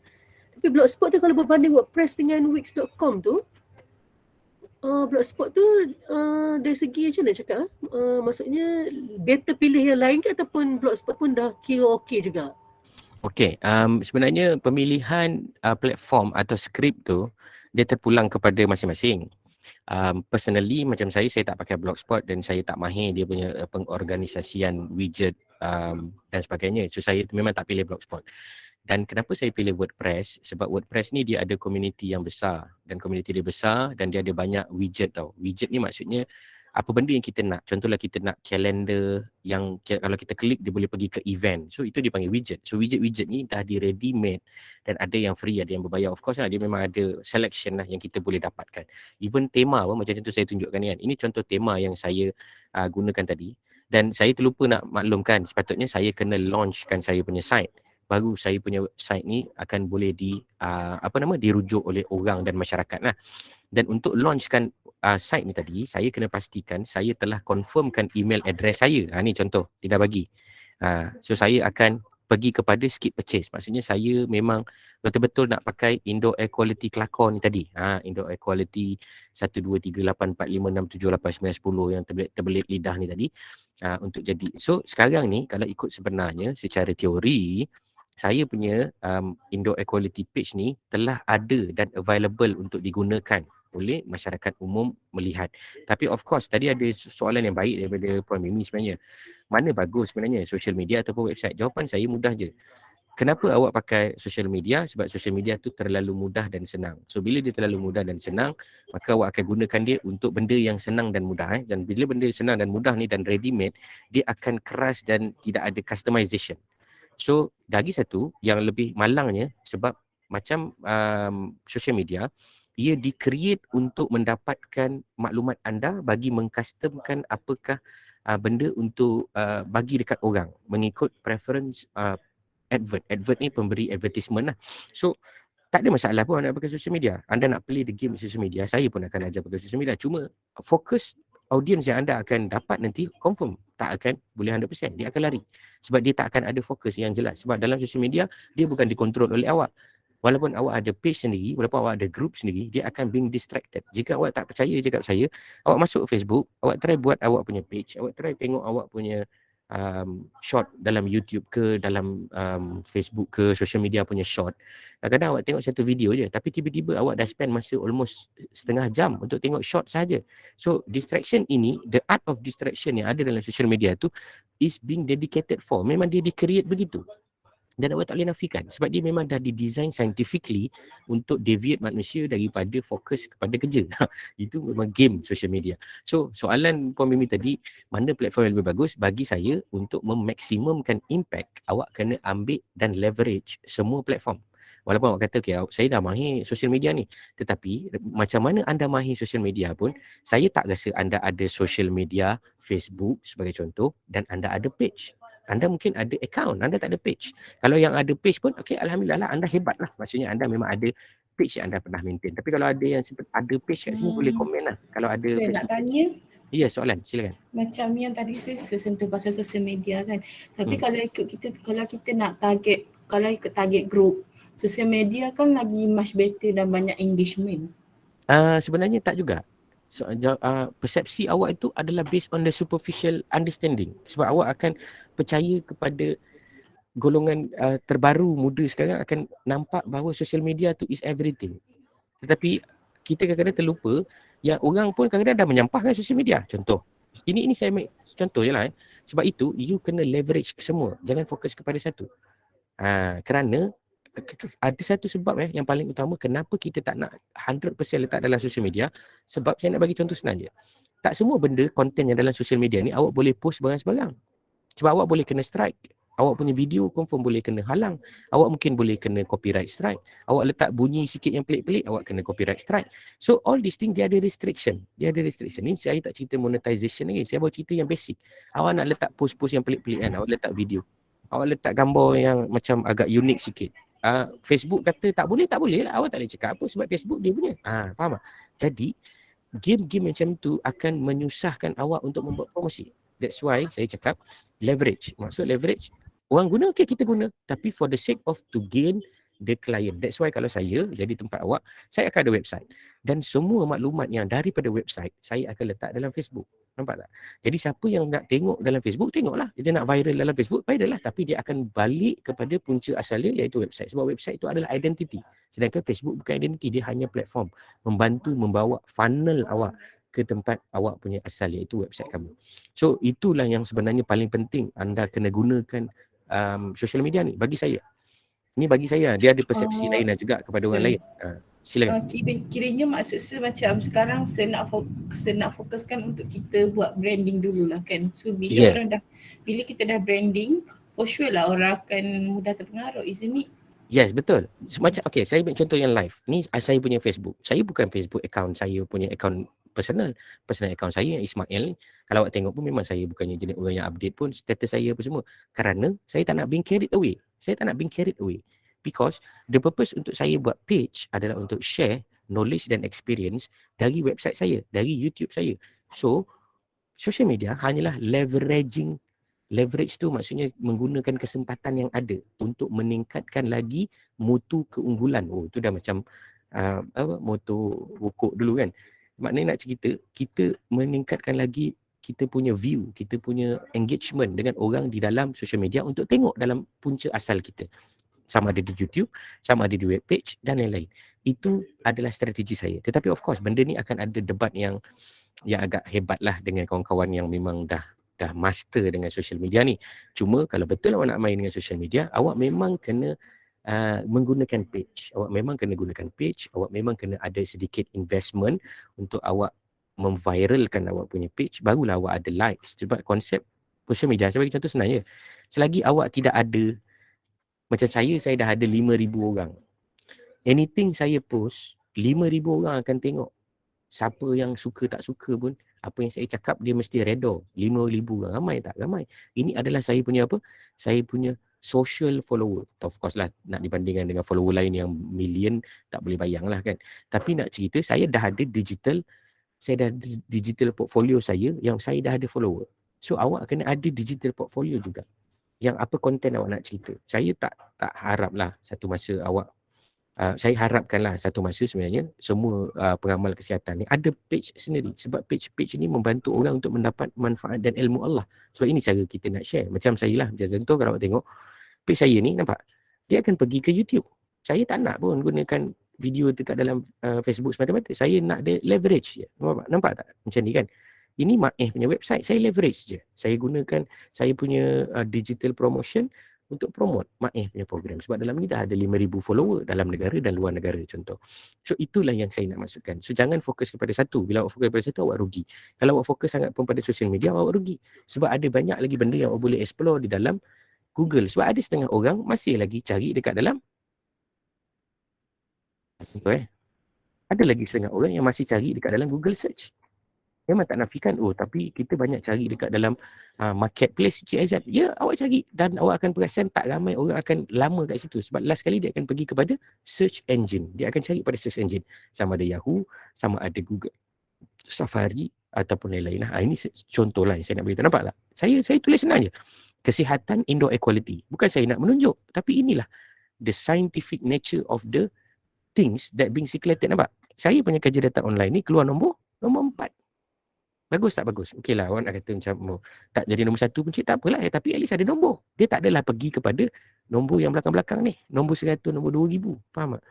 Tapi blogspot tu kalau berbanding WordPress dengan Wix.com tu, blogspot tu dari segi macam mana cakap, maksudnya better pilih yang lain ke ataupun blogspot pun dah kira okey juga? Okay, sebenarnya pemilihan platform atau skrip tu dia terpulang kepada masing-masing. Personally macam saya tak pakai Blogspot dan saya tak mahir dia punya pengorganisasian widget dan sebagainya. So saya memang tak pilih Blogspot. Dan kenapa saya pilih WordPress? Sebab WordPress ni dia ada community yang besar, dan community dia besar dan dia ada banyak widget tau. Widget ni maksudnya apa benda yang kita nak. Contohlah kita nak kalender yang kalau kita klik dia boleh pergi ke event. So itu dipanggil widget. So widget-widget ni dah di ready made dan ada yang free, ada yang berbayar. Of course lah, dia memang ada selection lah yang kita boleh dapatkan. Even tema pun macam contoh saya tunjukkan ni kan. Ini contoh tema yang saya gunakan tadi. Dan saya terlupa nak maklumkan, sepatutnya saya kena launchkan saya punya site. Baru saya punya site ni akan boleh dirujuk oleh orang dan masyarakat lah. Dan untuk launchkan site ni tadi, saya kena pastikan saya telah confirmkan email address saya. Ni contoh, dia dah bagi. So saya akan pergi kepada skip purchase. Maksudnya saya memang betul-betul nak pakai Indo Air Quality Kelakor ni tadi. Indo Air Quality 12384567891 yang terbelit lidah ni tadi. Untuk jadi. So sekarang ni kalau ikut sebenarnya secara teori, saya punya Indo Air Quality page ni telah ada dan available untuk digunakan oleh masyarakat umum melihat. Tapi of course tadi ada soalan yang baik daripada Puan Mimi sebenarnya. Mana bagus sebenarnya, social media ataupun website? Jawapan saya mudah je. Kenapa awak pakai social media? Sebab social media tu terlalu mudah dan senang. So bila dia terlalu mudah dan senang, maka awak akan gunakan dia untuk benda yang senang dan mudah. Dan bila benda senang dan mudah ni dan ready made, dia akan keras dan tidak ada customization. So lagi satu yang lebih malangnya, sebab macam social media, ia di-create untuk mendapatkan maklumat anda bagi mengcustomkan apakah benda untuk bagi dekat orang mengikut preference advert. Advert ni pemberi advertisement lah. So tak ada masalah pun anda pakai social media. Anda nak play the game social media, saya pun akan ajar pakai social media. Cuma fokus audience yang anda akan dapat nanti confirm tak akan boleh 100%. Dia akan lari. Sebab dia tak akan ada fokus yang jelas. Sebab dalam social media, dia bukan dikontrol oleh awak. Walaupun awak ada page sendiri, walaupun awak ada group sendiri, dia akan being distracted. Jika awak tak percaya cakap saya, awak masuk Facebook, awak try buat awak punya page, awak try tengok awak punya short dalam YouTube ke, dalam Facebook ke, social media punya short. Kadang-kadang awak tengok satu video je, tapi tiba-tiba awak dah spend masa almost setengah jam untuk tengok short saja. So distraction ini, the art of distraction yang ada dalam social media tu is being dedicated for. Memang dia di-create begitu. Dan awak tak boleh nafikan sebab dia memang dah didesign scientifically untuk deviate manusia daripada fokus kepada kerja. Itu memang game social media. So soalan Puan Mimi tadi, mana platform yang lebih bagus? Bagi saya, untuk memaksimumkan impact, awak kena ambil dan leverage semua platform. Walaupun awak kata, okay, saya dah mahir social media ni. Tetapi macam mana anda mahir social media pun, saya tak rasa anda ada social media, Facebook sebagai contoh, dan anda ada page. Anda mungkin ada account, anda tak ada page. Kalau yang ada page pun, okay, alhamdulillah lah, anda hebat lah. Maksudnya anda memang ada page yang anda pernah maintain. Tapi kalau ada yang ada page kat sini, boleh komen lah. Kalau ada saya nak tanya. Ya, soalan, silakan. Macam yang tadi saya sentuh pasal social media kan. Tapi kalau kita nak target, kalau ikut target group, social media kan lagi much better dan banyak engagement. Sebenarnya tak juga. So, persepsi awak itu adalah based on the superficial understanding. Sebab awak akan percaya kepada golongan terbaru muda sekarang akan nampak bahawa social media tu is everything. Tetapi kita kadang-kadang terlupa yang orang pun kadang-kadang dah menyampahkan social media. Contoh. Ini saya ambil contoh je lah. Sebab itu, you kena leverage semua. Jangan fokus kepada satu. Kerana ada satu sebab yang paling utama kenapa kita tak nak 100% letak dalam social media. Sebab saya nak bagi contoh senang je. Tak semua benda, konten yang dalam social media ni awak boleh post sebarang-sebarang. Sebab awak boleh kena strike. Awak punya video confirm boleh kena halang. Awak mungkin boleh kena copyright strike. Awak letak bunyi sikit yang pelik-pelik, awak kena copyright strike. So all these things dia ada restriction. Dia ada restriction. Ni saya tak cerita monetization lagi. Saya baru cerita yang basic. Awak nak letak post-post yang pelik-pelik kan. Awak letak video. Awak letak gambar yang macam agak unik sikit. Facebook kata tak boleh lah. Awak tak boleh cakap apa sebab Facebook dia punya. Faham tak? Jadi game-game macam tu akan menyusahkan awak untuk membuat promosi. That's why saya cakap leverage. Maksud leverage, orang guna, okay kita guna. Tapi for the sake of to gain the client. That's why kalau saya jadi tempat awak, saya akan ada website. Dan semua maklumat yang daripada website, saya akan letak dalam Facebook. Nampak tak? Jadi siapa yang nak tengok dalam Facebook, tengoklah. Dia nak viral dalam Facebook, viral lah. Tapi dia akan balik kepada punca asal dia, iaitu website. Sebab website itu adalah identity. Sedangkan Facebook bukan identity, dia hanya platform. Membantu membawa funnel awak ke tempat awak punya asal, iaitu website kamu. So itulah yang sebenarnya paling penting anda kena gunakan social media ni bagi saya. Ni bagi saya, dia ada persepsi lain juga kepada orang lain. Silakan. Kiranya maksud saya macam sekarang saya nak fokuskan untuk kita buat branding dululah kan. So bila bila kita dah branding, for sure lah orang akan mudah terpengaruh, isn't it? Yes, betul. Macam saya ambil contoh yang live. Ni saya punya Facebook. Saya bukan Facebook account, saya punya account personal account saya yang Ismail. Kalau awak tengok pun memang saya bukannya jenis orang yang update pun status saya apa semua. Kerana saya tak nak being carried away. Because the purpose untuk saya buat page adalah untuk share knowledge dan experience dari website saya, dari YouTube saya. So, social media hanyalah leverage tu maksudnya menggunakan kesempatan yang ada untuk meningkatkan lagi mutu keunggulan. Itu dah macam moto wukuk dulu kan. Maknanya nak cerita, kita meningkatkan lagi kita punya view, kita punya engagement dengan orang di dalam social media untuk tengok dalam punca asal kita. Sama ada di YouTube, sama ada di webpage dan lain-lain. Itu adalah strategi saya. Tetapi of course benda ni akan ada debat yang agak hebat lah dengan kawan-kawan yang memang dah master dengan social media ni. Cuma kalau betul awak nak main dengan social media, awak memang kena menggunakan page. Awak memang kena gunakan page, awak memang kena ada sedikit investment untuk awak memviralkan awak punya page, barulah awak ada likes. Sebab konsep social media, saya bagi contoh senang je. Selagi awak tidak ada, macam saya dah ada 5,000 orang. Anything saya post, 5,000 orang akan tengok. Siapa yang suka tak suka pun, apa yang saya cakap dia mesti reda. 5,000 orang. Ramai tak? Ramai. Ini adalah saya punya apa? Saya punya social follower. Of course lah, nak dibandingkan dengan follower lain yang million, tak boleh bayang lah kan. Tapi nak cerita, saya dah ada digital portfolio saya yang saya dah ada follower. So awak kena ada digital portfolio juga. Yang apa konten awak nak cerita. Saya tak haraplah satu masa awak, saya harapkanlah satu masa sebenarnya semua pengamal kesihatan ni ada page sendiri. Sebab page ni membantu orang untuk mendapat manfaat dan ilmu Allah. Sebab ini cara kita nak share. Macam saya lah, macam contoh kalau awak tengok page saya ni, nampak? Dia akan pergi ke YouTube. Saya tak nak pun gunakan video dekat dalam Facebook semata-mata. Saya nak ada leverage je. Nampak tak? Macam ni kan? Ini punya website, saya leverage je. Saya gunakan saya punya digital promotion untuk promote punya program. Sebab dalam ni dah ada 5,000 follower dalam negara dan luar negara contoh. So itulah yang saya nak masukkan. So jangan fokus kepada satu. Bila awak fokus kepada satu, awak rugi. Kalau awak fokus sangat pun pada social media, awak rugi. Sebab ada banyak lagi benda yang awak boleh explore di dalam Google. Sebab ada setengah orang masih lagi cari dekat dalam ada lagi setengah orang yang masih cari dekat dalam Google search. Memang tak nafikan, tapi kita banyak cari dekat dalam marketplace CIZ. Ya, awak cari dan awak akan perasan tak ramai orang akan lama kat situ. Sebab last kali dia akan pergi kepada search engine. Dia akan cari pada search engine. Sama ada Yahoo, sama ada Google, Safari ataupun lain-lain. Ini contoh lah yang saya nak beritahu. Nampak tak? Saya tulis senang je. Kesihatan indoor air quality. Bukan saya nak menunjuk. Tapi inilah the scientific nature of the things that being circulated. Nampak? Saya punya kerja data online ni keluar nombor 4. Bagus tak bagus? Okey lah, awak nak kata macam tak jadi nombor 1 pun cik, tak apalah. Tapi at least ada nombor. Dia tak adalah pergi kepada nombor yang belakang-belakang ni. Nombor 100, nombor 2000. Faham tak?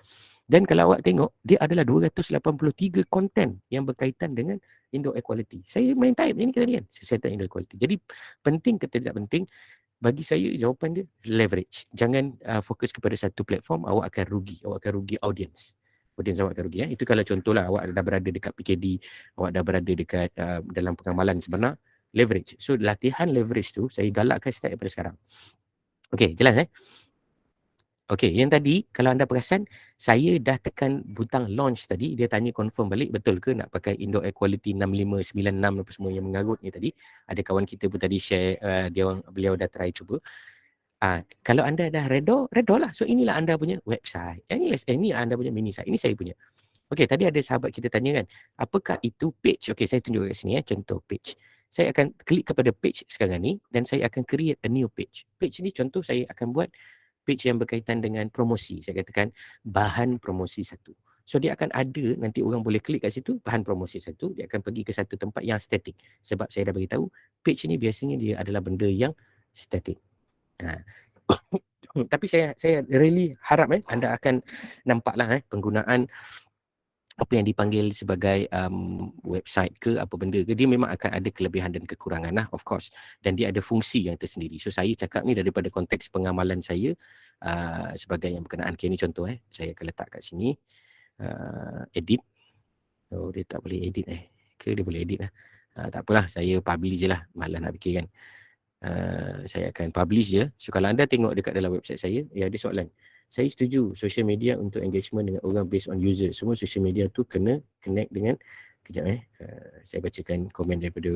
Dan kalau awak tengok, dia adalah 283 konten yang berkaitan dengan indoor air quality. Saya main type ni tadi kan, siasatan indoor air quality. Jadi penting ke tidak penting, bagi saya jawapan dia leverage. Jangan fokus kepada satu platform, awak akan rugi. Awak akan rugi audience. Audience awak akan rugi. Itu kalau contohlah awak dah berada dekat PKD, awak dah berada dekat dalam pengamalan sebenar, leverage. So latihan leverage tu saya galakkan start daripada sekarang. Okey, jelas Okey, yang tadi kalau anda perasan, saya dah tekan butang launch tadi, dia tanya confirm balik betul ke nak pakai indoor air quality 6596 apa semua yang mengarut ni tadi. Ada kawan kita pun tadi share, beliau dah try cuba. Kalau anda dah redha lah. So inilah anda punya website. Ini anda punya mini site. Ini saya punya. Okey, tadi ada sahabat kita tanya kan, apakah itu page? Okey, saya tunjuk kat sini contoh page. Saya akan klik kepada page sekarang ni dan saya akan create a new page. Page ni contoh saya akan buat page yang berkaitan dengan promosi. Saya katakan bahan promosi 1. So dia akan ada, nanti orang boleh klik kat situ, bahan promosi 1, dia akan pergi ke satu tempat yang statik. Sebab saya dah beritahu, page ni biasanya dia adalah benda yang statik. Tapi saya really harap anda akan nampaklah penggunaan apa yang dipanggil sebagai website ke apa benda ke, dia memang akan ada kelebihan dan kekurangan lah, of course, dan dia ada fungsi yang tersendiri. So saya cakap ni daripada konteks pengamalan saya sebagai yang berkenaan. Okay, ni contoh saya akan letak kat sini, edit. Oh, dia tak boleh edit ke dia boleh edit lah. Tak apalah, saya publish je lah, malas nak fikir kan. Saya akan publish je. So kalau anda tengok dekat dalam website saya, ada soalan. Saya setuju social media untuk engagement dengan orang based on user. Semua social media tu kena connect dengan, kejap saya bacakan komen daripada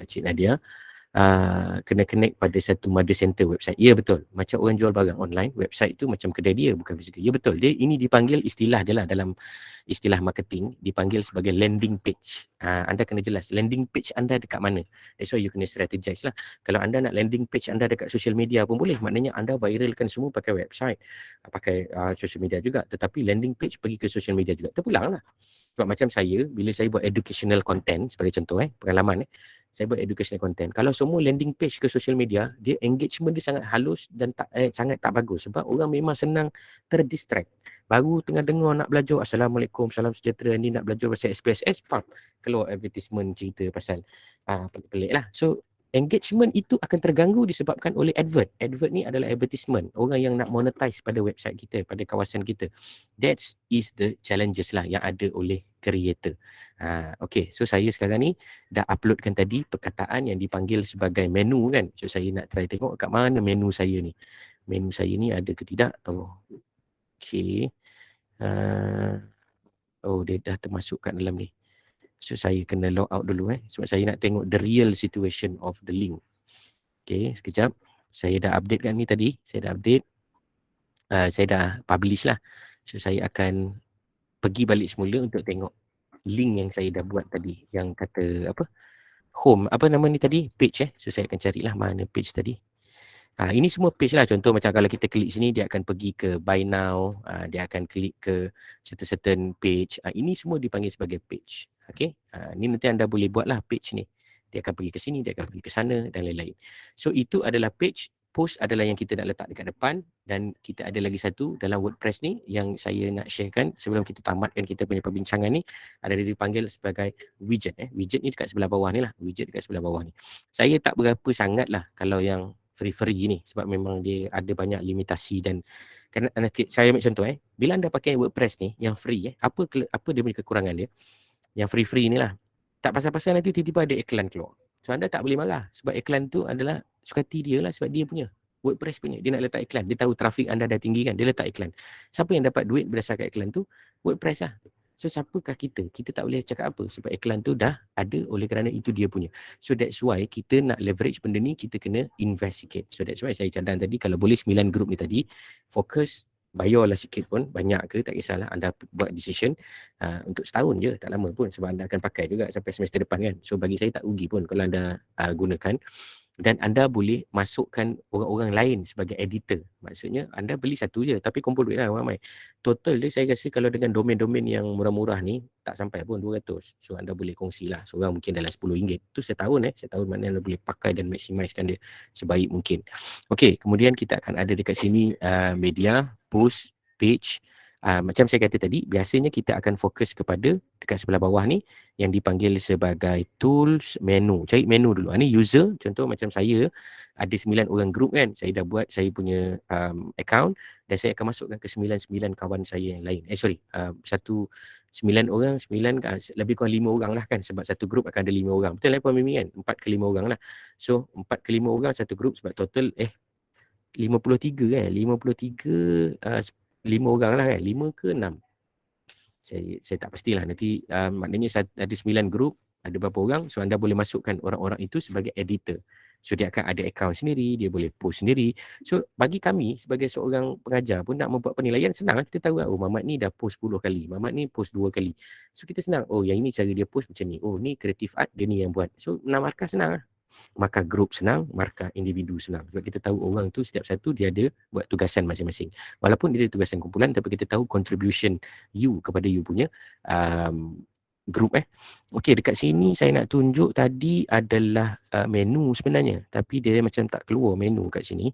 Cik Nadia. Kena connect pada satu mother center website. Ya betul. Macam orang jual barang online, website tu macam kedai dia, bukan fizikal. Ya betul. Dia ini dipanggil istilah dia lah dalam istilah marketing, dipanggil sebagai landing page. Anda kena jelas landing page anda dekat mana. That's why you kena strategize lah. Kalau anda nak landing page anda dekat social media pun boleh. Maknanya anda viralkan semua pakai website, pakai social media juga. Tetapi landing page pergi ke social media juga. Terpulang lah. Sebab macam saya, bila saya buat educational content, sebagai contoh pengalaman saya buat educational content. Kalau semua landing page ke social media, dia engagement dia sangat halus dan sangat tak bagus. Sebab orang memang senang terdistract. Baru tengah dengar nak belajar, Assalamualaikum, salam sejahtera, ni nak belajar pasal SPSS, keluar advertisement cerita pasal pelik-pelik lah. So engagement itu akan terganggu disebabkan oleh advert. Advert ni adalah advertisement. Orang yang nak monetize pada website kita, pada kawasan kita. That is the challenges lah yang ada oleh creator. Okay, so saya sekarang ni dah uploadkan tadi perkataan yang dipanggil sebagai menu kan. So saya nak try tengok kat mana menu saya ni. Menu saya ni ada ke tidak? Oh, okay. Dia dah termasuk kat dalam ni. So saya kena log out dulu sebab saya nak tengok the real situation of the link. Okay, sekejap. Saya dah update kan ni tadi. Saya dah update. Saya dah publish lah. So saya akan pergi balik semula untuk tengok link yang saya dah buat tadi. Yang kata apa? Home. Apa nama ni tadi? Page So saya akan carilah mana page tadi. Ini semua page lah. Contoh macam kalau kita klik sini, dia akan pergi ke buy now. Dia akan klik ke certain page. Ini semua dipanggil sebagai page. Okay. Ni nanti anda boleh buatlah page ni. Dia akan pergi ke sini, dia akan pergi ke sana dan lain-lain. So itu adalah page. Post adalah yang kita nak letak dekat depan. Dan kita ada lagi satu dalam WordPress ni yang saya nak sharekan sebelum kita tamatkan kita punya perbincangan ni. Ada dipanggil sebagai widget. Widget ni dekat sebelah bawah ni lah. Widget dekat sebelah bawah ni. Saya tak berapa sangat lah kalau yang free ni sebab memang dia ada banyak limitasi. Dan kerana saya ambil contoh bila anda pakai WordPress ni yang free apa dia punya kekurangan dia, yang free ni lah, tak pasal-pasal nanti tiba-tiba ada iklan keluar. So anda tak boleh marah sebab iklan tu adalah sukati dia lah, sebab dia punya WordPress punya, dia nak letak iklan, dia tahu trafik anda dah tinggi kan, dia letak iklan. Siapa yang dapat duit berdasarkan iklan tu? WordPress lah. So siapakah kita? Kita tak boleh cakap apa sebab iklan tu dah ada, oleh kerana itu dia punya. So that's why kita nak leverage benda ni, kita kena investigate. So that's why saya cadang tadi, kalau boleh 9 grup ni tadi, fokus, bayarlah sikit pun, banyak ke tak kisahlah, anda buat decision untuk setahun je, tak lama pun sebab anda akan pakai juga sampai semester depan kan. So bagi saya tak rugi pun kalau anda gunakan. dan anda boleh masukkan orang-orang lain sebagai editor. Maksudnya anda beli satu je tapi kumpul duit lah ramai. Total dia saya rasa kalau dengan domain-domain yang murah-murah ni tak sampai pun 200. So anda boleh kongsi lah. Seorang mungkin dalam RM10. Itu setahun setahun maknanya anda boleh pakai dan maximiskan dia sebaik mungkin. Okey, kemudian kita akan ada dekat sini media, post, page. Macam saya kata tadi, biasanya kita akan fokus kepada dekat sebelah bawah ni yang dipanggil sebagai tools, menu. Cari menu dulu. Ini user, contoh macam saya ada 9 orang group kan. Saya dah buat saya punya account dan saya akan masukkan ke 9 kawan saya yang lain. 9 orang, 9 lebih kurang 5 orang lah kan, sebab satu group akan ada 5 orang. Betul lah Puan Mimi kan? 4 ke 5 orang lah. So 4 ke 5 orang satu group sebab total 53 kan. 5 orang lah kan, 5 ke 6. Saya tak pastilah nanti maknanya ada 9 grup, ada berapa orang, so anda boleh masukkan orang-orang itu sebagai editor. So dia akan ada account sendiri, dia boleh post sendiri. So bagi kami sebagai seorang pengajar pun nak membuat penilaian senang, kita tahu oh Mamat ni dah post 10 kali, Mamat ni post 2 kali. So kita senang, oh yang ini cara dia post macam ni, oh ni creative art dia ni yang buat. So nak markah senang lah. Markah grup senang, markah individu senang. Sebab kita tahu orang tu setiap satu dia ada buat tugasan masing-masing. Walaupun dia ada tugasan kumpulan, tapi kita tahu contribution you kepada you punya grup. Okey, dekat sini saya nak tunjuk tadi adalah menu sebenarnya. Tapi dia macam tak keluar menu kat sini.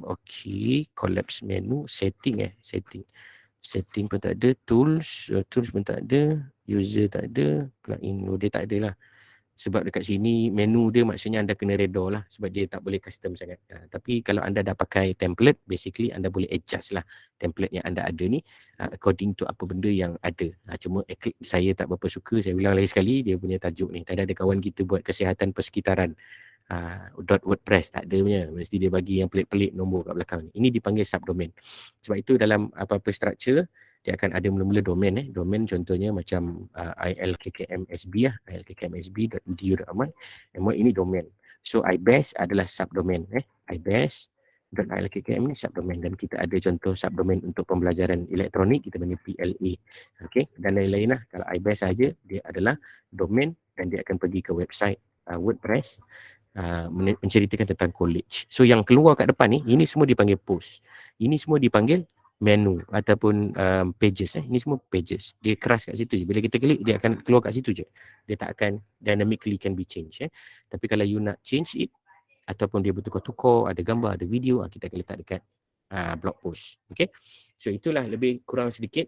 Okey, collapse menu, setting setting. Setting pun tak ada, tools pun tak ada, user tak ada, plugin dia tak ada lah. Sebab dekat sini menu dia maksudnya anda kena redha lah sebab dia tak boleh custom sangat. Tapi kalau anda dah pakai template, basically anda boleh adjust lah template yang anda ada ni according to apa benda yang ada. Cuma saya tak berapa suka, saya bilang lagi sekali, dia punya tajuk ni. Tadi ada kawan kita buat kesihatan persekitaran .wordpress, tak ada punya. Mesti dia bagi yang pelik-pelik nombor kat belakang ni. Ini dipanggil subdomain. Sebab itu dalam apa-apa structure, dia akan ada mula-mula domain. Domain contohnya macam ilkkmsb ilkkmsb.edu.my. Ini domain. So ibas adalah subdomain. ibas.ilkkm ni subdomain, dan kita ada contoh subdomain untuk pembelajaran elektronik, kita panggil PLA. Okey, dan lain-lain lah. Kalau ibas saja dia adalah domain dan dia akan pergi ke website WordPress menceritakan tentang college. So yang keluar kat depan ni, ini semua dipanggil post. Ini semua dipanggil menu ataupun pages. Ini semua pages. Dia keras kat situ je. Bila kita klik, dia akan keluar kat situ je. Dia tak akan dynamically can be changed. Tapi kalau you nak change it, ataupun dia bertukar-tukar, ada gambar, ada video, kita akan letak dekat blog post. Okay. So itulah lebih kurang sedikit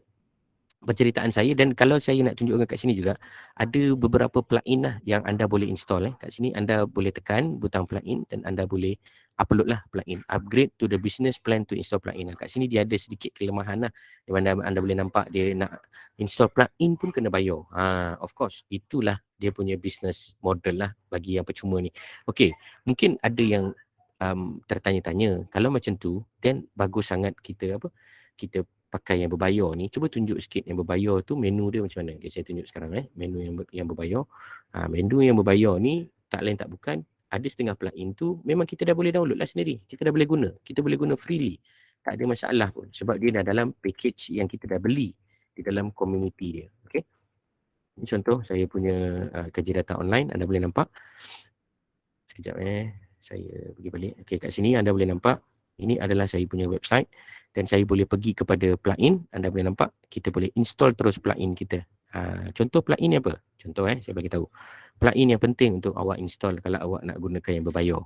penceritaan saya. Dan kalau saya nak tunjukkan kat sini juga, ada beberapa plugin lah yang anda boleh install. Kat sini anda boleh tekan butang plugin dan anda boleh upload lah plugin. Upgrade to the business plan to install plugin. Kat sini dia ada sedikit kelemahan lah. Di mana anda boleh nampak dia nak install plugin pun kena bayar. Of course, itulah dia punya business model lah bagi yang percuma ni. Okay, mungkin ada yang tertanya-tanya, kalau macam tu, then bagus sangat kita kita pakai yang berbayar ni. Cuba tunjuk sikit yang berbayar tu menu dia macam mana. Okay, saya tunjuk sekarang menu yang berbayar. Menu yang berbayar ni tak lain tak bukan, ada setengah plugin tu memang kita dah boleh download lah sendiri. Kita dah boleh guna. Kita boleh guna freely. Tak ada masalah pun sebab dia dah dalam package yang kita dah beli di dalam community dia. Okay. Ini contoh saya punya kerja data online. Anda boleh nampak. Sekejap saya pergi balik. Okay, kat sini anda boleh nampak. Ini adalah saya punya website dan saya boleh pergi kepada plugin. Anda boleh nampak kita boleh install terus plugin kita. Contoh plugin ni apa? Contoh saya bagi tahu. Plugin yang penting untuk awak install kalau awak nak gunakan yang berbayar.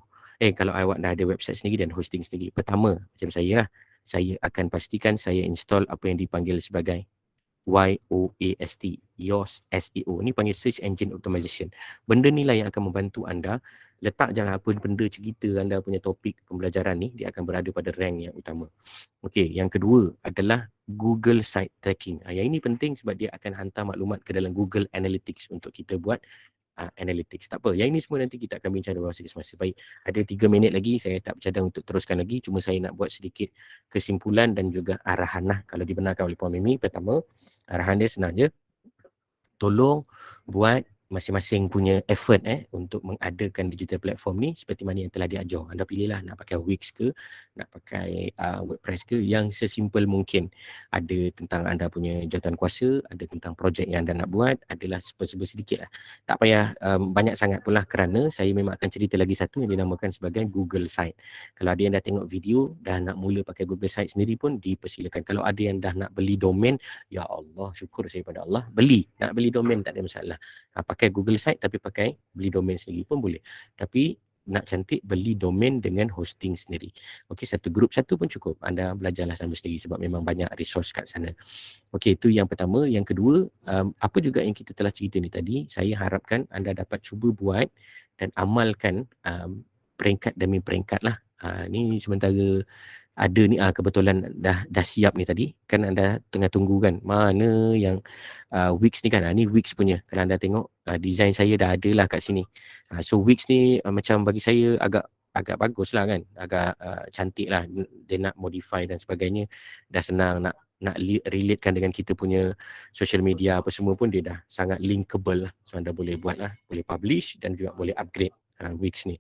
Kalau awak dah ada website sendiri dan hosting sendiri. Pertama, macam saya lah. Saya akan pastikan saya install apa yang dipanggil sebagai YOAST, YOAST SEO. Ini panggil Search Engine Optimization. Benda ni lah yang akan membantu anda. Letak jangan apa benda cerita anda punya topik pembelajaran ni, dia akan berada pada rank yang utama. Okey, yang kedua adalah Google Site Tracking. Yang ini penting sebab dia akan hantar maklumat ke dalam Google Analytics untuk kita buat analytics. Tak apa, yang ini semua nanti kita akan bincang dalam masa semasa. Baik, ada 3 minit lagi, saya tak bercadang untuk teruskan lagi. Cuma saya nak buat sedikit kesimpulan dan juga arahan lah kalau dibenarkan oleh Puan Mimi. Pertama, arahan dia senang je. Tolong buat masing-masing punya effort untuk mengadakan digital platform ni seperti mana yang telah diajar. Anda pilihlah nak pakai Wix ke, nak pakai WordPress ke, yang sesimpel mungkin. Ada tentang anda punya jawatan kuasa, ada tentang projek yang anda nak buat, adalah sedikit lah. Tak payah banyak sangat pula, kerana saya memang akan cerita lagi satu yang dinamakan sebagai Google Site. Kalau ada yang dah tengok video, dah nak mula pakai Google Site sendiri pun dipersilakan. Kalau ada yang dah nak beli domain, ya Allah, syukur saya pada Allah, beli. Nak beli domain tak ada masalah. Pakai Google Site tapi pakai beli domain sendiri pun boleh. Tapi nak cantik, beli domain dengan hosting sendiri. Okey, satu grup satu pun cukup. Anda belajarlah sama sendiri sebab memang banyak resource kat sana. Okey, itu yang pertama. Yang kedua, apa juga yang kita telah cerita ni tadi, saya harapkan anda dapat cuba buat dan amalkan peringkat demi peringkat lah. Ni sementara ada ni kebetulan dah siap ni tadi. Kan anda tengah tunggu kan mana yang Wix ni kan. Ni Wix punya. Kalau anda tengok design saya dah ada lah kat sini. So Wix ni macam bagi saya agak bagus lah kan. Agak cantik lah. Dia nak modify dan sebagainya. Dah senang nak relatekan dengan kita punya social media apa semua pun dia dah sangat linkable lah. So anda boleh buat lah. Boleh publish dan juga boleh upgrade Wix ni.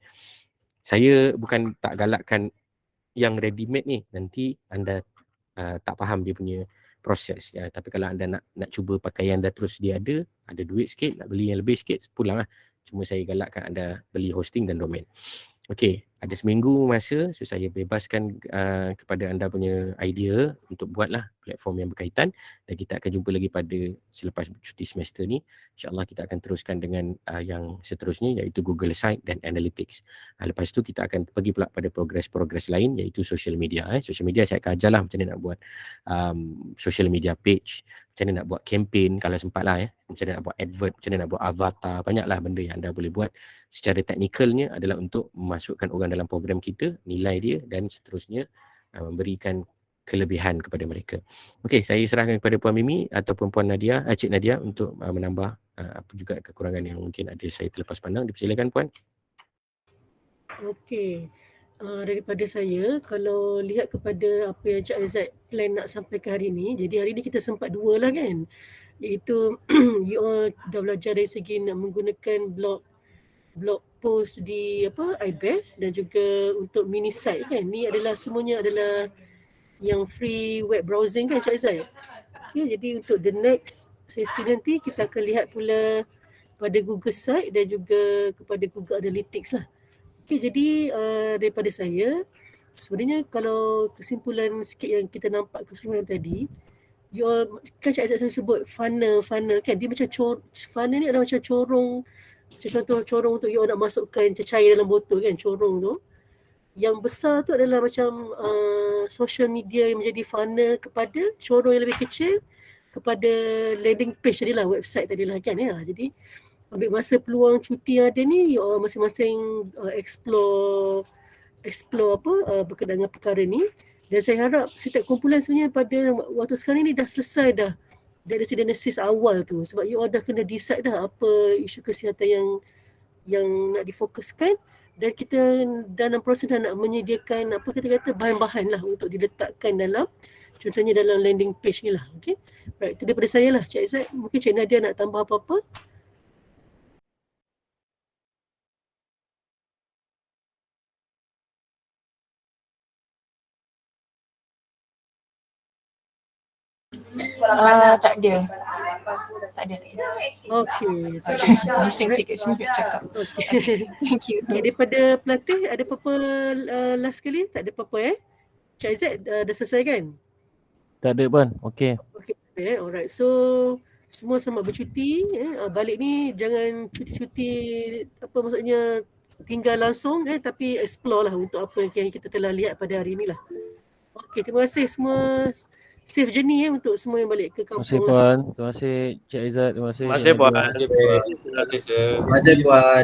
Saya bukan tak galakkan yang ready made ni, nanti anda tak faham dia punya proses ya. Tapi kalau anda nak cuba pakai yang dah terus dia ada duit sikit, nak beli yang lebih sikit, pulang lah. Cuma saya galakkan anda beli hosting dan domain. Okey, ada seminggu masa, so saya bebaskan kepada anda punya idea untuk buatlah platform yang berkaitan, dan kita akan jumpa lagi pada selepas cuti semester ni. InsyaAllah kita akan teruskan dengan yang seterusnya, iaitu Google Site dan Analytics. Lepas tu kita akan pergi pula pada progres-progres lain, iaitu social media. Social media saya akan ajarlah macam mana nak buat social media page, macam mana nak buat campaign kalau sempat lah macam mana nak buat advert, macam mana nak buat avatar, banyaklah benda yang anda boleh buat. Secara teknikalnya adalah untuk memasukkan orang dalam program kita, nilai dia dan seterusnya memberikan kelebihan kepada mereka. Okey, saya serahkan kepada Puan Mimi ataupun Puan Nadia, Cik Nadia untuk menambah apa juga kekurangan yang mungkin ada saya terlepas pandang. Dipersilakan Puan. Okey. Daripada saya, kalau lihat kepada apa yang Cik Aizat plan nak sampaikan hari ni, jadi hari ni kita sempat dua lah kan, iaitu you all dah belajar dari segi nak menggunakan blog post di iBest dan juga untuk mini site kan. Ni adalah semuanya adalah yang free web browsing kan Cik Aizat. Okay, jadi untuk the next sesi nanti kita akan lihat pula pada Google Site dan juga kepada Google Analytics lah. Okay, jadi daripada saya, sebenarnya kalau kesimpulan sikit yang kita nampak keseluruhan tadi, you all, kan Cik Aizat sebut funnel kan, dia macam funnel ni adalah macam corong, macam contoh corong untuk you all nak masukkan cecair dalam botol kan, corong tu. Yang besar tu adalah macam social media yang menjadi funnel kepada corong yang lebih kecil, kepada landing page tadilah, website tadilah kan ya. Jadi ambil masa peluang cuti yang ada ni, you all masing-masing explore berkenaan dengan perkara ni. Dan saya harap setiap kumpulan sebenarnya pada waktu sekarang ni dah selesai dah dari diagnosis awal tu, sebab you all dah kena decide dah apa isu kesihatan yang nak difokuskan, dan kita dalam proses dah nak menyediakan apa kata bahan-bahan lah untuk diletakkan dalam, contohnya dalam landing page ni lah. Okay, right, itu daripada saya lah Cik Aizat. Mungkin Cik Nadia nak tambah apa-apa? Tak ada. Okey. Bising sikit sini nak cakap. Okey. Thank you. Okay, daripada pelatih ada apa-apa last sekali? Tak ada apa-apa Cik Aizat dah selesai kan? Tak ada Puan. Okey. Okey, alright. So semua selamat bercuti. Balik ni jangan cuti-cuti apa maksudnya tinggal langsung tapi explore lah untuk apa yang kita telah lihat pada hari ni lah. Okey, terima kasih semua. Safe journey untuk semua yang balik ke kampung. Terima kasih Puan. Terima kasih Cik Aizat. Terima kasih. Terima kasih Puan. Terima kasih Puan.